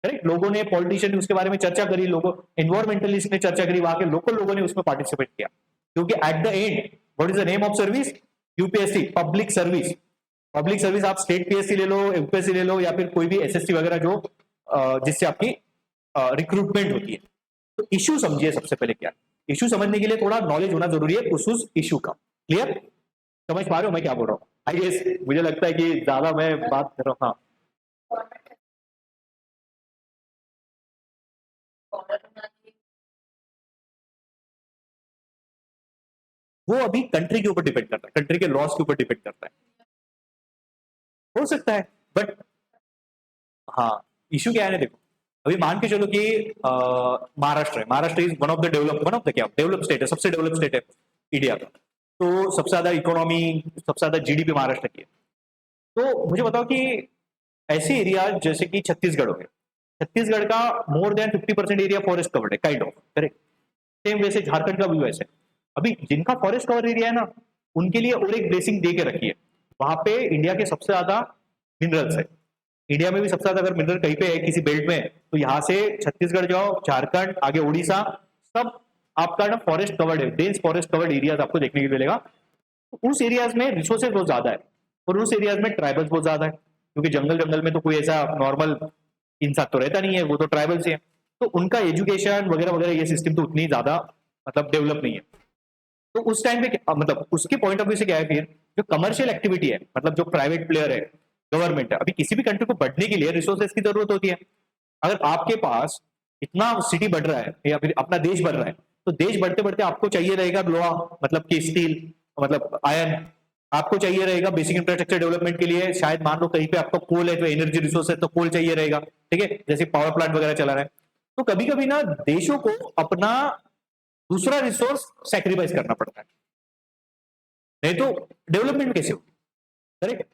करेक्ट। लोगों ने, पॉलिटिशियन ने उसके बारे में चर्चा करी, लोगों एनवायरमेंटलिस्ट ने चर्चा करी, वहां के लोकल लोगों ने उसमें पार्टिसिपेट किया, क्योंकि at the end what is the name of service, UPSC, public service. Public service आप स्टेट पीएससी ले लो, यूपीएससी ले लो, या फिर कोई भी एसएससी वगैरह जो जिससे आपकी रिक्रूटमेंट होती है। तो इशू समझिए सबसे पहले क्या, इशू समझने के लिए थोड़ा नॉलेज होना जरूरी है उस इशू का। क्लियर, समझ पा रहे हो मैं क्या बोल रहा हूँ? आई गेस मुझे लगता है कि ज्यादा मैं बात कर रहा हूँ। हाँ, वो अभी कंट्री के ऊपर डिपेंड करता है, कंट्री के लॉस के ऊपर डिपेंड करता है, हो सकता है, बट हाँ, इशू क्या है ना, देखो अभी मान के चलो कि महाराष्ट्र है, Maharashtra is one of the क्या डेवलप स्टेट है, सबसे डेवलप स्टेट है इंडिया का, तो सबसे ज्यादा इकोनॉमी, सबसे ज्यादा जीडीपी महाराष्ट्र की है। तो मुझे बताओ कि ऐसे एरिया जैसे कि छत्तीसगढ़ हो गया, छत्तीसगढ़ का more than 50% area forest covered है, काइंड ऑफ, करेक्ट। सेम वैसे झारखंड का भी वैसे, अभी जिनका फॉरेस्ट कवर एरिया है ना, उनके लिए और एक ब्लेसिंग दे के रखी है, वहां पे इंडिया के सबसे ज्यादा मिनरल्स है। इंडिया में भी सबसे ज्यादा अगर मिनरल कहीं पे है किसी बेल्ट में, तो यहाँ से छत्तीसगढ़ जाओ, झारखंड, आगे उड़ीसा, सब आपका ना फॉरेस्ट कवर्ड है, डेंस फॉरेस्ट कवर्ड एरियाज आपको देखने को मिलेगा। तो उस एरियाज में रिसोर्सेज बहुत ज्यादा है, और उस एरियाज में ट्राइबल्स बहुत ज्यादा है, क्योंकि जंगल जंगल में तो कोई ऐसा नॉर्मल इंसान तो रहता नहीं है, वो तो ट्राइबल्स ही है। तो उनका एजुकेशन वगैरह वगैरह ये सिस्टम तो उतनी ज्यादा मतलब डेवलप नहीं है। तो उस टाइम पे मतलब उसके पॉइंट ऑफ व्यू से क्या है, फिर जो कमर्शियल एक्टिविटी है, मतलब जो प्राइवेट प्लेयर है, गवर्नमेंट है, अभी किसी भी कंट्री को बढ़ने के लिए रिसोर्सेज की जरूरत होती है। अगर आपके पास इतना सिटी बढ़ रहा है या फिर अपना देश बढ़ रहा है, तो देश बढ़ते बढ़ते आपको चाहिए रहेगा लोहा, मतलब कि स्टील, मतलब आयरन, आपको चाहिए रहेगा बेसिक इंफ्रास्ट्रक्चर डेवलपमेंट के लिए, शायद मान लो कहीं पे आपको कोल है, तो एनर्जी रिसोर्स है तो कोल चाहिए रहेगा, ठीक है, जैसे पावर प्लांट वगैरह चला रहा है। तो कभी कभी ना देशों को अपना दूसरा रिसोर्स सेक्रीफाइस करना पड़ता है, नहीं तो डेवलपमेंट कैसे होगी, करेक्ट।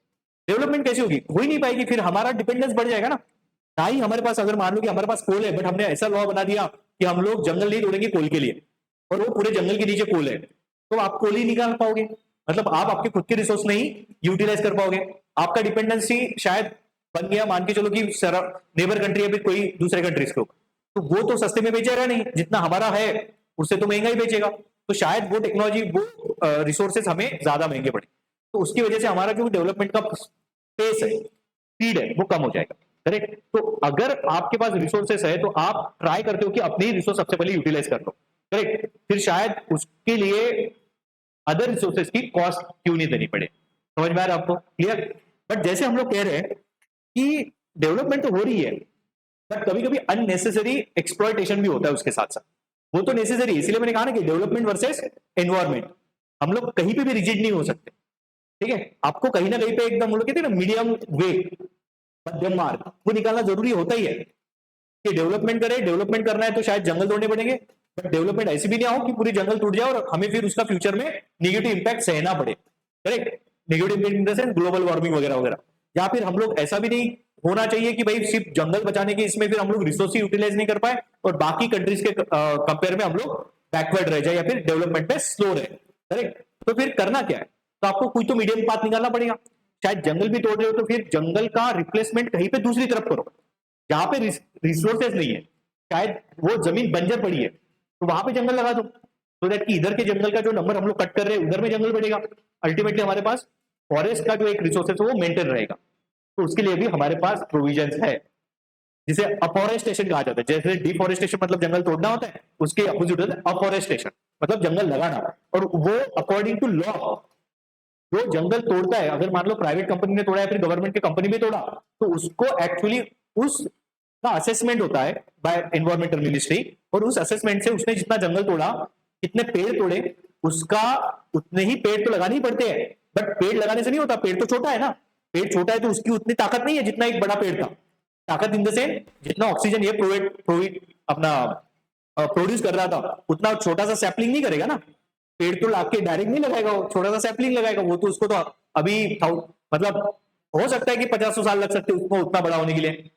डेवलपमेंट कैसे होगी, हो ही नहीं पाएगी, फिर हमारा डिपेंडेंस बढ़ जाएगा ना ही हमारे पास, अगर मान लो कि हमारे पास कोल है बट हमने ऐसा लॉ बना दिया कि हम लोग जंगल नहीं तोड़ेंगे कोल के लिए, और वो पूरे जंगल के नीचे कोल है, तो आप कोल ही निकाल पाओगे, मतलब आप आपके खुद के रिसोर्स नहीं यूटिलाइज कर पाओगे। आपका डिपेंडेंसी शायद बन गया, मान के चलो कि नेबर कंट्री है फिर कोई दूसरे कंट्रीज के ऊपर, तो वो तो सस्ते में बेचेगा नहीं, जितना हमारा है उससे तो महंगा ही बेचेगा, तो शायद वो टेक्नोलॉजी, वो रिसोर्सेज हमें ज्यादा महंगे पड़े, तो उसकी वजह से हमारा जो डेवलपमेंट का पेस है, स्पीड है, वो कम हो जाएगा, करेक्ट। तो अगर आपके पास रिसोर्सेस है तो आप ट्राई करते हो कि अपने ही रिसोर्स सबसे पहले यूटिलाइज कर लो, करेक्ट, फिर शायद उसके लिए अदर रिसोर्सेज की कॉस्ट क्यों नहीं देनी पड़े। समझ में आ रहा है आपको? क्लियर। बट जैसे हम लोग कह रहे हैं कि डेवलपमेंट तो हो रही है, बट कभी कभी अननेसेसरी एक्सप्लॉयटेशन भी होता है उसके साथ साथ, वो तो नेसेसरी है, इसलिए मैंने कहा ना कि डेवलपमेंट वर्सेस एनवायरमेंट, हम लोग कहीं पे भी रिजिड नहीं हो सकते, ठीक है। आपको कहीं ना कहीं पे एकदम हम लोग कहते हैं ना मीडियम वे, मध्यम मार्ग, वो निकालना जरूरी होता ही है कि डेवलपमेंट करें, डेवलपमेंट करना है तो शायद जंगल तोड़ने पड़ेंगे, बट डेवलपमेंट ऐसी भी नहीं हो कि पूरी जंगल टूट जाए और हमें फिर उसका फ्यूचर में निगेटिव इंपैक्ट सहना पड़े, correct. Negative impact in the sense global warming वगैरह वगैरह, या फिर हम लोग ऐसा भी नहीं होना चाहिए कि भाई सिर्फ जंगल बचाने के इसमें फिर हम लोग रिसोर्स यूटिलाइज नहीं कर पाए और बाकी कंट्रीज के कंपेयर में हम लोग बैकवर्ड रह जाए या फिर डेवलपमेंट में स्लो रहे, करेक्ट। तो फिर करना क्या है, तो आपको कोई तो मीडियम पाथ निकालना पड़ेगा। शायद जंगल भी तोड़ रहे हो तो फिर जंगल का रिप्लेसमेंट कहीं पे दूसरी तरफ करो जहां पे रिसोर्सेज नहीं है, शायद वो जमीन बंजर पड़ी है तो वहां पे जंगल लगा दो, तो दैट कि इधर के जंगल का जो नंबर हम लोग कट कर रहे हैं उधर में जंगल बढ़ेगा, अल्टीमेटली हमारे पास फॉरेस्ट का जो एक रिसोर्सेज है वो मेंटेन रहेगा। तो उसके लिए भी हमारे पास प्रोविजंस है, जिसे अफॉरेस्टेशन कहा जाता है। जैसे डिफॉरेस्टेशन मतलब जंगल तोड़ना होता है, उसके अपोजिट होता है अफॉरेस्टेशन मतलब जंगल लगाना। और वो अकॉर्डिंग टू लॉ, जो जंगल तोड़ता है, अगर मान लो प्राइवेट कंपनी ने तोड़ा है, फिर गवर्नमेंट की कंपनी भी तोड़ा, तो उसको एक्चुअली उसका असेसमेंट होता है बाय एनवायरमेंटल मिनिस्ट्री, और उस असेसमेंट से उसने जितना जंगल तोड़ा, कितने पेड़ तोड़े, उसका उतने ही पेड़ तो लगाने ही पड़ते हैं। बट पेड़ लगाने से नहीं होता, पेड़ तो छोटा है ना, पेड़ छोटा है तो उसकी उतनी ताकत नहीं है जितना एक बड़ा पेड़ था। ताकत इन द सेंस जितना ऑक्सीजन ये प्रोवाइड प्रोवाइड अपना प्रोड्यूस कर रहा था, उतना छोटा सा सैपलिंग नहीं करेगा ना। पेड़ तो लाके डायरेक्ट नहीं लगाएगा, वो छोटा सा सैपलिंग लगाएगा, वो तो उसको तो अभी मतलब हो सकता है कि 50 साल लग सकते हैं उसको उतना बड़ा होने के लिए।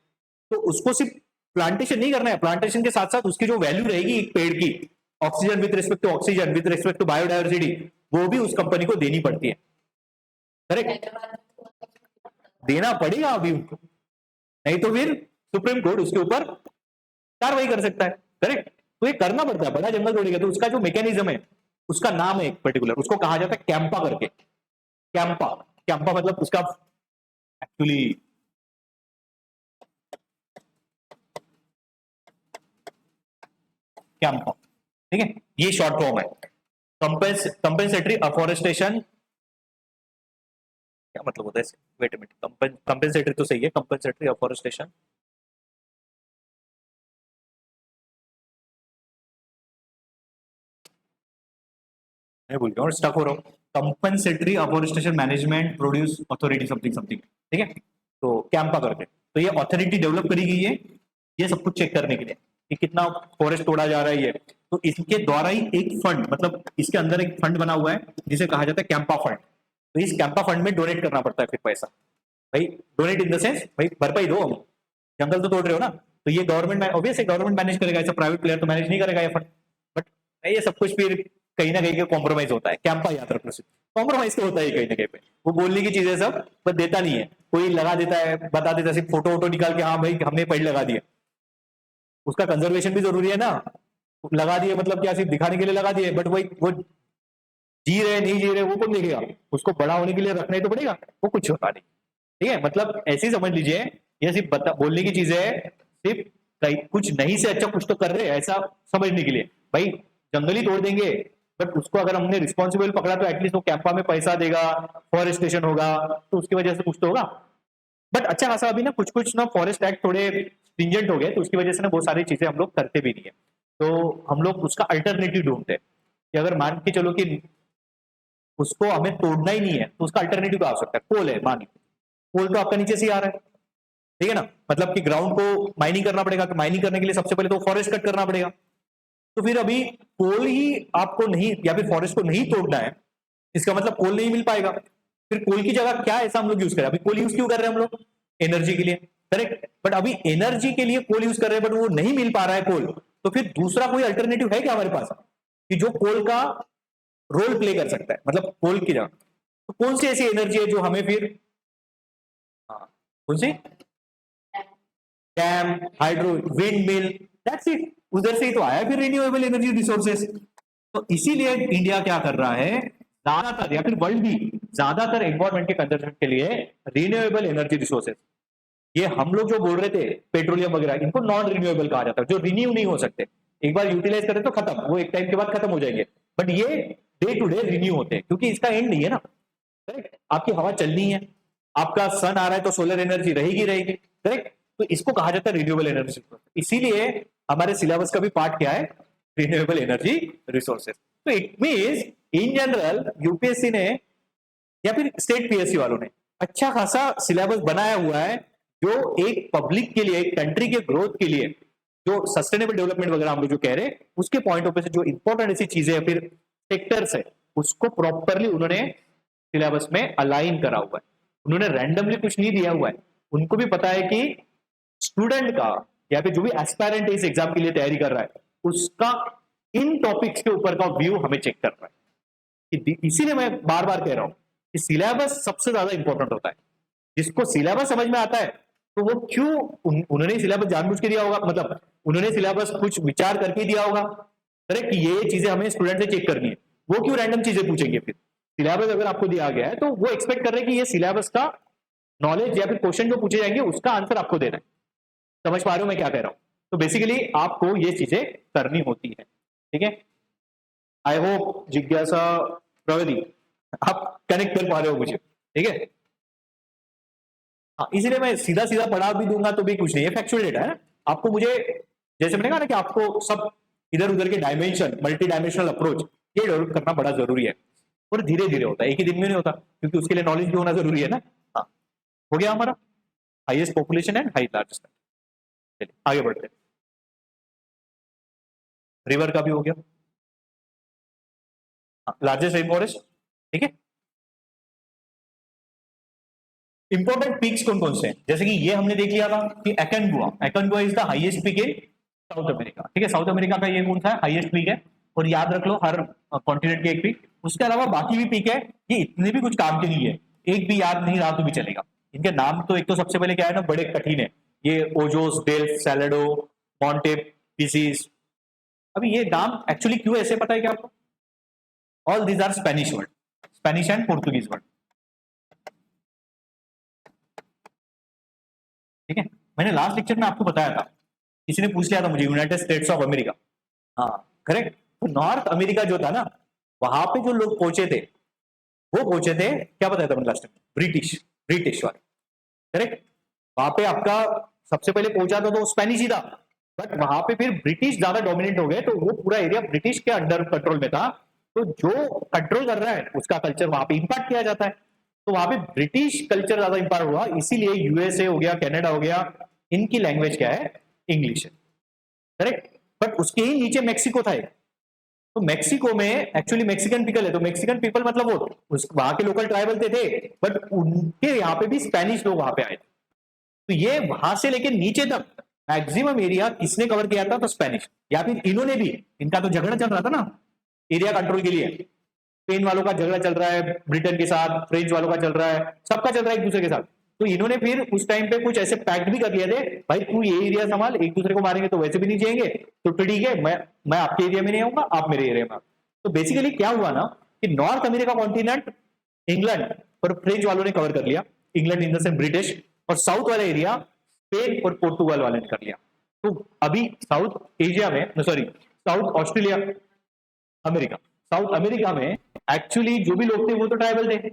तो उसको सिर्फ प्लांटेशन नहीं करना है, प्लांटेशन के साथ साथ उसकी जो वैल्यू रहेगी एक पेड़ की, oxygen with respect to oxygen, with respect to biodiversity, वो भी उस कंपनी को देनी पड़ती है। करेक्ट, देना पड़ेगा अभी उनको, नहीं तो फिर सुप्रीम कोर्ट उसके ऊपर कार्रवाई कर सकता है। करेक्ट, तो ये करना पड़ता है। बड़ा जंगल तोड़ेगा तो उसका जो मैकेनिज्म है, उसका नाम है एक पर्टिकुलर, उसको कहा जाता है कैंपा करके। कैंपा, कैंपा मतलब उसका एक्चुअली कैंपा, ठीक है, ये शॉर्ट फॉर्म है। कंपेंसेटरी अफॉरेस्टेशन क्या मतलब होता है इसका? वेट अ मिनट, कंपेंसेटरी तो सही है, कंपेंसेटरी अफॉरेस्टेशन। मैं भूल गया और स्टक हो रहा हूँ। Compensatory afforestation management produce authority something something, ठीक है। तो कैंपा करके, तो ये अथॉरिटी डेवलप करी गई है ये सब कुछ चेक करने के लिए कि कितना फॉरेस्ट तोड़ा जा रहा है ये। तो इसके द्वारा ही एक फंड, मतलब इसके अंदर एक फंड बना हुआ है जिसे कहा जाता है कैंपा फंड। तो इस कैंपा फंड में डोनेट करना पड़ता है फिर पैसा। भाई डोनेट इन द सेंस भाई भरपाई दो, हम जंगल तो तोड़ रहे हो ना, तो ये गवर्नमेंट ऑब्वियसली गवर्नमेंट मैनेज करेगा, ऐसा प्राइवेट प्लेयर तो मैनेज नहीं करेगा ये फंड। बट ये सब कुछ फिर कहीं ना कहीं कॉम्प्रोमाइज होता है। कैंपा याद रखना, कॉम्प्रोमाइज तो होता है कहीं ना कहीं पे, वो बोलने की चीजें सब बस देता नहीं है, कोई लगा देता है, बता देता है, सिर्फ फोटो वोटो निकाल के हाँ भाई हमने पेड़ लगा दिया। उसका कंजर्वेशन भी जरूरी है ना, लगा दिए मतलब क्या, सिर्फ दिखाने के लिए लगा दिए, बट वही वो जी रहे नहीं जी रहे वो कौन देखेगा, उसको बड़ा होने के लिए रखना ही तो पड़ेगा, वो कुछ होता नहीं। ठीक है, मतलब ऐसे ही समझ लीजिए, ये सिर्फ बोलने की चीज है, सिर्फ कहीं कुछ नहीं से अच्छा कुछ तो कर रहे हैं ऐसा समझने के लिए। भाई जंगल ही तोड़ देंगे, बट उसको अगर हमने रिस्पॉन्सिबल पकड़ा तो एटलीस्ट वो कैंपा में पैसा देगा, फॉरेस्टेशन होगा, तो उसकी वजह से कुछ तो होगा। बट अच्छा खासा अभी ना कुछ कुछ ना फॉरेस्ट एक्ट थोड़े स्ट्रिंजेंट हो गए, तो उसकी वजह से ना बहुत सारी चीजें हम लोग करते भी नहीं है। तो हम लोग उसका अल्टरनेटिव ढूंढते हैं कि अगर मान के चलो कि उसको हमें तोड़ना ही नहीं है तो उसका अल्टरनेटिव क्या हो सकता है। कोल है, मान कोल तो आपका नीचे से ही आ रहा है, ठीक है ना, मतलब कि ग्राउंड को माइनिंग करना पड़ेगा, तो माइनिंग करने के लिए सबसे पहले तो फॉरेस्ट कट करना पड़ेगा। तो फिर अभी कोल ही आपको नहीं, या फिर फॉरेस्ट को नहीं तोड़ना है, इसका मतलब कोल नहीं मिल पाएगा। फिर कोल की जगह क्या ऐसा हम लोग यूज करें, अभी कोल यूज क्यों कर रहे हैं हम लोग, एनर्जी के लिए, करेक्ट। बट अभी एनर्जी के लिए कोल यूज कर रहे हैं, बट वो नहीं मिल पा रहा है कोल, तो फिर दूसरा कोई अल्टरनेटिव है क्या हमारे पास कि जो कोल का रोल प्ले कर सकता है, मतलब कोल की जगह। तो कौन सी ऐसी एनर्जी है जो हमें फिर, हाँ कौन सी, dam, hydro, wind mill, that's it, उधर से ही तो आया फिर रिन्यूएबल एनर्जी रिसोर्सेस। तो इसीलिए इंडिया क्या कर रहा है, ज्यादातर या फिर वर्ल्ड भी ज्यादातर एनवायरमेंट के कंजर्वेशन के लिए रिन्यूएबल एनर्जी रिसोर्सेस, ये हम लोग जो बोल रहे थे पेट्रोलियम वगैरह, इनको नॉन रिन्यूएबल कहा जाता है, जो रिन्यू नहीं हो सकते, एक बार यूटिलाइज करें तो खत्म, वो एक टाइम के बाद खत्म हो जाएंगे। बट ये डे टू डे रिन्यू होते हैं क्योंकि इसका एंड नहीं है ना, करेक्ट। आपकी हवा चलनी है, आपका सन आ रहा है तो सोलर एनर्जी रहेगी रहेगी, करेक्ट। तो इसको कहा जाता है रिन्यूएबल एनर्जी। इसीलिए हमारे सिलेबस का भी पार्ट क्या है, रिन्यूएबल एनर्जी रिसोर्सेज। तो it means in general UPSC ने या फिर स्टेट पीएससी वालों ने अच्छा खासा सिलेबस बनाया हुआ है, जो एक पब्लिक के लिए, एक कंट्री के ग्रोथ के लिए, जो सस्टेनेबल डेवलपमेंट वगैरह हम लोग जो कह रहे हैं उसके पॉइंट ऑफ व्यू से जो इंपॉर्टेंट ऐसी चीजें या फिर सेक्टर्स है, उसको प्रॉपरली उन्होंने सिलेबस में अलाइन करा हुआ है। उन्होंने रैंडमली कुछ नहीं दिया हुआ है, उनको भी पता है कि स्टूडेंट का या फिर जो भी एस्पायरेंट इस एग्जाम के लिए तैयारी कर रहा है उसका इन टॉपिक्स के ऊपर का व्यू हमें चेक करना है। इसीलिए मैं बार बार कह रहा हूं कि सिलेबस सबसे ज्यादा इंपॉर्टेंट होता है। जिसको सिलेबस समझ में आता है तो वो क्यों उन्होंने सिलेबस जानबूझ के दिया होगा, मतलब उन्होंने सिलेबस कुछ विचार करके दिया होगा, करेक्ट, कि ये चीजें हमें स्टूडेंट से चेक करनी है, वो क्यों रैंडम चीजें पूछेंगे। फिर सिलेबस अगर आपको दिया गया है तो वो एक्सपेक्ट कर रहे हैं कि ये सिलेबस का नॉलेज या फिर क्वेश्चन जो पूछे जाएंगे उसका आंसर आपको देना है। समझ पा रहे हो मैं क्या कह रहा हूं? तो बेसिकली आपको ये चीजें करनी होती है, ठीक है। आई होप जिज्ञासा, प्रगति, आप कनेक्ट कर पा रहे हो मुझे, ठीक है। हाँ, इसीलिए मैं सीधा सीधा पढ़ा भी दूंगा तो भी कुछ नहीं है, फैक्चुअल डेटा है ना। आपको मुझे जैसे मैंने कहा ना कि आपको सब इधर उधर के डायमेंशन, मल्टी डायमेंशनल अप्रोच ये डेवलप करना बड़ा जरूरी है, और धीरे धीरे होता है, एक ही दिन में नहीं होता, क्योंकि उसके लिए नॉलेज भी होना जरूरी है ना। हाँ, हो गया हमारा highest population and high largest. चलिए आगे बढ़ते हैं। रिवर का भी हो गया, लार्जेस्ट रेन फॉरेस्ट, ठीक है। इंपॉर्टेंट पीक्स कौन कौन से हैं, जैसे कि ये हमने देख लिया था कि Aconcagua, Aconcagua is the highest peak in South America, ठीक है। साउथ अमेरिका का ये कौन सा है हाईएस्ट पीक है, और याद रख लो हर कॉन्टिनेंट के एक पीक। उसके अलावा बाकी भी पीक है, ये इतने भी कुछ काम के नहीं है, एक भी याद नहीं रहा तो भी चलेगा। इनके नाम तो एक तो सबसे पहले क्या है ना, बड़े कठिन है, ये ओजोस डेल्फ सैलेडो मॉन्टे पिसीस। अभी ये नाम एक्चुअली क्यों ऐसे पता है क्या आपको? All these are Spanish word, Spanish and Portuguese word, ठीक है। मैंने लास्ट लेक्चर में आपको बताया था, किसी ने पूछ लिया था मुझे, यूनाइटेड स्टेट्स ऑफ अमेरिका, हाँ करेक्ट। तो नॉर्थ अमेरिका जो था ना, वहां पे जो लोग पहुंचे थे वो पहुंचे थे, क्या बताया था मैंने लास्ट टाइम, ब्रिटिश, ब्रिटिश वाले, करेक्ट। वहां पे आपका सबसे पहले पहुंचा था तो स्पेनिश ही था, बट वहां पे फिर ब्रिटिश ज्यादा डोमिनेट हो गए, तो वो पूरा एरिया ब्रिटिश के अंडर कंट्रोल में था। तो जो कंट्रोल कर रहा है उसका कल्चर वहां पे इंपैक्ट किया जाता है, तो वहां पे ब्रिटिश कल्चर ज्यादा इंपैक्ट हुआ, इसीलिए यूएसए हो गया, कनाडा हो गया, इनकी लैंग्वेज क्या है, इंग्लिश है, करेक्ट। बट उसके ही नीचे मेक्सिको था एक, तो मेक्सिको में एक्चुअली मैक्सिकन पीपल है, तो मैक्सिकन पीपल मतलब वो वहां के लोकल ट्राइबल थे, बट उनके यहाँ पे भी स्पेनिश लोग वहां पे आए थे। तो ये वहां से लेके नीचे तक मैक्सिमम एरिया किसने कवर किया था, तो स्पेनिश, या फिर इन्होंने भी, इनका तो झगड़ा चल रहा था ना एरिया कंट्रोल के लिए, स्पेन वालों का झगड़ा चल रहा है ब्रिटेन के साथ, फ्रेंच वालों का चल रहा है, सबका चल रहा है एक दूसरे के साथ। तो इन्होंने फिर उस टाइम पे कुछ ऐसे पैक्ट भी कर लिए थे, भाई तू ये एरिया संभाल, एक दूसरे को मारेंगे तो वैसे भी नहीं जाएंगे, तो ठीक है मैं आपके एरिया में नहीं आऊंगा, आप मेरे एरिया में। तो बेसिकली क्या हुआ ना कि नॉर्थ अमेरिका कॉन्टिनेंट इंग्लैंड और फ्रेंच वालों ने कवर कर लिया, England in the sense British, और साउथ वाला एरिया स्पेन और पोर्तुगाल वाले ने कर लिया। तो अभी साउथ एशिया में, sorry south Australia America, south America में एक्चुअली जो भी लोग थे वो तो ट्राइबल थे,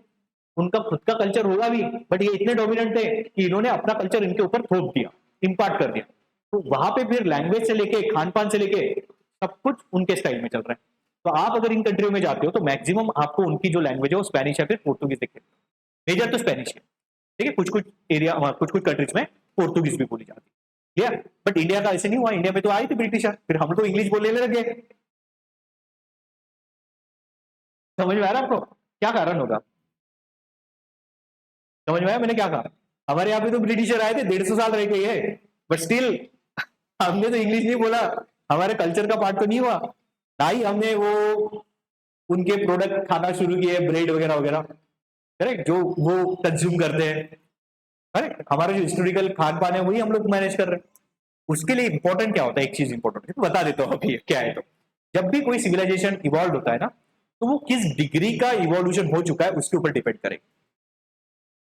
उनका खुद का कल्चर होगा भी, बट ये इतने डोमिनेंट थे कि इन्होंने अपना कल्चर इनके ऊपर थोप दिया, इम्पार्ट कर दिया। तो वहां पे फिर लैंग्वेज से लेके खान पान से लेके सब कुछ उनके स्टाइल में चल रहा है। तो आप अगर इन कंट्रियों में जाते हो तो मैक्सिमम आपको उनकी जो लैंग्वेज है वो स्पेनिश या फिर पोर्तुगीज दिखे, मेजर तो स्पेनिश है, ठीक है। कुछ कुछ एरिया, कुछ कुछ कंट्रीज में पोर्तुगीज भी बोली जाती है, बट इंडिया का ऐसे नहीं हुआ, इंडिया में तो आए थे ब्रिटिशर, फिर हम तो इंग्लिश बोलने लगे। समझ में आ रहा है आपको क्या कारण होगा? समझ में आया मैंने क्या कहा? हमारे यहाँ पे तो ब्रिटिशर आए थे 150 साल रह गए हैं, बट स्टिल हमने तो इंग्लिश नहीं बोला, हमारे कल्चर का पार्ट तो नहीं हुआ, ना ही हमने वो उनके प्रोडक्ट खाना शुरू किए, ब्रेड वगैरह वगैरह, करेक्ट, जो वो कंज्यूम करते हैं, करेक्ट। हमारा जो हिस्टोरिकल खान पान है वही हम लोग मैनेज कर रहे हैं। उसके लिए इंपॉर्टेंट क्या होता है, एक चीज इंपॉर्टेंट है, तो बता देता हूँ अभी क्या है। तो जब भी कोई सिविलाइजेशन इवॉल्व होता है ना, तो वो किस डिग्री का इवोल्यूशन हो चुका है उसके ऊपर डिपेंड करेगा।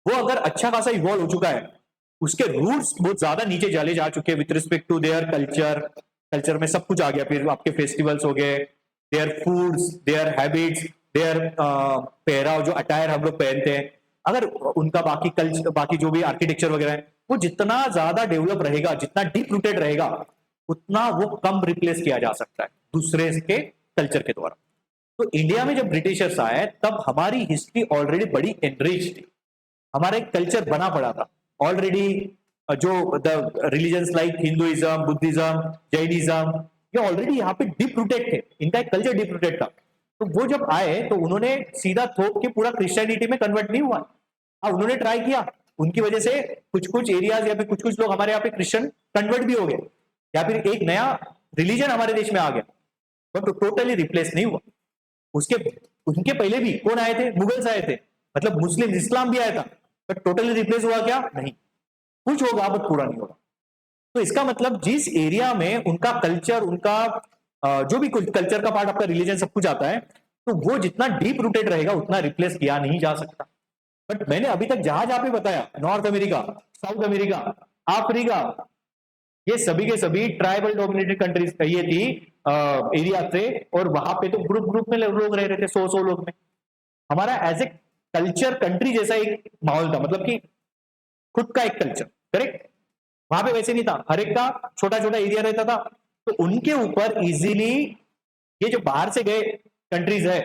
वो अगर अच्छा खासा इवॉल्व हो चुका है, उसके रूट्स बहुत ज्यादा नीचे चले जा चुके हैं with respect to their culture, culture में सब कुछ आ गया, फिर आपके फेस्टिवल्स हो गए, their foods, their habits, their पहराव, जो अटायर हम लोग पहनते हैं, अगर उनका बाकी कल्चर, बाकी जो भी आर्किटेक्चर वगैरह है, वो जितना ज्यादा डेवलप रहेगा, जितना डीप रूटेड रहेगा, उतना वो कम रिप्लेस किया जा सकता है दूसरे के कल्चर के द्वारा। तो इंडिया में जब ब्रिटिशर्स आए तब हमारी हिस्ट्री ऑलरेडी बड़ी एनरिच थी, हमारा एक कल्चर बना पड़ा था ऑलरेडी, जो the religions like Hinduism, Buddhism, Jainism, ये ऑलरेडी यहाँ पे डीप रूटेड थे, इनका एक कल्चर डीप रूटेड था। तो वो जब आए तो उन्होंने सीधा थोप के पूरा क्रिश्चियनिटी में कन्वर्ट नहीं हुआ, हाँ उन्होंने ट्राई किया, उनकी वजह से कुछ कुछ एरियाज या फिर कुछ कुछ लोग हमारे यहाँ पे क्रिश्चियन कन्वर्ट भी हो गए, या फिर एक नया रिलीजन हमारे देश में आ गया, बट टोटली रिप्लेस नहीं हुआ। उसके उनके पहले भी कौन आए थे, मुगल्स आए थे, मतलब मुस्लिम इस्लाम भी आया था, बट टोटली रिप्लेस हुआ क्या, नहीं, कुछ होगा बट पूरा नहीं होगा। तो इसका मतलब जिस एरिया में उनका कल्चर, उनका जो भी कल्चर का पार्ट, आपका रिलीजन, सब कुछ आता है, तो वो जितना डीप रूटेड रहेगा उतना रिप्लेस किया नहीं जा सकता। बट मैंने अभी तक जहां जहां पे बताया, north America, south America, Africa, ये सभी के सभी ट्राइबल डोमिनेटेड कंट्रीज ये थी एरिया थे, और वहां पे तो ग्रुप ग्रुप में लोग रह रहे थे, 100 लोग में। हमारा एज ए कल्चर कंट्री जैसा एक माहौल था, मतलब कि खुद का एक कल्चर, करेक्ट। वहां पे वैसे नहीं था, हर एक का छोटा छोटा एरिया रहता था, तो उनके ऊपर इजीली ये जो बाहर से गए कंट्रीज है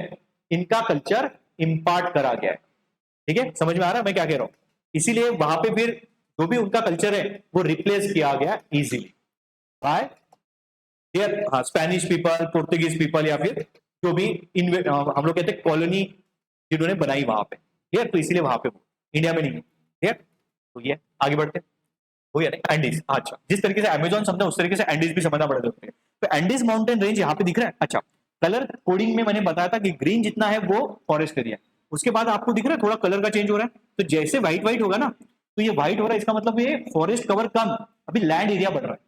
इनका कल्चर इंपार्ट करा गया है। ठीक है, समझ में आ रहा है मैं क्या कह रहा हूं? इसीलिए वहां पे फिर जो भी उनका कल्चर है वो रिप्लेस किया गया इजीली बाय हाँ स्पेनिश पीपल, पोर्तुगीज पीपल, या फिर जो भी हम लोग कहते हैं कॉलोनी जिन्होंने बनाई वहां पे। ठीक, तो इसीलिए वहां पे इंडिया में नहीं है। ठीक है, तो ये आगे बढ़ते हैं। वो है एंडीज। अच्छा, जिस तरीके से अमेजोन समझा उस तरीके से एंडीज भी समझना पड़ेगा। तो एंडीज माउंटेन रेंज यहाँ पे दिख रहा है। अच्छा, कलर कोडिंग में मैंने बताया था कि ग्रीन जितना है वो फॉरेस्ट एरिया, उसके बाद आपको दिख रहा है थोड़ा कलर का चेंज हो रहा है। तो जैसे व्हाइट व्हाइट होगा ना, तो ये व्हाइट हो रहा है, इसका मतलब ये फॉरेस्ट कवर कम, अभी लैंड एरिया बढ़ रहा है।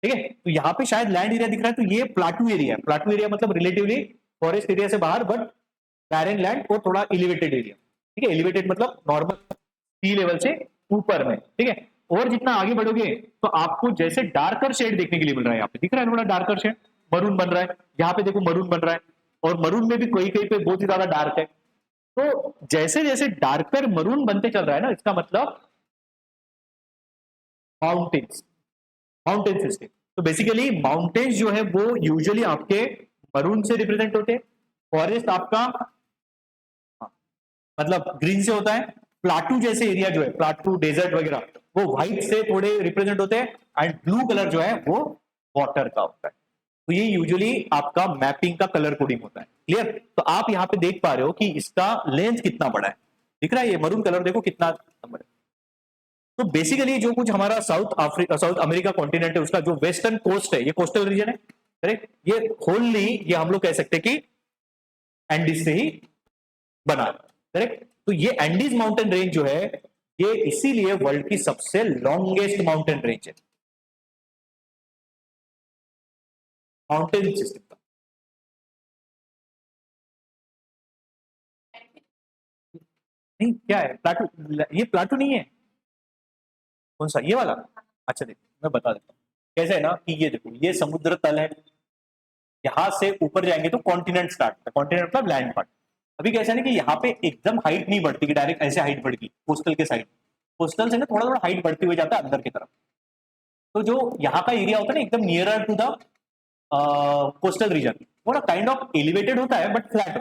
ठीक है, तो यहाँ पे शायद लैंड एरिया दिख रहा है, तो ये प्लाटू एरिया है। प्लाटू एरिया मतलब रिलेटिवली फॉरेस्ट एरिया से बाहर, बट बैरन लैंड और थोड़ा एलिवेटेड एरिया। ठीक है, एलिवेटेड मतलब नॉर्मल सी लेवल से ऊपर में। ठीक है, और जितना आगे बढ़ोगे तो आपको जैसे डार्कर शेड देखने के लिए मिल रहा है। यहाँ पे दिख रहा है थोड़ा डार्कर शेड, मरून बन रहा है। यहाँ पे देखो मरून बन रहा है, और मरून में भी कहीं कहीं पे बहुत ही ज्यादा डार्क है। तो जैसे जैसे डार्कर मरून बनते चल रहा है ना, इसका मतलब माउंटेन्स, माउंटेन सिस्टम। तो बेसिकली माउंटेन्स जो है वो यूजुअली आपके मरून से रिप्रेजेंट होते हैं, फॉरेस्ट आपका मतलब ग्रीन से होता है, प्लाटू जैसे एरिया जो है, प्लाटू डेजर्ट वगैरह, वो व्हाइट से थोड़े रिप्रेजेंट होते हैं, एंड ब्लू कलर जो है वो वाटर का होता है। तो ये यूजुअली आपका मैपिंग का कलर कोडिंग होता है। क्लियर? तो आप यहाँ पे देख पा रहे हो कि इसका लेंथ कितना बड़ा है, दिख रहा है ये मरून कलर, देखो कितना बड़ा है। तो बेसिकली जो कुछ हमारा साउथ अमेरिका कॉन्टिनेंट है, उसका जो वेस्टर्न कोस्ट है, ये कोस्टल रीजन है, करेक्ट। ये होलली ये हम लोग कह सकते हैं कि एंडीज से ही बना, करेक्ट। तो ये एंडीज माउंटेन रेंज जो है, ये इसीलिए वर्ल्ड की सबसे लॉन्गेस्ट माउंटेन रेंज है, माउंटेन सिस्टम का। नहीं, क्या है प्लाटू? ये प्लाटू नहीं है। कौन सा, ये वाला? अच्छा देखो मैं बता देता हूँ कैसे है ना, कि ये देखो ये समुद्र तल है, यहां से ऊपर जाएंगे तो कॉन्टिनेंट स्टार्ट होता है। कॉन्टिनेंट मतलब लैंड पार्ट। अभी कैसा है ना कि यहाँ पे एकदम हाइट नहीं बढ़ती कि डायरेक्ट ऐसे हाइट बढ़ गई कोस्टल के साइड, कोस्टल से ना थोड़ा थोड़ा हाइट बढ़ती हुई जाता है अंदर की तरफ। तो जो यहाँ का एरिया होता है ना एकदम nearer to the coastal region, वो ना काइंड ऑफ एलिवेटेड होता है बट फ्लैट,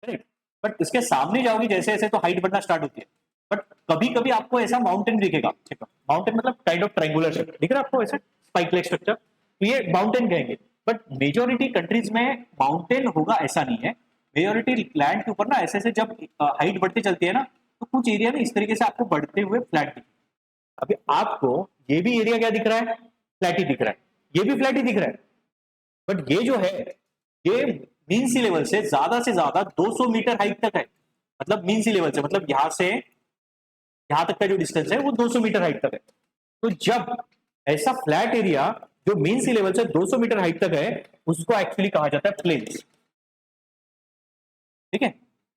करेक्ट। बट इसके सामने जाओगे जैसे जैसे तो हाइट बढ़ना स्टार्ट होती है। बट कभी कभी आपको ऐसा माउंटेन दिखेगा, ठीक है, माउंटेन मतलब काइंड ऑफ ट्रायंगुलर शेप दिख रहा है आपको ऐसे स्पाइक लाइक स्ट्रक्चर, तो ये माउंटेन कहेंगे। बट मेजोरिटी कंट्रीज में माउंटेन होगा ऐसा नहीं है। मेजोरिटी लैंड के ऊपर ना ऐसे ऐसे जब हाइट बढ़ती चलती है ना, तो कुछ एरिया में इस तरीके से आपको बढ़ते हुए फ्लैट दिखेगा। अभी आपको ये भी एरिया क्या दिख रहा है, फ्लैट ही दिख रहा है, ये भी फ्लैट ही दिख रहा है। बट ये जो है ये मीन सी लेवल से ज्यादा 200 मीटर हाइट तक है। मतलब मीन सी लेवल से मतलब यहां से यहां तक का जो डिस्टेंस है वो 200 मीटर हाइट तक है। तो जब ऐसा फ्लैट एरिया जो मीन सी लेवल से 200 मीटर हाइट तक है, उसको एक्चुअली कहा जाता है प्लेन्स। ठीक है,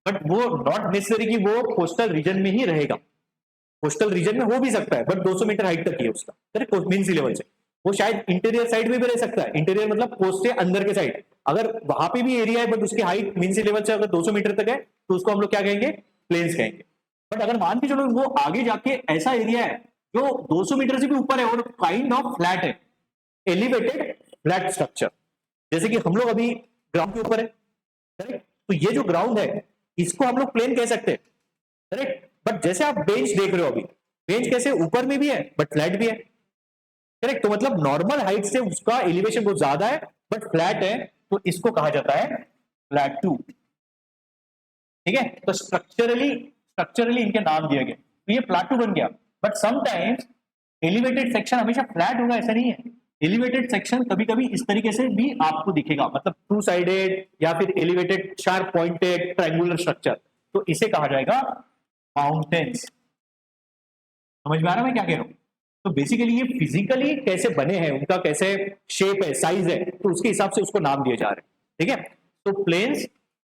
बट वो नॉट नेसेसरी कि वो कोस्टल रीजन में ही रहेगा। कोस्टल रीजन में हो भी सकता है, बट 200 मीटर हाइट तक ही है उसका, करेक्ट, मीन सी लेवल से। वो शायद इंटीरियर साइड में भी रह सकता है, इंटीरियर मतलब कोस्ट से अंदर के साइड, अगर वहां पे भी एरिया है बट उसकी हाइट मीन सी लेवल से अगर 200 मीटर तक है तो उसको हम लोग क्या कहेंगे, प्लेन्स कहेंगे। बट अगर मान के चलो वो आगे जाके ऐसा एरिया है जो 200 मीटर से भी ऊपर है और काइंड ऑफ फ्लैट है, एलिवेटेड फ्लैट स्ट्रक्चर, जैसे कि हम लोग अभी ग्राउंड के ऊपर है, करेक्ट। तो ये जो ग्राउंड है इसको हम लोग प्लेन कह सकते हैं, करेक्ट। बट जैसे आप बेंच देख रहे हो अभी, बेंच कैसे ऊपर में भी है बट फ्लैट भी है, करेक्ट। तो मतलब नॉर्मल हाइट से उसका एलिवेशन बहुत ज्यादा है बट फ्लैट है, तो इसको कहा जाता है प्लैटू। ठीक है, तो स्ट्रक्चरली इनके नाम दिए गए, तो ये प्लाटू बन गया। बट समटाइम्स एलिवेटेड सेक्शन हमेशा फ्लैट होगा ऐसा नहीं है। एलिवेटेड सेक्शन कभी कभी इस तरीके से भी आपको दिखेगा, मतलब टू साइडेड या फिर elevated sharp pointed triangular structure, तो इसे कहा जाएगा माउंटेन्स। समझ में आ रहा है मैं क्या कह रहा हूं? तो बेसिकली ये फिजिकली कैसे बने हैं, उनका कैसे शेप है, साइज है, तो उसके हिसाब से उसको नाम दिए जा रहे हैं। ठीक है, तो प्लेन्स,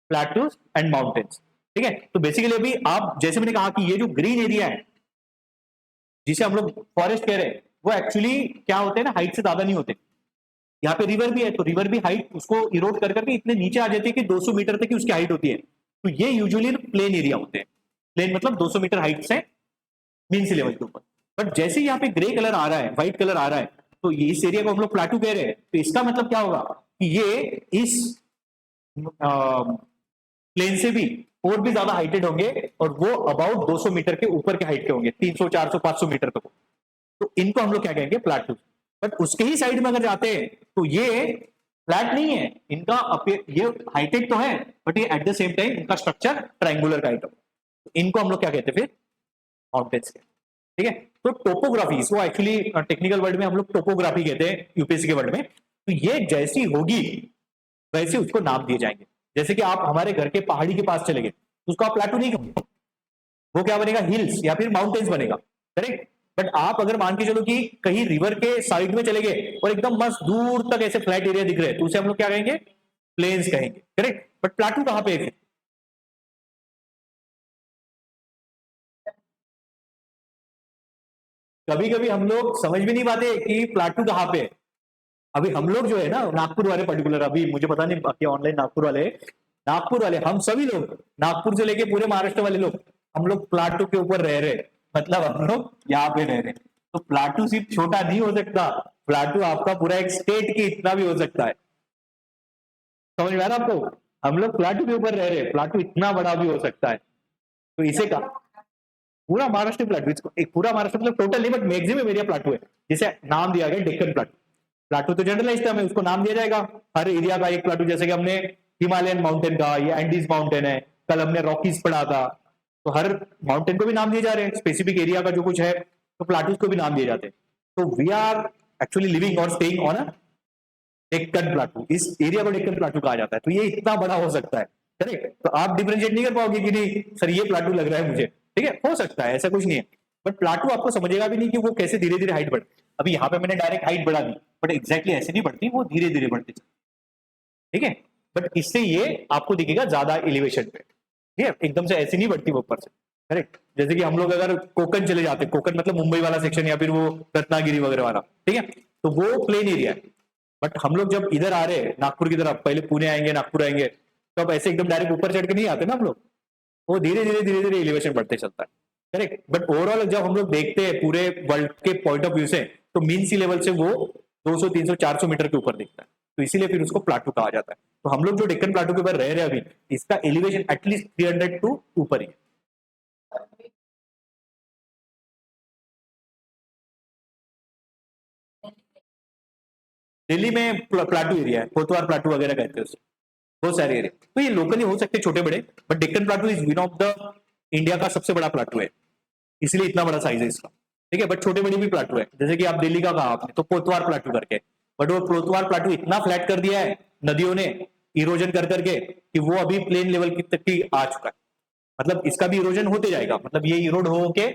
प्लेटूज एंड माउंटेन्स। ठीक है। तो बेसिकली अभी आप जैसे मैंने कहा कि ये जो ग्रीन एरिया है जिसे हम लोग फॉरेस्ट कह रहे हैं, वो एक्चुअली क्या होते हैं ना, हाइट से ज्यादा नहीं होते। यहाँ पे रिवर भी है, तो रिवर भी हाइट उसको इरोड कर करके इतने नीचे आ जाती है कि 200 मीटर तक की उसकी हाइट होती है। तो ये यूजुअली प्लेन एरिया होते हैं। प्लेन मतलब 200 मीटर हाइट से मीन सी लेवल के ऊपर। बट जैसे ही यहाँ पे ग्रे कलर आ रहा है, व्हाइट कलर आ रहा है, तो ये इस एरिया को हम लोग प्लाटू कह रहे हैं। तो इसका मतलब क्या होगा कि ये इस प्लेन से भी और भी ज्यादा हाइटेड होंगे, और वो अबाउट 200 मीटर के ऊपर के हाइट के होंगे, 300 400 500 मीटर तक। तो इनको हम लोग क्या कहेंगे, प्लाटू। बट उसके ही साइड में अगर जाते हैं तो ये फ्लैट नहीं है, इनका ये हाइटेड तो है, बट ये एट द सेम टाइम इनका स्ट्रक्चर ट्रायंगुलर का आइटम। तो इनको हम लोग क्या कहते हैं फिर, माउंटेन्स के। ठीक है। तो टोपोग्राफी, इसको एक्चुअली टेक्निकल वर्ड में हम लोग टोपोग्राफी कहते हैं यूपीएससी के वर्ड में। तो ये जैसी होगी वैसे उसको नाम दिए जाएंगे। जैसे कि आप हमारे घर के पहाड़ी के पास चले गए तो उसको आप प्लाटू नहीं कहोगे, वो क्या बनेगा, हिल्स या फिर माउंटेन्स बनेगा। करेक्ट। बट आप अगर मान के चलो कि कहीं रिवर के साइड में चले गए और एकदम मस्त दूर तक ऐसे फ्लैट एरिया दिख रहे हैं, तो उसे हम लोग क्या कहेंगे, प्लेन्स कहेंगे। करेक्ट। बट प्लाटू कहां पे है? कभी कभी हम लोग समझ भी नहीं पाते कि प्लाटू कहां पे है। अभी हम लोग जो है ना, नागपुर वाले पर्टिकुलर, अभी मुझे पता नहीं बाकी ऑनलाइन नागपुर वाले हम सभी लोग, नागपुर से लेके पूरे महाराष्ट्र वाले लोग, हम लोग प्लाटू के ऊपर रह रहे। मतलब हम लोग यहाँ पे रह रहे। तो प्लाटू सिर्फ छोटा नहीं हो सकता, प्लाटू आपका पूरा एक स्टेट की इतना भी हो सकता है। समझ में आ रहा आपको? हम लोग प्लाटू के ऊपर रह रहे, प्लाटू इतना बड़ा भी हो सकता है। तो इसे का पूरा महाराष्ट्र प्लाटू, इसको एक पूरा महाराष्ट्र मतलब टोटल नहीं, बट मैक्सिमम एरिया प्लाटू है, जिसे नाम दिया गया डेक्कन प्लाटू। प्लाटू तो जनरलाइज टर्म है, उसको नाम दिया जाएगा हर एरिया का एक प्लाटू। जैसे कि हमने हिमालयन माउंटेन का, ये एंडीज माउंटेन है, कल हमने रॉकीज पढ़ा था। तो हर माउंटेन को भी नाम दिए जा रहे हैं, स्पेसिफिक एरिया का जो कुछ है, तो प्लाटूज को भी नाम दिए जाते हैं। तो वी आर एक्चुअली लिविंग और staying on a Deccan plateau. इस एरिया को डेक्कन प्लाटू कहा जाता है। तो ये इतना बड़ा हो सकता है। करेक्ट। तो आप डिफरेंशिएट नहीं कर पाओगे कि नहीं सर ये प्लाटू लग रहा है मुझे, ठीक है, हो सकता है, ऐसा कुछ नहीं है। बट प्लाटू आपको समझेगा भी नहीं कि वो कैसे धीरे धीरे हाइट बढ़े। अभी यहाँ पे मैंने डायरेक्ट हाइट बढ़ा दी, बट एग्जैक्टली ऐसे नहीं बढ़ती, वो धीरे धीरे बढ़ती चलती। ठीक है। बट इससे ये आपको दिखेगा ज्यादा एलिवेशन पे, ठीक है, एकदम से ऐसे नहीं बढ़ती वो ऊपर से। करेक्ट। जैसे कि हम लोग अगर कोकन चले जाते, कोकन मतलब मुंबई वाला सेक्शन या फिर वो रत्नागिरी वगैरह वाला, ठीक है, तो वो प्लेन एरिया है। बट हम लोग जब इधर आ रहे हैं नागपुर की तरफ, पहले पुणे आएंगे, नागपुर आएंगे, तो अब ऐसे एकदम डायरेक्ट ऊपर चढ़ के नहीं आते ना हम लोग, वो धीरे धीरे एलिवेशन बढ़ते चलता है। करेक्ट। बट ओवरऑल जब हम लोग देखते हैं पूरे वर्ल्ड के पॉइंट ऑफ व्यू से, तो मीन सी लेवल से वो 200 300 400 मीटर के ऊपर दिखता है। तो इसीलिए फिर उसको प्लाटू कहा जाता है। तो हम लोग जो डेक्कन प्लाटू के ऊपर रह रहे हैं अभी, इसका एलिवेशन एटलीस्ट 300 टू ऊपर ही है। दिल्ली में प्लाटू एरिया है, कोतवार प्लाटू वगैरह कहते हैं उसे, बहुत सारे एरिया। तो ये लोकली हो सकते छोटे बड़े, but Deccan plateau is one of the India का सबसे बड़ा प्लाटू है, इसलिए इतना बड़ा साइज है इसका। ठीक है। बट छोटे बड़े भी प्लाटू है, जैसे कि आप दिल्ली का कहा आपने, तो पोतवार प्लाटू करके, बट वो पोतवार प्लाटू इतना फ्लैट कर दिया है नदियों ने इरोजन कर करके कि वो अभी प्लेन लेवल की तक की आ चुका है। मतलब इसका भी इरोजन होते जाएगा, मतलब ये इरोड हो के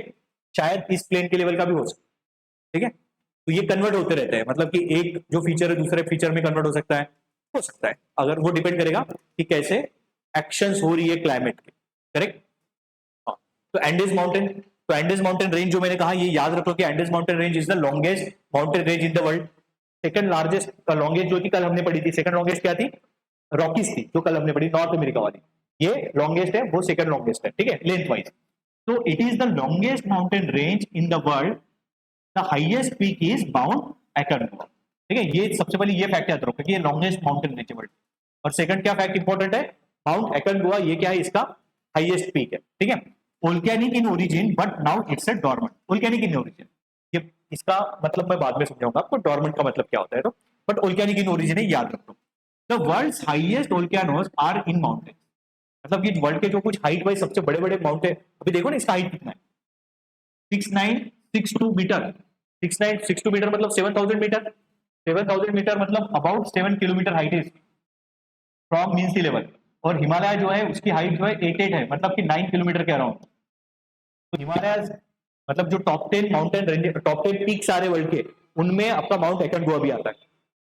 शायद इस प्लेन के लेवल का भी हो सकता है। ठीक है। तो ये कन्वर्ट होते रहते हैं, मतलब कि एक जो फीचर है दूसरे फीचर में कन्वर्ट हो सकता है, अगर वो डिपेंड करेगा कि कैसे एक्शंस हो रही है क्लाइमेट के। करेक्ट। तो एंडीज माउंटेन, तो एंडीज माउंटेन रेंज जो मैंने कहा, ये याद रखो कि Andes mountain range is the longest mountain range in the world. Second largest longest जो थी कल हमने पढ़ी थी, सेकंड लॉन्गेस्ट क्या थी, रॉकीज थी, जो कल हमने पढ़ी नॉर्थ अमेरिका वाली। ये लॉन्गेस्ट है, वो सेकंड लॉन्गेस्ट है, ठीक है, लेंथ वाइज। तो it is the longest mountain range in the world. The highest peak is mount Aconcagua. ठीक है, ये सबसे पहले ये फैक्ट याद रखो कि ये लॉन्गेस्ट माउंटेन रेंज है वर्ल्ड। और सेकंड क्या फैक्ट इंपॉर्टेंट है, माउंट एकोनगुआ ये क्या है, इसका हाईएस्ट पीक है। ठीक है। Volcanic in origin but now it's a dormant. Volcanic in origin, ये इसका मतलब मैं बाद में समझाऊंगा आपको डोरमेंट का मतलब क्या होता है। तो बट वोल्केनिक इन ओरिजिन है, याद रखो। The world's highest volcanoes are in mountain. मतलब कि वर्ल्ड के जो कुछ हाइट वाइज सबसे बड़े बड़े माउंटेन, अभी देखो ना इसका हाइट कितना है, 6962 मीटर। 6962 मीटर मतलब 7000 मीटर। 7000 मीटर मतलब अबाउट 7 किलोमीटर हाइट है फ्रॉम मीन सी लेवल। और हिमालय जो है उसकी हाइट जो है 88 है, मतलब कि 9 किलोमीटर के अराउंड। तो हिमालय मतलब जो top 10 mountain range, top 10 peaks आ रहे वर्ल्ड के, उनमें आपका माउंट एकोनगुआ भी आता है।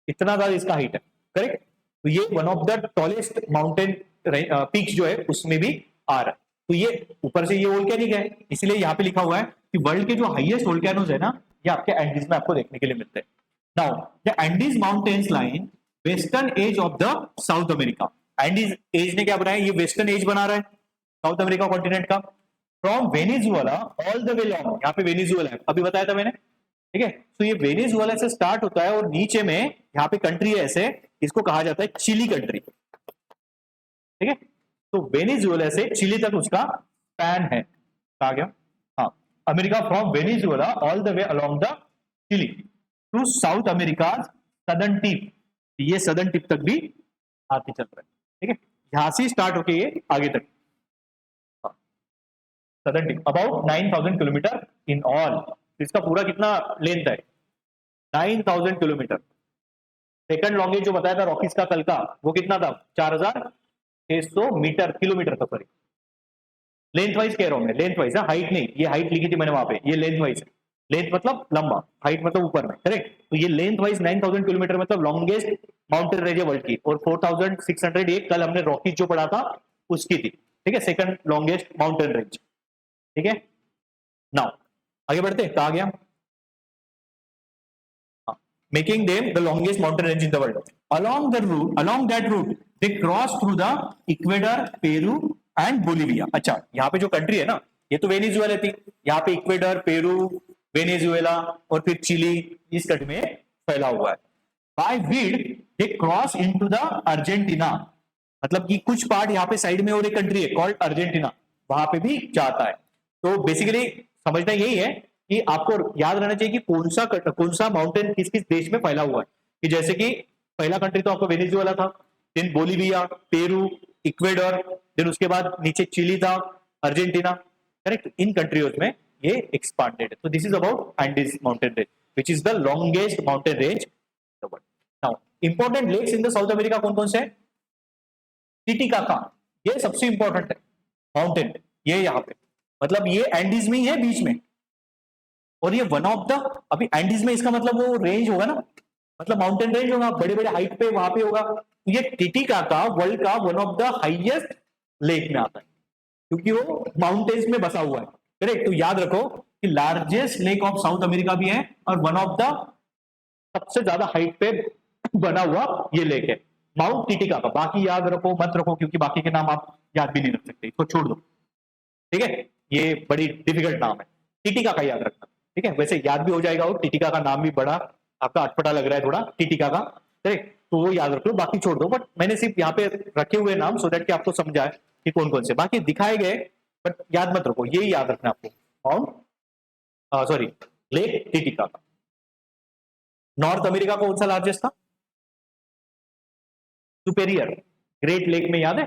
इतना ज्यादा इसका हाइट है। करेक्ट। तो ये one of the tallest mountain peaks जो है उसमें भी आ रहा है। तो ये ऊपर से ये वोल्केनिक है, इसलिए यहाँ पे लिखा हुआ है कि वर्ल्ड के जो हाईएस्ट वोल्केनोज है ना, ये आपके एंडीज में आपको देखने के लिए मिलते हैं। Now the Andes mountains line western edge of the South America. Andes edge ने क्या बनाया, ये वेस्टर्न एज बना रहा है साउथ अमेरिका कॉन्टिनेंट का। From Venezuela all the way long, यहाँ पे वेनेजुएला है, अभी बताया था मैंने, ठीक है। तो ये वेनेजुएला से स्टार्ट होता है और नीचे में यहाँ पे कंट्री है ऐसे, इसको कहा जाता है चिली कंट्री, ठीक है। तो वेनेजुएला से चिली तक उसका स्पैन है, कहा गया। हाँ, America from Venezuela all the way along the Chile to South America southern tip, ये सदर्न टिप तक भी आते चल रहा है, ठीक है। यहां से स्टार्ट होके ये आगे तक southern tip about 9000 kilometre in all. इसका पूरा कितना लेंथ है, 9000 किलोमीटर। सेकंड लॉन्गेस्ट जो बताया था रॉकीज का कल का, वो कितना था, 4600 मीटर, किलोमीटर था, सॉरी लेंथ वाइज कह रहा हूं मैं, लेंथ वाइज है, हाइट नहीं, ये हाइट लिखी थी मैंने वहां पे, ये लेंथ वाइज है, लेंथ मतलब लंबा, हाइट मतलब ऊपर में, करेक्ट। तो ये लेंथ वाइज 9000 किलोमीटर मतलब लॉन्गेस्ट माउंटेन रेंज है वर्ल्ड की, और 4600 ये कल हमने रॉकीज जो पढ़ा था उसकी थी, ठीक है, सेकंड लॉन्गेस्ट माउंटेन रेंज, ठीक है। नाउ आगे बढ़ते, कहा गया making them the longest mountain range in the world. Along that route, they cross through the Ecuador, Peru and Bolivia. अच्छा, यहाँ पे जो कंट्री है ना, ये तो वेनेजुएला थी, यहाँ पे इक्वेडर, पेरू, वेनेजुएला और फिर चिली इस कंट्री में फैला हुआ है। By wind, they cross into the Argentina, मतलब कि कुछ पार्ट यहाँ पे साइड में और एक कंट्री है कॉल्ड अर्जेंटीना, वहां पे भी जाता है। तो बेसिकली समझना यही है कि आपको याद रहना चाहिए कि कौन सा माउंटेन किस किस देश में फैला हुआ है, कि जैसे कि पहला कंट्री तो आपको वेनेजुएला था, then Bolivia, Peru, Ecuador, then उसके बाद नीचे चिली था, अर्जेंटीना, करेक्ट। इन कंट्रीज में ये एक्सपांडेड है। तो this is about Andes mountain range which is the longest mountain range the world. Now important lakes in the South America कौन कौन से हैं, टिटिकाका, ये सबसे इंपॉर्टेंट है माउंटेन, ये यहाँ पे, मतलब ये एंडीज में ही है बीच में, और ये वन ऑफ द, अभी एंडीज में इसका मतलब वो रेंज होगा ना, मतलब माउंटेन रेंज होगा, बड़े बड़े हाइट पे वहां पे होगा। तो ये टिटिकाका वर्ल्ड का one of the highest lake में आता है, क्योंकि वो माउंटेन्स में बसा हुआ है, करेक्ट। तो याद रखो कि largest lake of south America भी है और वन ऑफ द सबसे ज्यादा हाइट पे बना हुआ ये लेक है माउंट टिटिकाका। बाकी याद रखो मत रखो, क्योंकि बाकी के नाम आप याद भी नहीं रख सकते, इसको छोड़ दो, ठीक है। ये बड़ी डिफिकल्ट नाम है, टिटिकाका याद रखना, ठीक है। वैसे याद भी हो जाएगा, और टिटिकाका नाम भी बड़ा आपका अटपटा लग रहा है थोड़ा, टिटिकाका, करेक्ट, तो वो याद रख लो, बाकी छोड़ दो। बट मैंने सिर्फ यहाँ पे रखे हुए नाम सो दैट कि आपको समझ आए कि कौन कौन से, बाकी दिखाए गए बट याद मत रखो, यही याद रखना आपको, mount sorry lake Titicaca. North America का कौन सा लार्जेस्ट था, सुपेरियर, ग्रेट लेक में याद है,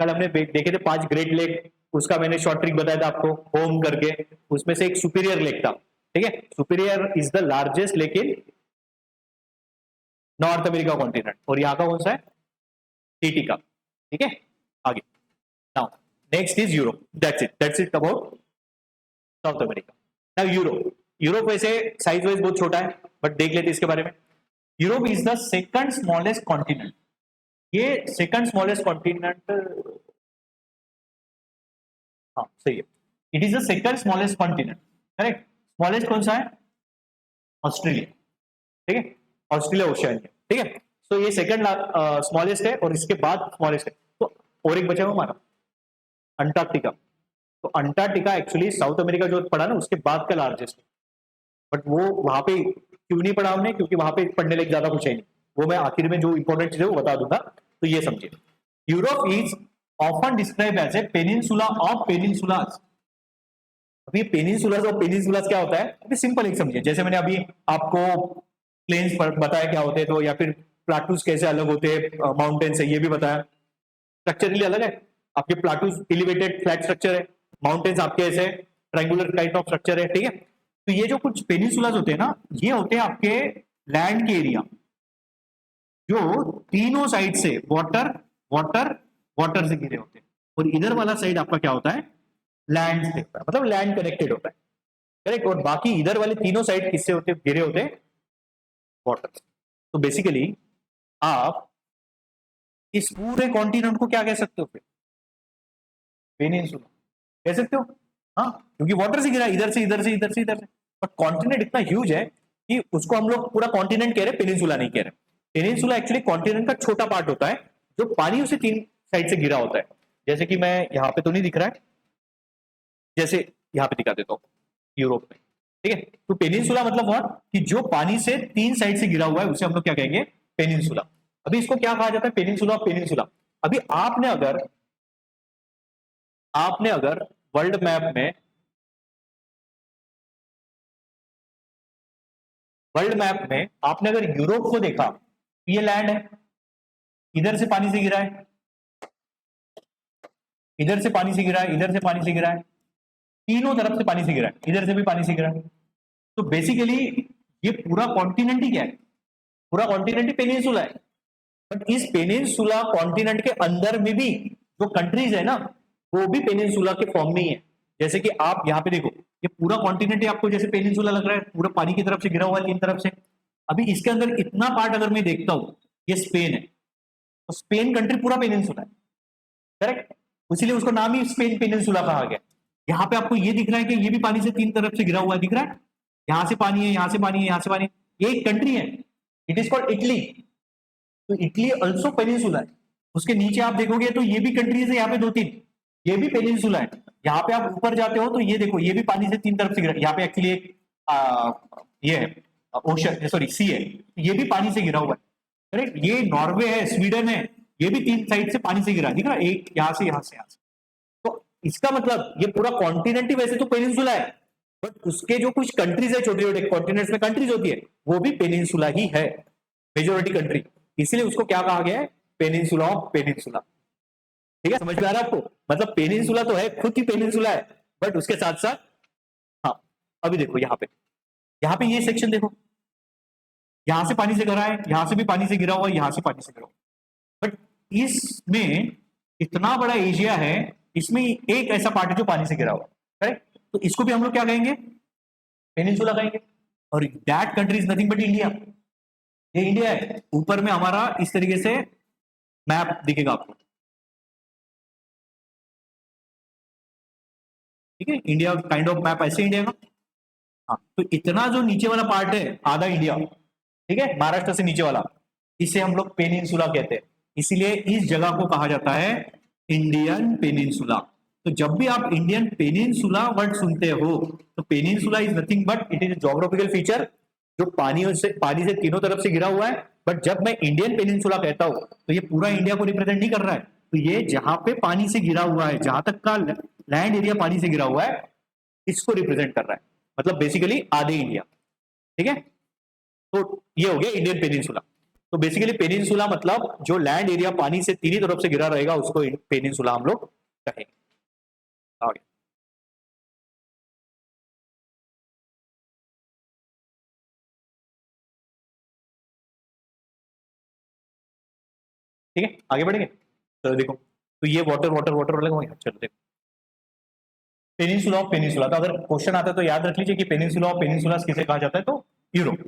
कल हमने देखे थे 5 ग्रेट लेक, उसका मैंने शॉर्ट ट्रिक बताया था आपको होम करके, उसमें से एक सुपीरियर लेक था, ठीक है। Superior is the largest lake in North America continent, और यहाँ का कौन सा है, टिटिका, ठीक है। आगे now next is Europe, that's it about south America. Now Europe वैसे साइज वाइज बहुत छोटा है, बट देख लेते इसके बारे में। Europe is the second smallest continent, ये सेकंड स्मॉलेस्ट कॉन्टिनेंट, हाँ सही है, it is the second smallest continent, correct. Smallest कौन सा है, ऑस्ट्रेलिया, ठीक है, ऑस्ट्रेलिया ओशियानिया, ठीक है। तो ये सेकंड स्मॉलेस्ट है और इसके बाद स्मॉलेस्ट है। तो और एक बचा हुआ हमारा अंटार्कटिका, तो अंटार्कटिका एक्चुअली साउथ अमेरिका जो पढ़ा ना उसके बाद का लार्जेस्ट है, बट वो वहां पे क्यों नहीं पढ़ा हमने, क्योंकि वहां पे पढ़ने लायक ज्यादा कुछ है नहीं, वो मैं आखिर में जो इंपॉर्टेंट चीज है वो बता दूंगा। तो ये समझिए, Europe is often describe as a peninsula of peninsulas. अभी पेनिनसुलास और पेनिनसुलास क्या होता है, अभी सिंपल एक समझिए, जैसे मैंने अभी आपको प्लेन्स बताया क्या होते हैं, तो या फिर प्लाटूज कैसे अलग होते हैं माउंटेन से, ये भी बताया, स्ट्रक्चरली अलग है। आपके प्लाटूज एलिवेटेड फ्लैट स्ट्रक्चर है, माउंटेन्स आपके ऐसे ट्रायंगुलर टाइप ऑफ स्ट्रक्चर है, ठीक है। तो ये जो कुछ पेनिनसुलास होते हैं ना, ये होते हैं आपके लैंड के एरिया, जो तीनों साइड से वाटर वाटर वाटर से घिरे होते हैं, और इधर वाला साइड आपका क्या होता है, लैंड से, मतलब लैंड कनेक्टेड होता है, करेक्ट। और बाकी इधर वाले तीनों साइड किससे होते हैं, घिरे होते हैं वाटर। तो बेसिकली आप इस पूरे कॉन्टिनेंट को क्या कह सकते हो फिर, पेनिनसुला कह सकते हो, हाँ, क्योंकि वाटर से गिरा, इधर से इधर से इधर से इधर से। बट कॉन्टिनेंट इतना ह्यूज है कि उसको हम लोग पूरा कॉन्टिनेंट कह रहे हैं, पेनिनसुला नहीं कह रहे। पेनिनसुला एक्चुअली कॉन्टिनेंट का छोटा पार्ट होता है जो पानी उसे 3 साइड से गिरा होता है। जैसे कि मैं यहाँ पे तो नहीं दिख रहा है, जैसे यहाँ पे दिखा देता हूँ, यूरोप में, ठीक है। तो पेनिनसुला मतलब व्हाट, कि जो पानी से 3 साइड से गिरा हुआ है उसे हम लोग क्या कहेंगे, पेनिनसुला। अभी इसको क्या कहा जाता है, पेनिनसुला, पेनिनसुला। अभी आपने अगर वर्ल्ड मैप में, आपने अगर यूरोप को देखा, ये लैंड है, इधर से पानी से गिरा है, इधर से पानी से गिरा है, इधर से पानी से गिरा है, तीनों तरफ से पानी से गिरा है, इधर से भी पानी से गिरा है। तो बेसिकली ये पूरा कॉन्टिनेंट ही क्या है, पूरा कॉन्टिनेंट ही पेनिनसुला है। बट इस पेनिनसुला कॉन्टिनेंट के अंदर में भी जो कंट्रीज है ना, वो भी पेनिनसुला के फॉर्म में ही है। जैसे कि आप यहाँ पे देखो, ये पूरा कॉन्टिनेंट है, आपको जैसे पेनिनसुला लग रहा है, पूरा पानी की तरफ से घिरा हुआ है 3 तरफ से। अभी इसके अंदर इतना पार्ट अगर मैं देखता हूं, ये स्पेन है, तो स्पेन कंट्री पूरा पेनिनसुला है, करेक्ट। इसीलिए उसको नाम ही स्पेन पेनिनसुला कहा गया। यहाँ पे आपको ये दिख रहा है कि ये भी पानी से 3 तरफ से घिरा हुआ है, दिख रहा है, यहां से पानी है, यहां से पानी है, यहां से पानी है। ये एक कंट्री है, इट इज कॉल्ड इटली। तो इटली ऑल्सो पेनिनसुला है। उसके नीचे आप देखोगे तो ये भी कंट्रीज है, यहाँ पे 2-3, ये भी पेनिनसुला है। यहाँ पे आप ऊपर जाते हो तो ये देखो, ये भी पानी से 3 तरफ से घिरा, यहाँ पे एक्चुअली एक ये है ओशन, सॉरी सी है, ये भी पानी से घिरा हुआ है, करेक्ट। ये नॉर्वे है, स्वीडन है, ये भी 3 साइड से पानी से घिरा, दिख रहा है, एक यहाँ से यहाँ से यहाँ से। तो इसका मतलब ये पूरा कॉन्टिनेंट ही वैसे तो पेनिनसुला है, बट उसके जो कुछ कंट्रीज है, छोटे छोटे कॉन्टिनेंट्स में कंट्रीज होती है, वो भी पेनिनसुला ही है, मेजोरिटी कंट्री। इसलिए उसको क्या कहा गया है, पेनिनसुला ऑफ पेनिनसुला। ठीक है, समझ में आ रहा है आपको, मतलब पेनिनसुला तो है, खुद ही पेनिनसुला है, बट उसके साथ साथ, हाँ। अभी देखो यहाँ पे ये सेक्शन देखो, यहां से पानी से गिरा है, यहां से भी पानी से गिरा हुआ है, यहां से पानी से गिरा हुआ, बट इसमें इतना बड़ा एरिया है, इसमें एक ऐसा पार्ट है जो पानी से गिरा हुआ, करेक्ट। तो इसको भी हम लोग क्या कहेंगे, पेनिनसुला कहेंगे। और that country is nothing but India. ये इंडिया है, ऊपर में हमारा इस तरीके से मैप दिखेगा आपको, ठीक है, इंडिया काइंड ऑफ मैप ऐसे इंडिया का। हाँ, तो इतना जो नीचे वाला पार्ट है, आधा इंडिया, ठीक है, महाराष्ट्र से नीचे वाला, इसे हम लोग पेनिनसुला कहते हैं। इसीलिए इस जगह को कहा जाता है इंडियन पेनिनसुला। तो जब भी आप इंडियन पेनिनसुला वर्ड सुनते हो, तो peninsula is nothing but it is a geographical feature जो पानी से तीनों तरफ से घिरा हुआ है। बट जब मैं इंडियन पेनिनसुला कहता हूं, तो ये पूरा इंडिया को रिप्रेजेंट नहीं कर रहा है। तो ये जहां पे पानी से घिरा हुआ है, जहां तक का लैंड एरिया पानी से घिरा हुआ है, इसको रिप्रेजेंट कर रहा है, मतलब बेसिकली आधे इंडिया, ठीक है। तो ये हो गया इंडियन पेनिनसुला। तो बेसिकली पेनिनसुला मतलब जो लैंड एरिया पानी से तीनों तरफ से घिरा रहेगा, उसको पेनिनसुला हम लोग कहेंगे। आगे, ठीक है, आगे बढ़ेंगे। चलो देखो, तो ये वाटर वाटर वाटर वाला, चलो देखो, पेनिनसुला ऑफ पेनिनसुला। तो अगर क्वेश्चन आता है तो याद रख लीजिए कि पेनिनसुला ऑफ पेनिनसुला किसे कहा जाता है, तो यूरोप।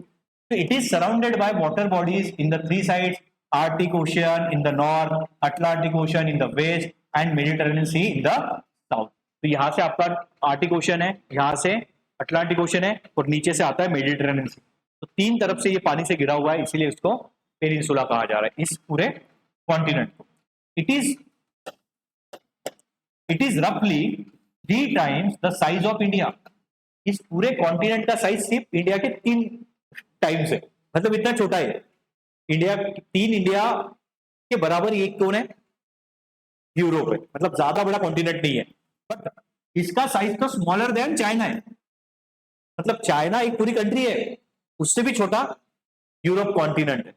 तो it is surrounded by water bodies in the 3 sides, Arctic ocean in the north, Atlantic ocean in the west and Mediterranean sea in the south. तो यहां से आपका आर्टिक ओशियन है, यहां से अटलांटिक ओशियन है, और नीचे से आता है मेडिटेरेनियन सी। तो 3 तरफ से ये पानी से घिरा हुआ है, इसीलिए इसको पेनिनसुला कहा जा रहा है, इस पूरे कॉन्टिनेंट को। इट इज रफली 3 times the size of India. इस पूरे कॉन्टिनेंट का साइज सिर्फ इंडिया के 3 टाइम्स है, मतलब इतना छोटा है। इंडिया 3 इंडिया के बराबर एक कौन है, यूरोप है, मतलब ज्यादा बड़ा कॉन्टिनेंट नहीं है। बट इसका साइज तो स्मॉलर देन चाइना है, मतलब चाइना एक पूरी कंट्री है, उससे भी छोटा यूरोप कॉन्टिनेंट है,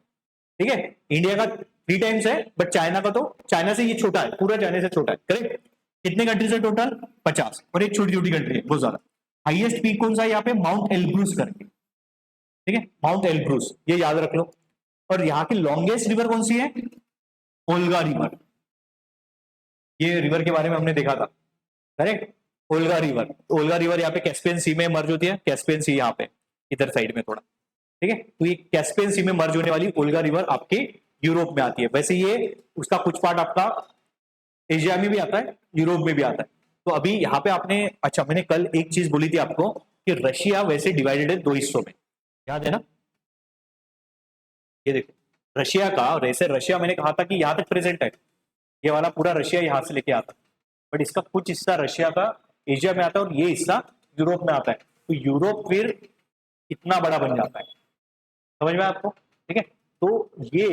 ठीक है। इंडिया का 3 टाइम्स है, बट चाइना का, तो चाइना से ये छोटा है, पूरा चाइना से छोटा है, करेक्ट। कितने कंट्रीज है टोटल, 50, और एक छोटी छोटी कंट्री है, बहुत ज्यादा। हाईएस्ट पीक कौन सा है यहाँ पे, माउंट एल्ब्रूस करके, ठीक है, माउंट एल्ब्रूस, ये याद रख लो। और यहाँ की लॉन्गेस्ट रिवर कौन सी है, ओल्गा रिवर। ये रिवर के बारे में हमने देखा था, correct, Olga river. Olga river यहाँ पे कैस्पियन सी में मर्ज होती है, कैस्पियन सी यहाँ पे इधर साइड में थोड़ा, ठीक है। तो ये कैस्पियन सी में मर्ज होने वाली ओल्गा रिवर आपके यूरोप में आती है। वैसे ये उसका कुछ पार्ट आपका एशिया में भी आता है, यूरोप में भी आता है। तो अभी यहाँ पे आपने, अच्छा मैंने कल एक चीज बोली थी आपको कि रशिया वैसे डिवाइडेड है 2 हिस्सों में, याद है ना? ये देखो रशिया का, वैसे रशिया मैंने कहा था कि यहाँ तक प्रेजेंट है, ये वाला पूरा रशिया यहाँ से लेके आता है, बट इसका कुछ हिस्सा रशिया का एशिया में आता है और ये हिस्सा यूरोप में आता है। तो यूरोप फिर इतना बड़ा बन जाता है, समझ में आपको? ठीक है, तो ये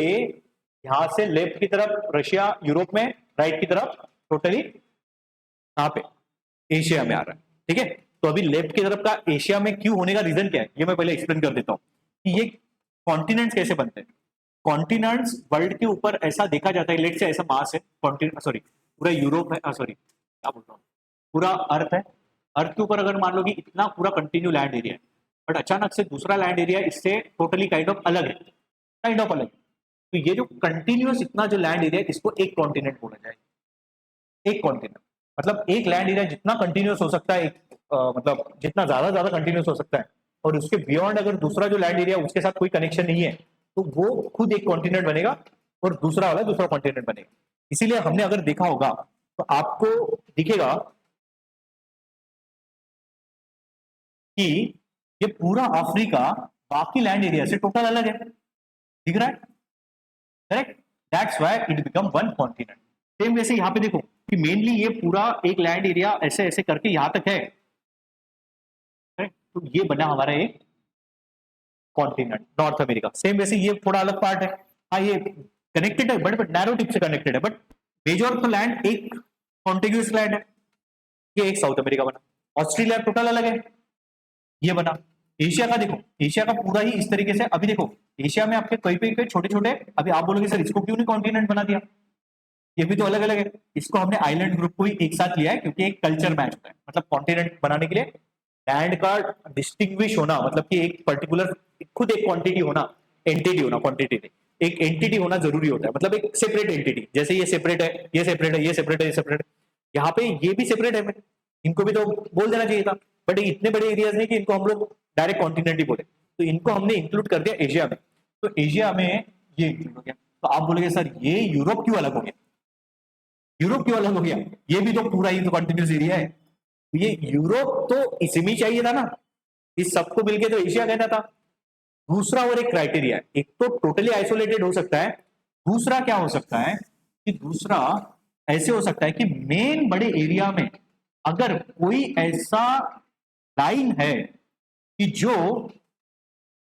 यहां से लेफ्ट की तरफ रशिया यूरोप में, राइट की तरफ टोटली यहाँ पे एशिया में आ रहा है। ठीक है, तो अभी लेफ्ट की तरफ का एशिया में क्यों होने का रीजन क्या है, ये मैं पहले एक्सप्लेन कर देता हूँ कि ये कॉन्टिनेंट्स कैसे बनते हैं। कॉन्टिनेंट्स वर्ल्ड के ऊपर ऐसा देखा जाता है, लेट से ऐसा मास है कॉन्टिनेंट, सॉरी पूरा यूरोप है, सॉरी क्या बोल रहा हूँ, पूरा अर्थ है। अर्थ के ऊपर अगर मान लो कि इतना पूरा कंटिन्यू लैंड एरिया है, बट अचानक से दूसरा लैंड एरिया इससे टोटली काइंड ऑफ अलग है, काइंड ऑफ अलग है। तो ये जो कंटिन्यूअस इतना जो लैंड एरिया है, इसको एक कॉन्टिनेंट बोला जाए। एक कॉन्टिनेंट मतलब एक लैंड एरिया जितना कंटिन्यूअस हो सकता है, मतलब जितना ज्यादा कंटिन्यूअस हो सकता है, और उसके बियॉन्ड अगर दूसरा जो लैंड एरिया उसके साथ कोई कनेक्शन नहीं है, तो वो खुद एक कॉन्टिनेंट बनेगा और दूसरा वाला दूसरा कॉन्टिनेंट बनेगा। इसीलिए हमने अगर देखा होगा तो आपको दिखेगा कि ये पूरा अफ्रीका बाकी लैंड एरिया से टोटल अलग है, दिख रहा है? Correct, that's why it become one continent. Same वैसे यहाँ पे देखो कि मेनली ये पूरा एक लैंड एरिया ऐसे ऐसे करके यहां तक है, correct? तो ये बना हमारा एक कॉन्टिनेंट नॉर्थ अमेरिका। सेम वैसे ये थोड़ा अलग पार्ट है, हाँ ये कनेक्टेड है बट नैरो टिप से कनेक्टेड है, बट मेजर तो लैंड एक कॉन्टिग्यूअस लैंड है। ये एक साउथ अमेरिका बना, ऑस्ट्रेलिया टोटल अलग है, ये बना। एशिया का देखो, एशिया का पूरा ही इस तरीके से, अभी देखो एशिया में आपके कई पे छोटे छोटे, अभी आप बोलोगे सर इसको क्यों नहीं कॉन्टिनेंट बना दिया, ये भी तो अलग अलग है। इसको हमने आइलैंड ग्रुप को ही एक साथ लिया है क्योंकि एक कल्चर मैच होता है, मतलब कॉन्टिनेंट बनाने के लिए लैंड का डिस्टिंग्विश होना, मतलब कि एक पर्टिकुलर खुद एक क्वांटिटी होना, एंटिटी होना, क्वांटिटी नहीं, एक एंटिटी होना जरूरी होता है, मतलब एक सेपरेट एंटिटी। जैसे ये सेपरेट है, ये सेपरेट है, ये सेपरेट है, ये सेपरेट है, यहाँ पे ये भी सेपरेट है, इनको भी तो बोल देना चाहिए था, बट इतने बड़े एरियाज नहीं कि इनको हम लोग डायरेक्ट कॉन्टिनेंट ही बोले, तो इनको हमने इंक्लूड कर दिया एशिया में। तो एशिया में ये इंक्लूड हो गया। तो आप बोलोगे सर ये यूरोप क्यों अलग हो गया, यूरोप क्यों अलग हो गया, ये भी तो पूरा ही तो कॉन्टिन्यूस एरिया है। ये यूरोप तो इसी में चाहिए था ना, इस सबको मिलके तो एशिया कहना था। दूसरा और एक क्राइटेरिया है, एक तो टोटली आइसोलेटेड हो सकता है, दूसरा क्या हो सकता है कि दूसरा ऐसे हो सकता है कि मेन बड़े एरिया में अगर कोई ऐसा लाइन है कि जो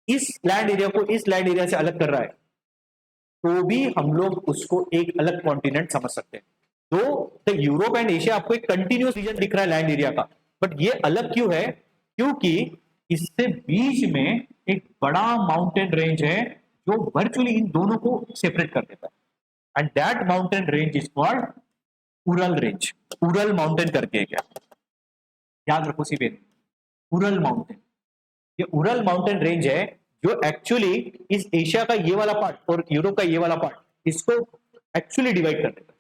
इस लैंड एरिया को इस लैंड एरिया से अलग कर रहा है, तो भी हम लोग उसको एक अलग कॉन्टिनेंट समझ सकते हैं। तो यूरोप एंड एशिया आपको एक कंटिन्यूस रीजन दिख रहा है लैंड एरिया का, बट ये अलग क्यों है? क्योंकि इससे बीच में एक बड़ा माउंटेन रेंज है जो वर्चुअली इन दोनों को सेपरेट कर देता है, and that mountain range is called Ural range. Ural mountain करके क्या, याद रखो सीबेन, उरल माउंटेन। ये उरल माउंटेन रेंज है जो एक्चुअली इस एशिया का ये वाला पार्ट और यूरोप का ये वाला पार्ट इसको एक्चुअली डिवाइड कर देता है।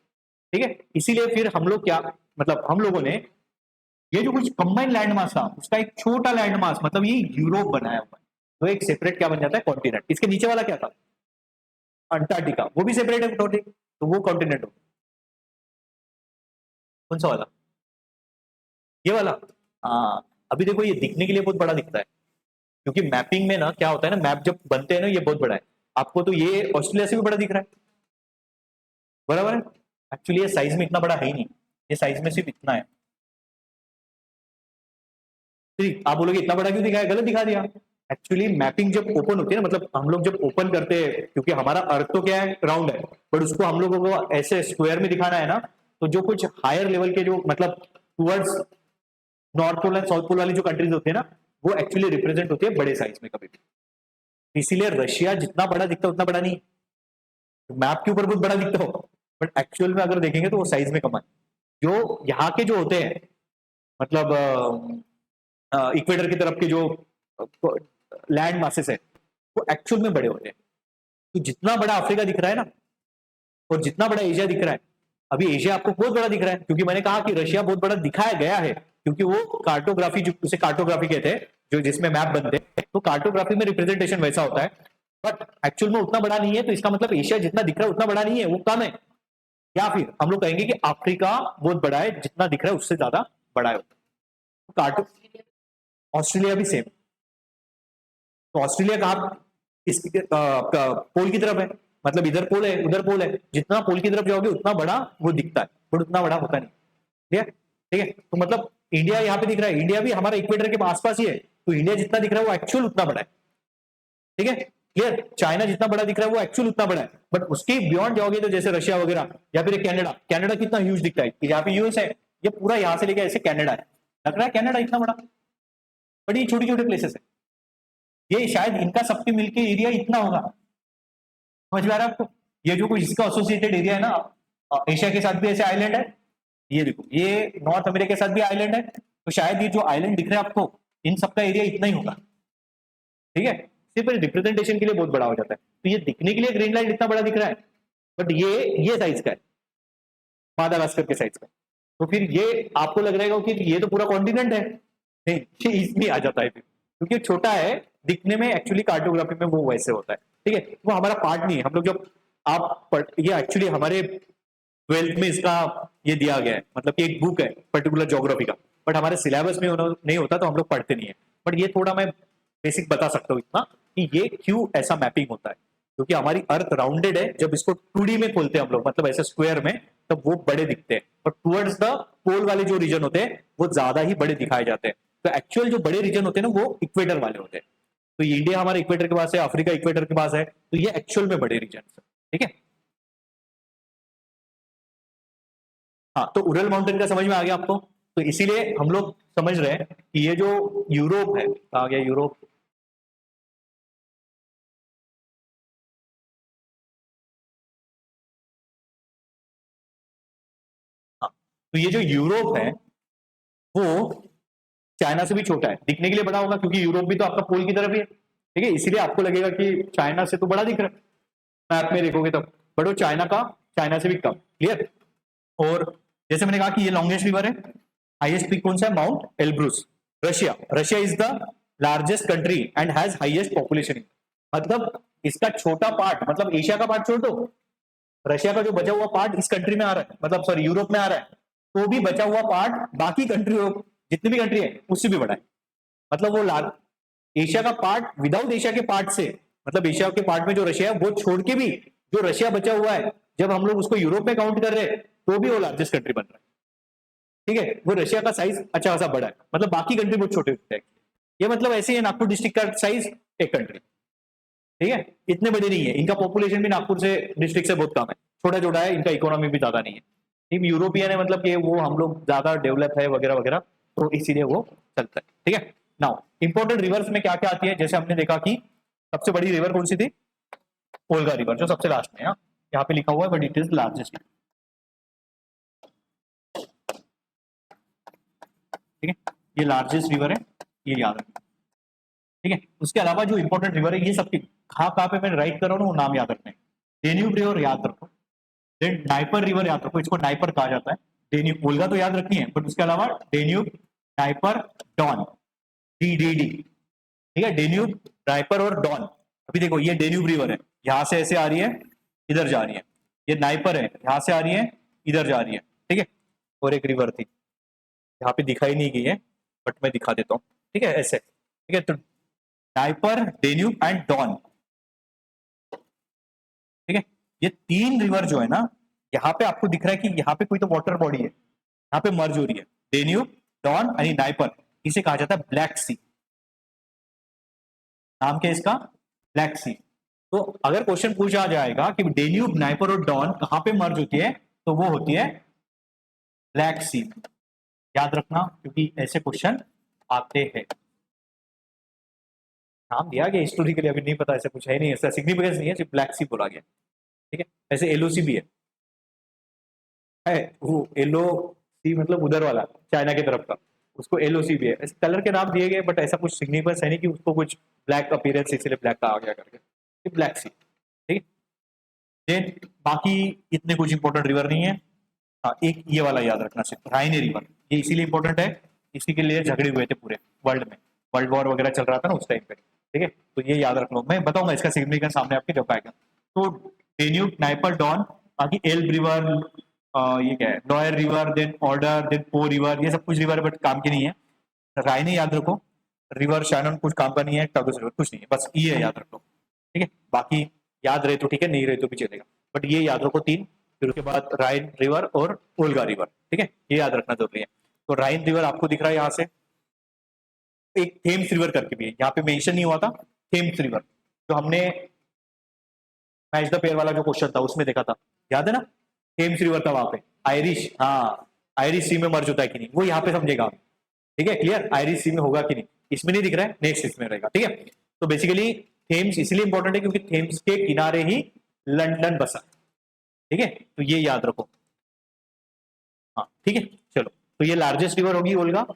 ठीक है, इसीलिए फिर हम लोग क्या, मतलब हम लोगों ने ये जो कुछ कंबाइंड लैंड मास था उसका एक छोटा लैंड मास, मतलब ये यूरोप बनाया हुआ है, तो एक सेपरेट क्या बन जाता है, कॉन्टिनेंट। इसके नीचे वाला क्या था, अंटार्कटिका, वो भी सेपरेट है टोटली, तो वो कॉन्टिनेंट हो। कौन सा वाला, ये वाला? हाँ, अभी देखो ये दिखने के लिए बहुत बड़ा दिखता है क्योंकि मैपिंग में ना क्या होता है ना, मैप जब बनते हैं ना ये बहुत बड़ा है, आपको तो ये ऑस्ट्रेलिया से भी बड़ा दिख रहा है, बराबर है। एक्चुअली ये साइज में इतना बड़ा है ही नहीं, ये साइज में सिर्फ इतना है। ठीक, आप बोलोगे इतना बड़ा क्यों दिखाया, गलत दिखा दिया। एक्चुअली मैपिंग जब ओपन होती है ना, मतलब हम लोग जब ओपन करते हैं, क्योंकि हमारा अर्थ तो क्या है, राउंड है, बट उसको हम लोगों को ऐसे स्क्वायर में दिखाना है ना, तो जो कुछ हायर लेवल के जो मतलब towards north pole and south pole वाली जो कंट्रीज होती है ना, वो एक्चुअली रिप्रेजेंट होती है बड़े साइज में कभी भी। इसीलिए रशिया जितना बड़ा दिखता है उतना बड़ा नहीं, मैप के ऊपर बहुत बड़ा दिखता हो, बट एक्चुअल में अगर देखेंगे तो वो साइज में कम है। जो यहाँ के जो होते हैं, मतलब इक्वेटर की तरफ के जो लैंड मासेस है, वो एक्चुअल में बड़े होते हैं। तो जितना बड़ा अफ्रीका दिख रहा है ना, और जितना बड़ा एशिया दिख रहा है, अभी एशिया आपको बहुत बड़ा दिख रहा है क्योंकि मैंने कहा कि रशिया बहुत बड़ा दिखाया गया है, क्योंकि वो कार्टोग्राफी, जो उसे कार्टोग्राफी कहते हैं, जो जिसमें मैप बनते हैं, तो कार्टोग्राफी में रिप्रेजेंटेशन वैसा होता है, बट एक्चुअल में उतना बड़ा नहीं है। तो इसका मतलब एशिया जितना दिख रहा है उतना बड़ा नहीं है, वो कम है। या फिर हम लोग कहेंगे कि अफ्रीका बहुत बड़ा है, जितना दिख रहा है उससे ज्यादा बड़ा है। कार्टून ऑस्ट्रेलिया भी सेम। तो ऑस्ट्रेलिया कहाँ इस पोल की तरफ है, मतलब इधर पोल है उधर पोल है, जितना पोल की तरफ जाओगे उतना बड़ा वो दिखता है, बट उतना बड़ा होता नहीं। ठीक है, ठीक है। तो मतलब इंडिया यहाँ पे दिख रहा है, इंडिया भी हमारा इक्वेटर के आसपास ही है, तो इंडिया जितना दिख रहा है वो एक्चुअल उतना बड़ा है। ठीक है, क्लियर। चाइना जितना बड़ा दिख रहा है वो एक्चुअल उतना बड़ा है, बट उसके बियॉन्ड जाओगे तो जैसे रशिया वगैरह, या फिर कनाडा, कनाडा कितना ह्यूज दिखता है, यहाँ पे यूएस है, ये पूरा यहाँ से लेकर ऐसे कनाडा है, लग रहा है कनाडा इतना बड़ा, बट ये छोटी छोटे प्लेसेस है, ये शायद इनका सबके मिलके एरिया इतना होगा। समझ में आ रहा है आपको? ये जो कोई इसका एसोसिएटेड एरिया है ना, एशिया के साथ भी ऐसे आइलैंड है, ये देखो ये नॉर्थ अमेरिका के साथ भी आइलैंड है, तो शायद ये जो आइलैंड दिख रहा है आपको, इन सबका एरिया इतना ही होगा। ठीक है, सिर्फ रिप्रेजेंटेशन के लिए बहुत बड़ा हो जाता है। तो ये दिखने के लिए ग्रीनलैंड इतना बड़ा दिख रहा है, बट ये साइज का है, मादागास्कर के साइज का। तो फिर ये आपको लग रहेगा कि ये तो पूरा कॉन्टिनेंट है, नहीं, ये इसमें आ जाता है फिर, क्योंकि छोटा है दिखने में, एक्चुअली कार्टोग्राफी में वो वैसे होता है। ठीक है, वो हमारा पार्ट नहीं है। हम लोग जब ये एक्चुअली हमारे 12th में इसका ये दिया गया है, मतलब कि एक बुक है पर्टिकुलर ज्योग्राफी का, बट हमारे सिलेबस में नहीं होता, तो हम लोग पढ़ते नहीं है। बट ये थोड़ा मैं बेसिक बता सकता हूँ इतना कि ये क्यों ऐसा मैपिंग होता है, क्योंकि हमारी अर्थ राउंडेड है, जब इसको 2D में खोलते हैं हम लोग, मतलब ऐसे स्क्वायर में, तब वो बड़े दिखते हैं, और टुवर्ड्स द पोल वाले जो रीजन होते हैं वो ज्यादा ही बड़े दिखाए जाते हैं। तो एक्चुअल जो बड़े रीजन होते हैं ना वो इक्वेटर वाले होते हैं। तो ये इंडिया हमारे इक्वेटर के पास है, अफ्रीका इक्वेटर के पास है, तो ये एक्चुअल में बड़े रीजन है। ठीक है, हाँ, तो उरल माउंटेन का समझ में आ गया आपको? तो इसीलिए हम लोग समझ रहे हैं कि ये जो यूरोप है, आ गया यूरोप, हाँ, तो ये जो यूरोप है वो चाइना से भी छोटा है, दिखने के लिए बड़ा होगा क्योंकि यूरोप भी तो आपका पोल की तरफ ही है। ठीक है, इसीलिए आपको लगेगा कि चाइना से तो बड़ा दिख रहा है मैप में देखोगे तब, बट वो चाइना से भी कम। क्लियर। और जैसे मैंने कहा कि ये लॉन्गेस्ट रिवर है, हाईएस्ट पीक कौन सा है? Mount Elbrus. Russia, Russia is the largest country and has highest population. मतलब इसका छोटा पार्ट, मतलब एशिया का पार्ट छोड़ दो, रशिया का जो बचा हुआ पार्ट इस कंट्री में आ रहा है, मतलब सॉरी यूरोप में आ रहा है, तो भी बचा हुआ पार्ट बाकी कंट्री, जितनी भी कंट्री है उससे भी बड़ा है। मतलब वो एशिया का पार्ट विदाउट एशिया के पार्ट से, मतलब एशिया के पार्ट में जो रशिया है वो छोड़ के भी जो रशिया बचा हुआ है, जब हम लोग उसको यूरोप में काउंट कर रहे हैं तो भी वो लार्जेस्ट कंट्री बन रहा है। ठीक है, वो रशिया का साइज अच्छा खासा बड़ा है, मतलब बाकी कंट्री बहुत छोटे होते हैं। ये मतलब ऐसे ही नागपुर डिस्ट्रिक्ट का साइज एक कंट्री। ठीक है, इतने बड़े नहीं है, इनका पॉपुलेशन भी नागपुर से डिस्ट्रिक्ट से बहुत कम है, छोटा छोटा है, इनका इकोनॉमी भी ज्यादा नहीं है। टीम यूरोपियन है, मतलब कि वो हम लोग ज्यादा डेवलप है वगैरह वगैरह, तो इसीलिए वो चलता है। ठीक है, नाउ इंपॉर्टेंट रिवर्स में क्या क्या आती है, जैसे हमने देखा कि सबसे बड़ी रिवर कौन सी थी? ओल्गा रिवर, जो सबसे लास्ट में यहाँ पे लिखा हुआ है, बट इट इज लार्जेस्ट। ठीक है, ये लार्जेस्ट रिवर है, ये याद रखना। ठीक है, उसके अलावा जो इंपॉर्टेंट रिवर है ये सबकी कहाँ पे मैं राइट कर रहा हूँ वो नाम याद रखना है। डेन्यूब रिवर याद रखो, देन नाइपर रिवर याद रखो, इसको नाइपर कहा जाता है। डेन्यूब, ओल्गा तो याद रखनी है, बट उसके अलावा डेन्यूब, नाइपर, डॉन, DDD। ठीक है, डेन्यूब, नाइपर और डॉन। अभी देखो ये डेन्यूब रिवर है, यहां से ऐसे आ रही है, इधर जा रही है। ये नाइपर है, यहां से आ रही है, इधर जा रही है। ठीक है, और एक रिवर थी यहाँ पे दिखाई नहीं गई है, बट मैं दिखा देता हूँ। ठीक है, ऐसे। ठीक है, तो नाइपर, डेन्यूब एंड डॉन। ठीक है, ये तीन रिवर जो है ना, यहाँ पे आपको दिख रहा है कि यहाँ पे कोई तो वाटर बॉडी है, यहाँ पे मर्ज हो रही है, डेन्यूब, डॉन यानी नाइपर, इसे कहा जाता है ब्लैक सी। नाम क्या है इसका? ब्लैक सी। तो अगर क्वेश्चन पूछा जाएगा कि डेन्यूब, नाइपर और डॉन कहाँ पे मर्ज होती है, तो वो होती है ब्लैक सी। याद रखना, क्योंकि ऐसे क्वेश्चन आते हैं। नाम दिया गया हिस्टोरिकली, अभी नहीं पता, ऐसा कुछ है नहीं, ऐसा सिग्निफिकेंस नहीं है, सिर्फ ब्लैक सी बोला गया। ठीक है, ऐसे एलओसी भी है वो एलओ सी, मतलब उधर वाला चाइना की तरफ का, उसको एलओसी भी है। इस कलर के नाम दिए गए, बट ऐसा कुछ सिग्निफिकेंस है नहीं कि उसको कुछ ब्लैक अपीयरेंस इसलिए ब्लैक का आ गया करके, ब्लैक सी। ठीक है, बाकी इतने कुछ इंपॉर्टेंट रिवर नहीं है। हाँ, एक ये वाला याद रखना, सिर्फ राइने रिवर, ये इसीलिए इंपॉर्टेंट है, इसी के लिए झगड़े हुए थे पूरे वर्ल्ड में, वर्ल्ड वॉर वगैरह चल रहा था ना उस टाइम पे। ठीक है, तो ये याद रख लो, मैं बताऊंगा इसका सिग्निफिकेंस सामने आपके जब आएगा। तो डेन्यूब, नाइपर, डॉन, बाकी एल्ब रिवर, ये क्या है, Loire river, then Oder, then Po river, ये सब कुछ रिवर बट काम की नहीं है। राइने याद रखो, रिवर शैनन कुछ काम का नहीं है, टगस रिवर कुछ नहीं है, बस ये है, याद रखो। ठीक है, बाकी याद रहे तो ठीक है, नहीं रहे तो भी चलेगा, बट ये याद रखो तीन। फिर उसके बाद राइन रिवर और ओल्गा रिवर, ठीक है, ये याद रखना जरूरी है। तो राइन रिवर आपको दिख रहा है यहाँ से, एक थेम्स रिवर करके भी है, यहाँ पे मेंशन नहीं हुआ था, थेम्स रिवर जो हमने मैच द पेयर वाला जो क्वेश्चन था उसमें देखा था, याद है ना, थेम्स रिवर था वहां पे, आयरिश, हाँ, आयरिश सी में मर्ज होता है कि नहीं, वो यहाँ पे समझेगा आप। ठीक है, क्लियर, आयरिश सी में होगा कि नहीं, इसमें नहीं दिख रहा है, नेक्स्ट इसमें रहेगा। ठीक है, तो बेसिकली थेम्स इसलिए इंपॉर्टेंट है क्योंकि थेम्स के किनारे ही लंदन बसा। ठीक है, तो ये याद रखो। हाँ ठीक है, चलो, तो ये लार्जेस्ट रिवर होगी ओल्गा,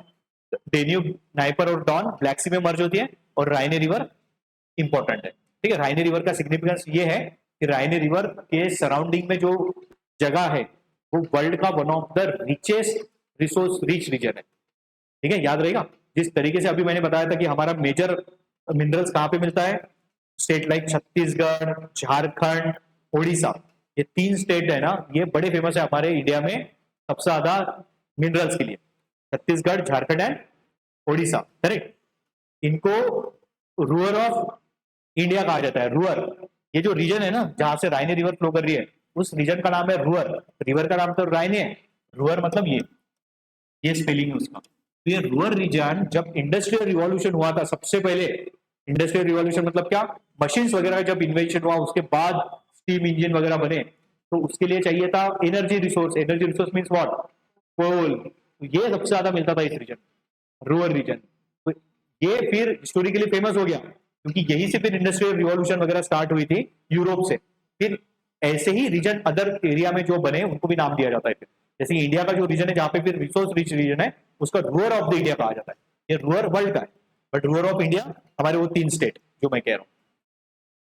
डेन्यूब, नाइपर और डॉन ब्लैक सी में मर्ज होती है, और राइने रिवर इंपॉर्टेंट है। ठीक है, राइने रिवर का सिग्निफिकेंस ये है कि राइने रिवर के सराउंडिंग में जो जगह है वो वर्ल्ड का one of the richest resource rich region है। ठीक है, याद रहेगा, जिस तरीके से अभी मैंने बताया था कि हमारा मेजर मिनरल्स कहाँ पे मिलता है, स्टेट लाइक छत्तीसगढ़, झारखंड, उड़ीसा, ये तीन स्टेट है ना, ये बड़े फेमस है हमारे इंडिया में सबसे ज्यादा मिनरल्स के लिए, छत्तीसगढ़, झारखंड एंड उड़ीसा, करेक्ट। इनको रूअर ऑफ इंडिया कहा जाता है, रूअर, ये जो रीजन है ना जहां से राइने रिवर फ्लो कर रही है, उस रीजन का नाम है रूअर, रिवर का नाम तो राइने है, रूअर मतलब ये स्पेलिंग है उसका। तो ये रूअर रीजन, जब इंडस्ट्रियल रिवॉल्यूशन हुआ था सबसे पहले, इंडस्ट्रियल रिवॉल्यूशन मतलब क्या, मशीन्स वगैरह जब इन्वेंशन हुआ उसके बाद स्टीम इंजन वगैरह बने, तो उसके लिए चाहिए था energy resource, energy resource means what, coal, तो ये सबसे ज्यादा मिलता था इस रीजन, रूअर रीजन। तो ये फिर हिस्टोरिकली फेमस हो गया क्योंकि यहीं से फिर इंडस्ट्रियल रिवॉल्यूशन वगैरह स्टार्ट हुई थी यूरोप से, फिर ऐसे ही रीजन अदर एरिया में जो बने उनको भी नाम दिया जाता है। फिर जैसे इंडिया का जो रीजन है जहां पे फिर रिसोर्स रिच रीजन है उसका रूअर ऑफ द इंडिया कहा जाता है, ये रूअर वर्ल्ड का है, बट रूअर ऑफ इंडिया हमारे वो तीन स्टेट जो मैं कह रहा हूँ।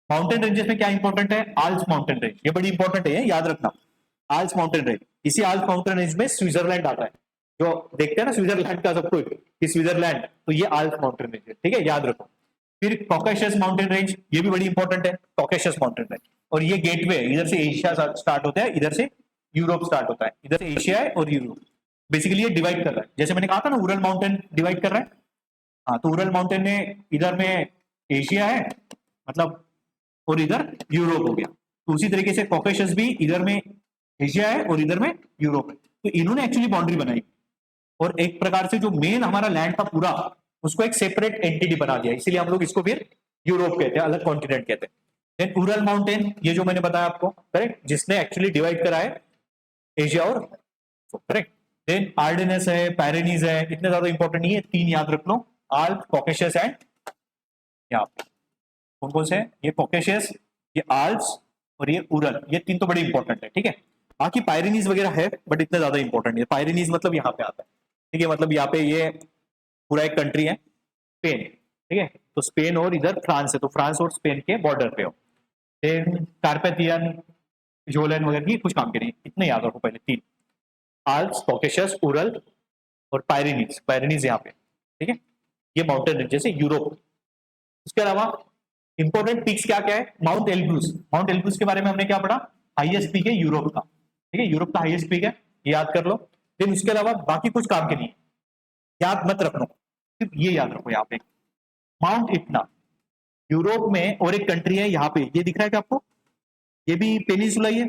माउंटेन रेंजेस में क्या इंपॉर्टेंट है, आल्प्स माउंटेन रेंज, ये बड़ी इंपॉर्टेंट है, याद रखना, आल्प्स माउंटेन रेंज, इसी आल्प्स माउंटेन रेंज में स्विट्जरलैंड आता है, जो देखते हैं ना स्विट्जरलैंड का सब कुछ कि स्विट्जरलैंड, तो ये आल्प्स माउंटेन रेंज है। ठीक है, याद रखो। फिर कॉकेशस माउंटेन रेंज, ये भी बड़ी इंपॉर्टेंट है, कॉकेशस माउंटेन रेंज, और ये गेटवे, इधर से एशिया स्टार्ट होता है, इधर से यूरोप स्टार्ट होता है, इधर से एशिया है और यूरोप, बेसिकली ये डिवाइड कर रहा है, जैसे मैंने कहा था ना उरल माउंटेन डिवाइड कर रहा है। हाँ, तो उरल माउंटेन में इधर में एशिया है मतलब, और इधर यूरोप हो गया, तो उसी तरीके से कॉकेशस भी इधर में एशिया है और इधर में यूरोप है, तो इन्होंने एक्चुअली बाउंड्री बनाई, और एक प्रकार से जो मेन हमारा लैंड था पूरा उसको एक सेपरेट एंटिटी बना दिया, इसीलिए हम लोग इसको फिर यूरोप कहते हैं, अलग कॉन्टिनेंट कहते हैं। देन उरल माउंटेन, ये जो मैंने बताया आपको, करेक्ट, जिसने एक्चुअली डिवाइड करा है एशिया और, करेक्ट। देन आर्डेनस है, पैरेनीज है, इतने ज्यादा इंपॉर्टेंट नहीं है, तीन याद रख लो, आल्प, कॉकेशस एंड, यहाँ पे कौन कौन से हैं, ये कॉकेशस, ये आल्प्स और ये उरल, ये तीन तो बड़े इंपॉर्टेंट है। ठीक है, बाकी पायरेनीज वगैरह है बट इतना ज्यादा इंपॉर्टेंट नहीं है, पायरेनीज मतलब यहाँ पे आता है। ठीक है, मतलब यहाँ पे ये पूरा एक कंट्री है स्पेन, ठीक है, तो स्पेन और इधर फ्रांस है, तो फ्रांस और स्पेन के बॉर्डर पे हो। देन कार्पेथियन, जोलन वगैरह ये कुछ काम के नहीं, इतने याद रखो पहले तीन, आल्प्स, कॉकेशस, उरल और पायरेनीज, पायरेनीज यहाँ पे। ठीक है, ये माउंटेन रेंजेस है यूरोप। उसके अलावा इंपॉर्टेंट पीक्स क्या क्या है, माउंट एल्ब्रूस, माउंट एल्ब्रूस के बारे में हमने क्या पढ़ा, हाईएस्ट पीक है यूरोप का। ठीक है, यूरोप का हाईएस्ट पीक है, ये याद कर लो। देन उसके अलावा बाकी कुछ काम के नहीं है, याद मत रखो, सिर्फ ये याद रखो, यहाँ पे माउंट इटना, यूरोप में और एक कंट्री है यहाँ पे, ये दिख रहा है क्या आपको, ये भी पेनिनसुला ही है,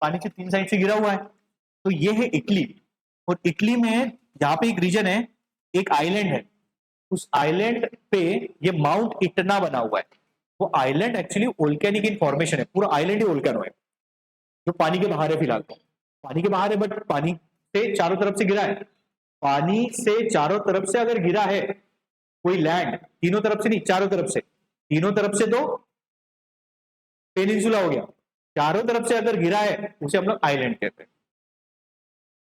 पानी के तीन साइड से गिरा हुआ है, तो ये है इटली, और इटली में यहाँ पे एक रीजन है, एक आइलैंड है, उस आइलैंड पे ये माउंट इटना बना हुआ है, वो island actually volcanic in formation है, पूरा आइलैंड ही वोल्केनो है, जो पानी के बाहर है फिलहाल, तो पानी के बाहर है बट पानी से चारों तरफ से गिरा है, पानी से चारों तरफ से अगर गिरा है कोई लैंड, तीनों तरफ से नहीं चारों तरफ से, तीनों तरफ से तो पेनिनसुला हो गया, चारों तरफ से अगर गिरा है उसे हम लोग आइलैंड कहते हैं,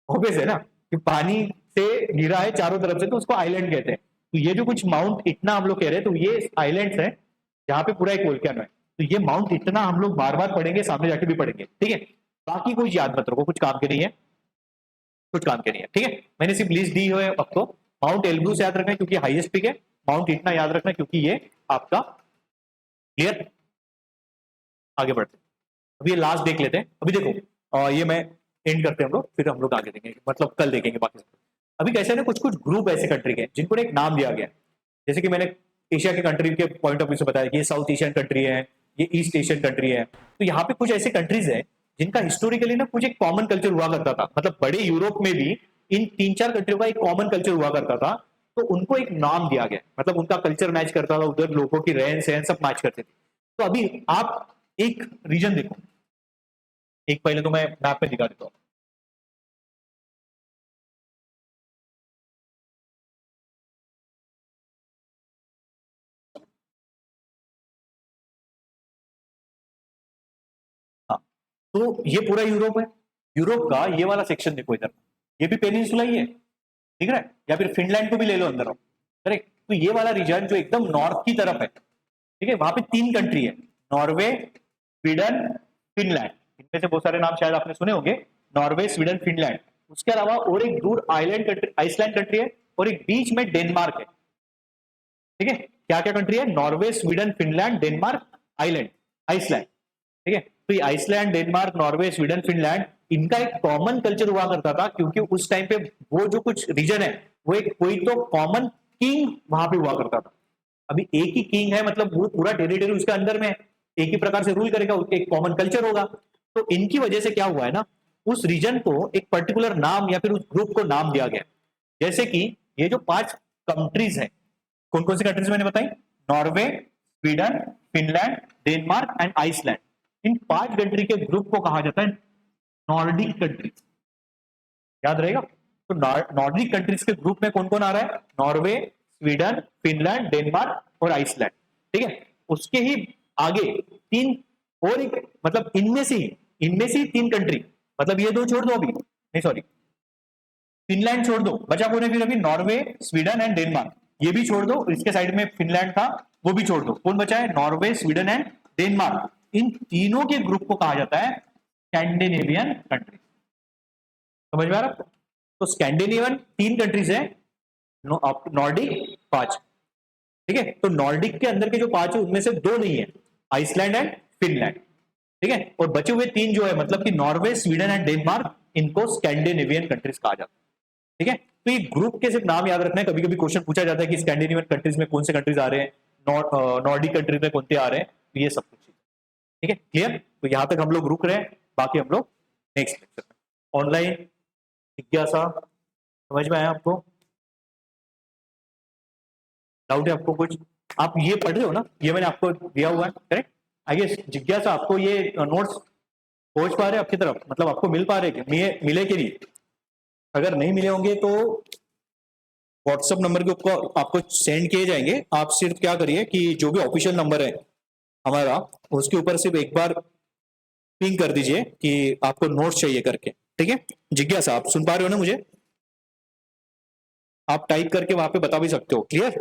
ऑब्वियस है ना कि पानी से गिरा है चारों तरफ से तो उसको आइलैंड कहते हैं। तो ये जो कुछ माउंट इतना हम लोग कह रहे हैं तो ये आइलैंड्स है जहां पे पूरा एक वोल्केनो है, तो ये माउंट इतना हम लोग बार बार पढ़ेंगे, सामने जाके भी पढ़ेंगे। ठीक है, बाकी कुछ याद मत रखो, कुछ काम के नहीं है, कुछ काम के नहीं है। ठीक है, मैंने सिर्फ लिस्ट दी है आपको, माउंट एल्ब्रूस याद रखना है क्योंकि हाईएस्ट पीक है, माउंट इतना याद रखना है क्योंकि ये आपका, क्लियर, आगे बढ़ते, अभी ये लास्ट देख लेते हैं। अभी देखो ये मैं एंड करते हैं हम लोग, फिर हम लोग आगे देखेंगे, मतलब कल देखेंगे बाकी। अभी कैसे ना कुछ कुछ ग्रुप ऐसे कंट्री के जिनको एक नाम दिया गया, जैसे कि मैंने एशिया के कंट्री के पॉइंट ऑफ व्यू से बताया कि ये साउथ एशियन कंट्री है, ये ईस्ट एशियन कंट्री है। तो यहाँ पे कुछ ऐसे कंट्रीज है जिनका हिस्टोरिकली ना कुछ एक कॉमन कल्चर हुआ करता था, मतलब बड़े यूरोप में भी इन 3-4 कंट्रियों का एक कॉमन कल्चर हुआ करता था, तो उनको एक नाम दिया गया, मतलब उनका कल्चर मैच करता था, उधर लोगों की रहन सहन सब मैच करते थे। तो अभी आप एक रीजन देखो, एक पहले तो मैं मैप में दिखा देता हूँ। हाँ, तो ये पूरा यूरोप है, यूरोप का ये वाला सेक्शन देखो इधर, ये भी पेनिनसुला ही है, दिख रहा है, या फिर फिनलैंड को भी ले लो अंदर, करेक्ट। तो ये वाला रीजन जो एकदम नॉर्थ की तरफ है, ठीक है, वहां पे 3 कंट्री है, नॉर्वे, स्वीडन, फिनलैंड। इनमें से बहुत सारे नाम शायद आपने सुने होंगे, नॉर्वे, स्वीडन, फिनलैंड। उसके अलावा और एक दूर आइलैंड कंट्री, आइसलैंड कंट्री है, और एक बीच में डेनमार्क है, ठीक है। क्या क्या कंट्री है? Norway, Sweden, Finland, Denmark, island, Iceland, ठीक है। तो ये Iceland, Denmark, Norway, Sweden, Finland, इनका एक कॉमन कल्चर हुआ करता था, क्योंकि उस टाइम पे वो जो कुछ रीजन है वो एक कोई तो कॉमन किंग वहां पे हुआ करता था। अभी एक ही किंग है, मतलब वो पूरा टेरिटरी उसके अंदर में है, एक ही प्रकार से रूल करेगा, एक कॉमन कल्चर होगा। तो इनकी वजह से क्या हुआ है ना, उस रीजन को एक पर्टिकुलर नाम या फिर उस ग्रुप को नाम दिया गया। जैसे कि ये जो 5 कंट्रीज है, कौन कौन सी कंट्रीज मैंने बताई? Norway, Sweden, Finland, Denmark and Iceland. इन 5 कंट्री के ग्रुप को कहा जाता है नॉर्डिक कंट्री, याद रहेगा। तो नॉर्डिक कंट्रीज के ग्रुप में कौन कौन आ रहा है? नॉर्वे, स्वीडन, फिनलैंड, डेनमार्क और आइसलैंड, ठीक है। उसके ही आगे 3 और एक, मतलब इनमें से ही 3 कंट्री, मतलब ये 2 छोड़ दो अभी, नहीं सॉरी, फिनलैंड छोड़ दो, बचा कौन है फिर अभी? नॉर्वे, स्वीडन एंड डेनमार्क, ये भी छोड़ दो, इसके साइड में फिनलैंड था, वो भी छोड़ दो। कौन बचा है? Norway, Sweden and Denmark. इन तीनों के ग्रुप को कहा जाता है स्कैंडिनेवियन कंट्री। समझ में आ रहा? तो स्कैंडिनेवियन 3 कंट्रीज है, नॉर्डिक 5, ठीक है। तो नॉर्डिक के अंदर के जो 5 है उनमें से 2 नहीं है, आइसलैंड एंड फिनलैंड, ठीक है। और बचे हुए 3 जो है, मतलब कि नॉर्वे, स्वीडन एंड डेनमार्क, इनको स्कैंडिनेवियन कंट्रीज कहा जाता है, ठीक है। तो ये ग्रुप के सिर्फ नाम याद रखना है, कभी कभी क्वेश्चन पूछा जाता है कि स्कैंडिनेवियन कंट्रीज में कौन से कंट्रीज आ रहे हैं, नॉर्डिक कंट्रीज में कौन से आ रहे हैं, तो ये सब कुछ, ठीक है, क्लियर। तो यहां तक हम लोग रुक रहे हैं, बाकी हम लोग नेक्स्ट लेक्चर में। ऑनलाइन जिज्ञासा समझ में आया आपको? डाउट है आपको कुछ? आप ये पढ़ रहे हो ना, ये मैंने आपको दिया हुआ है, करेक्ट। आई गेस जिज्ञासा आपको ये नोट्स पहुंच पा रहे हैं आपकी तरफ, मतलब आपको मिल पा रहे हैं, मिले कि नहीं? अगर नहीं मिले होंगे तो व्हाट्सएप नंबर के ऊपर आपको सेंड किए जाएंगे। आप सिर्फ क्या करिए कि जो भी ऑफिशियल नंबर है हमारा, उसके ऊपर सिर्फ एक बार पिंग कर दीजिए कि आपको नोट्स चाहिए करके, ठीक है। जिज्ञासा आप सुन पा रहे हो ना मुझे? आप टाइप करके वहां पे बता भी सकते हो, क्लियर।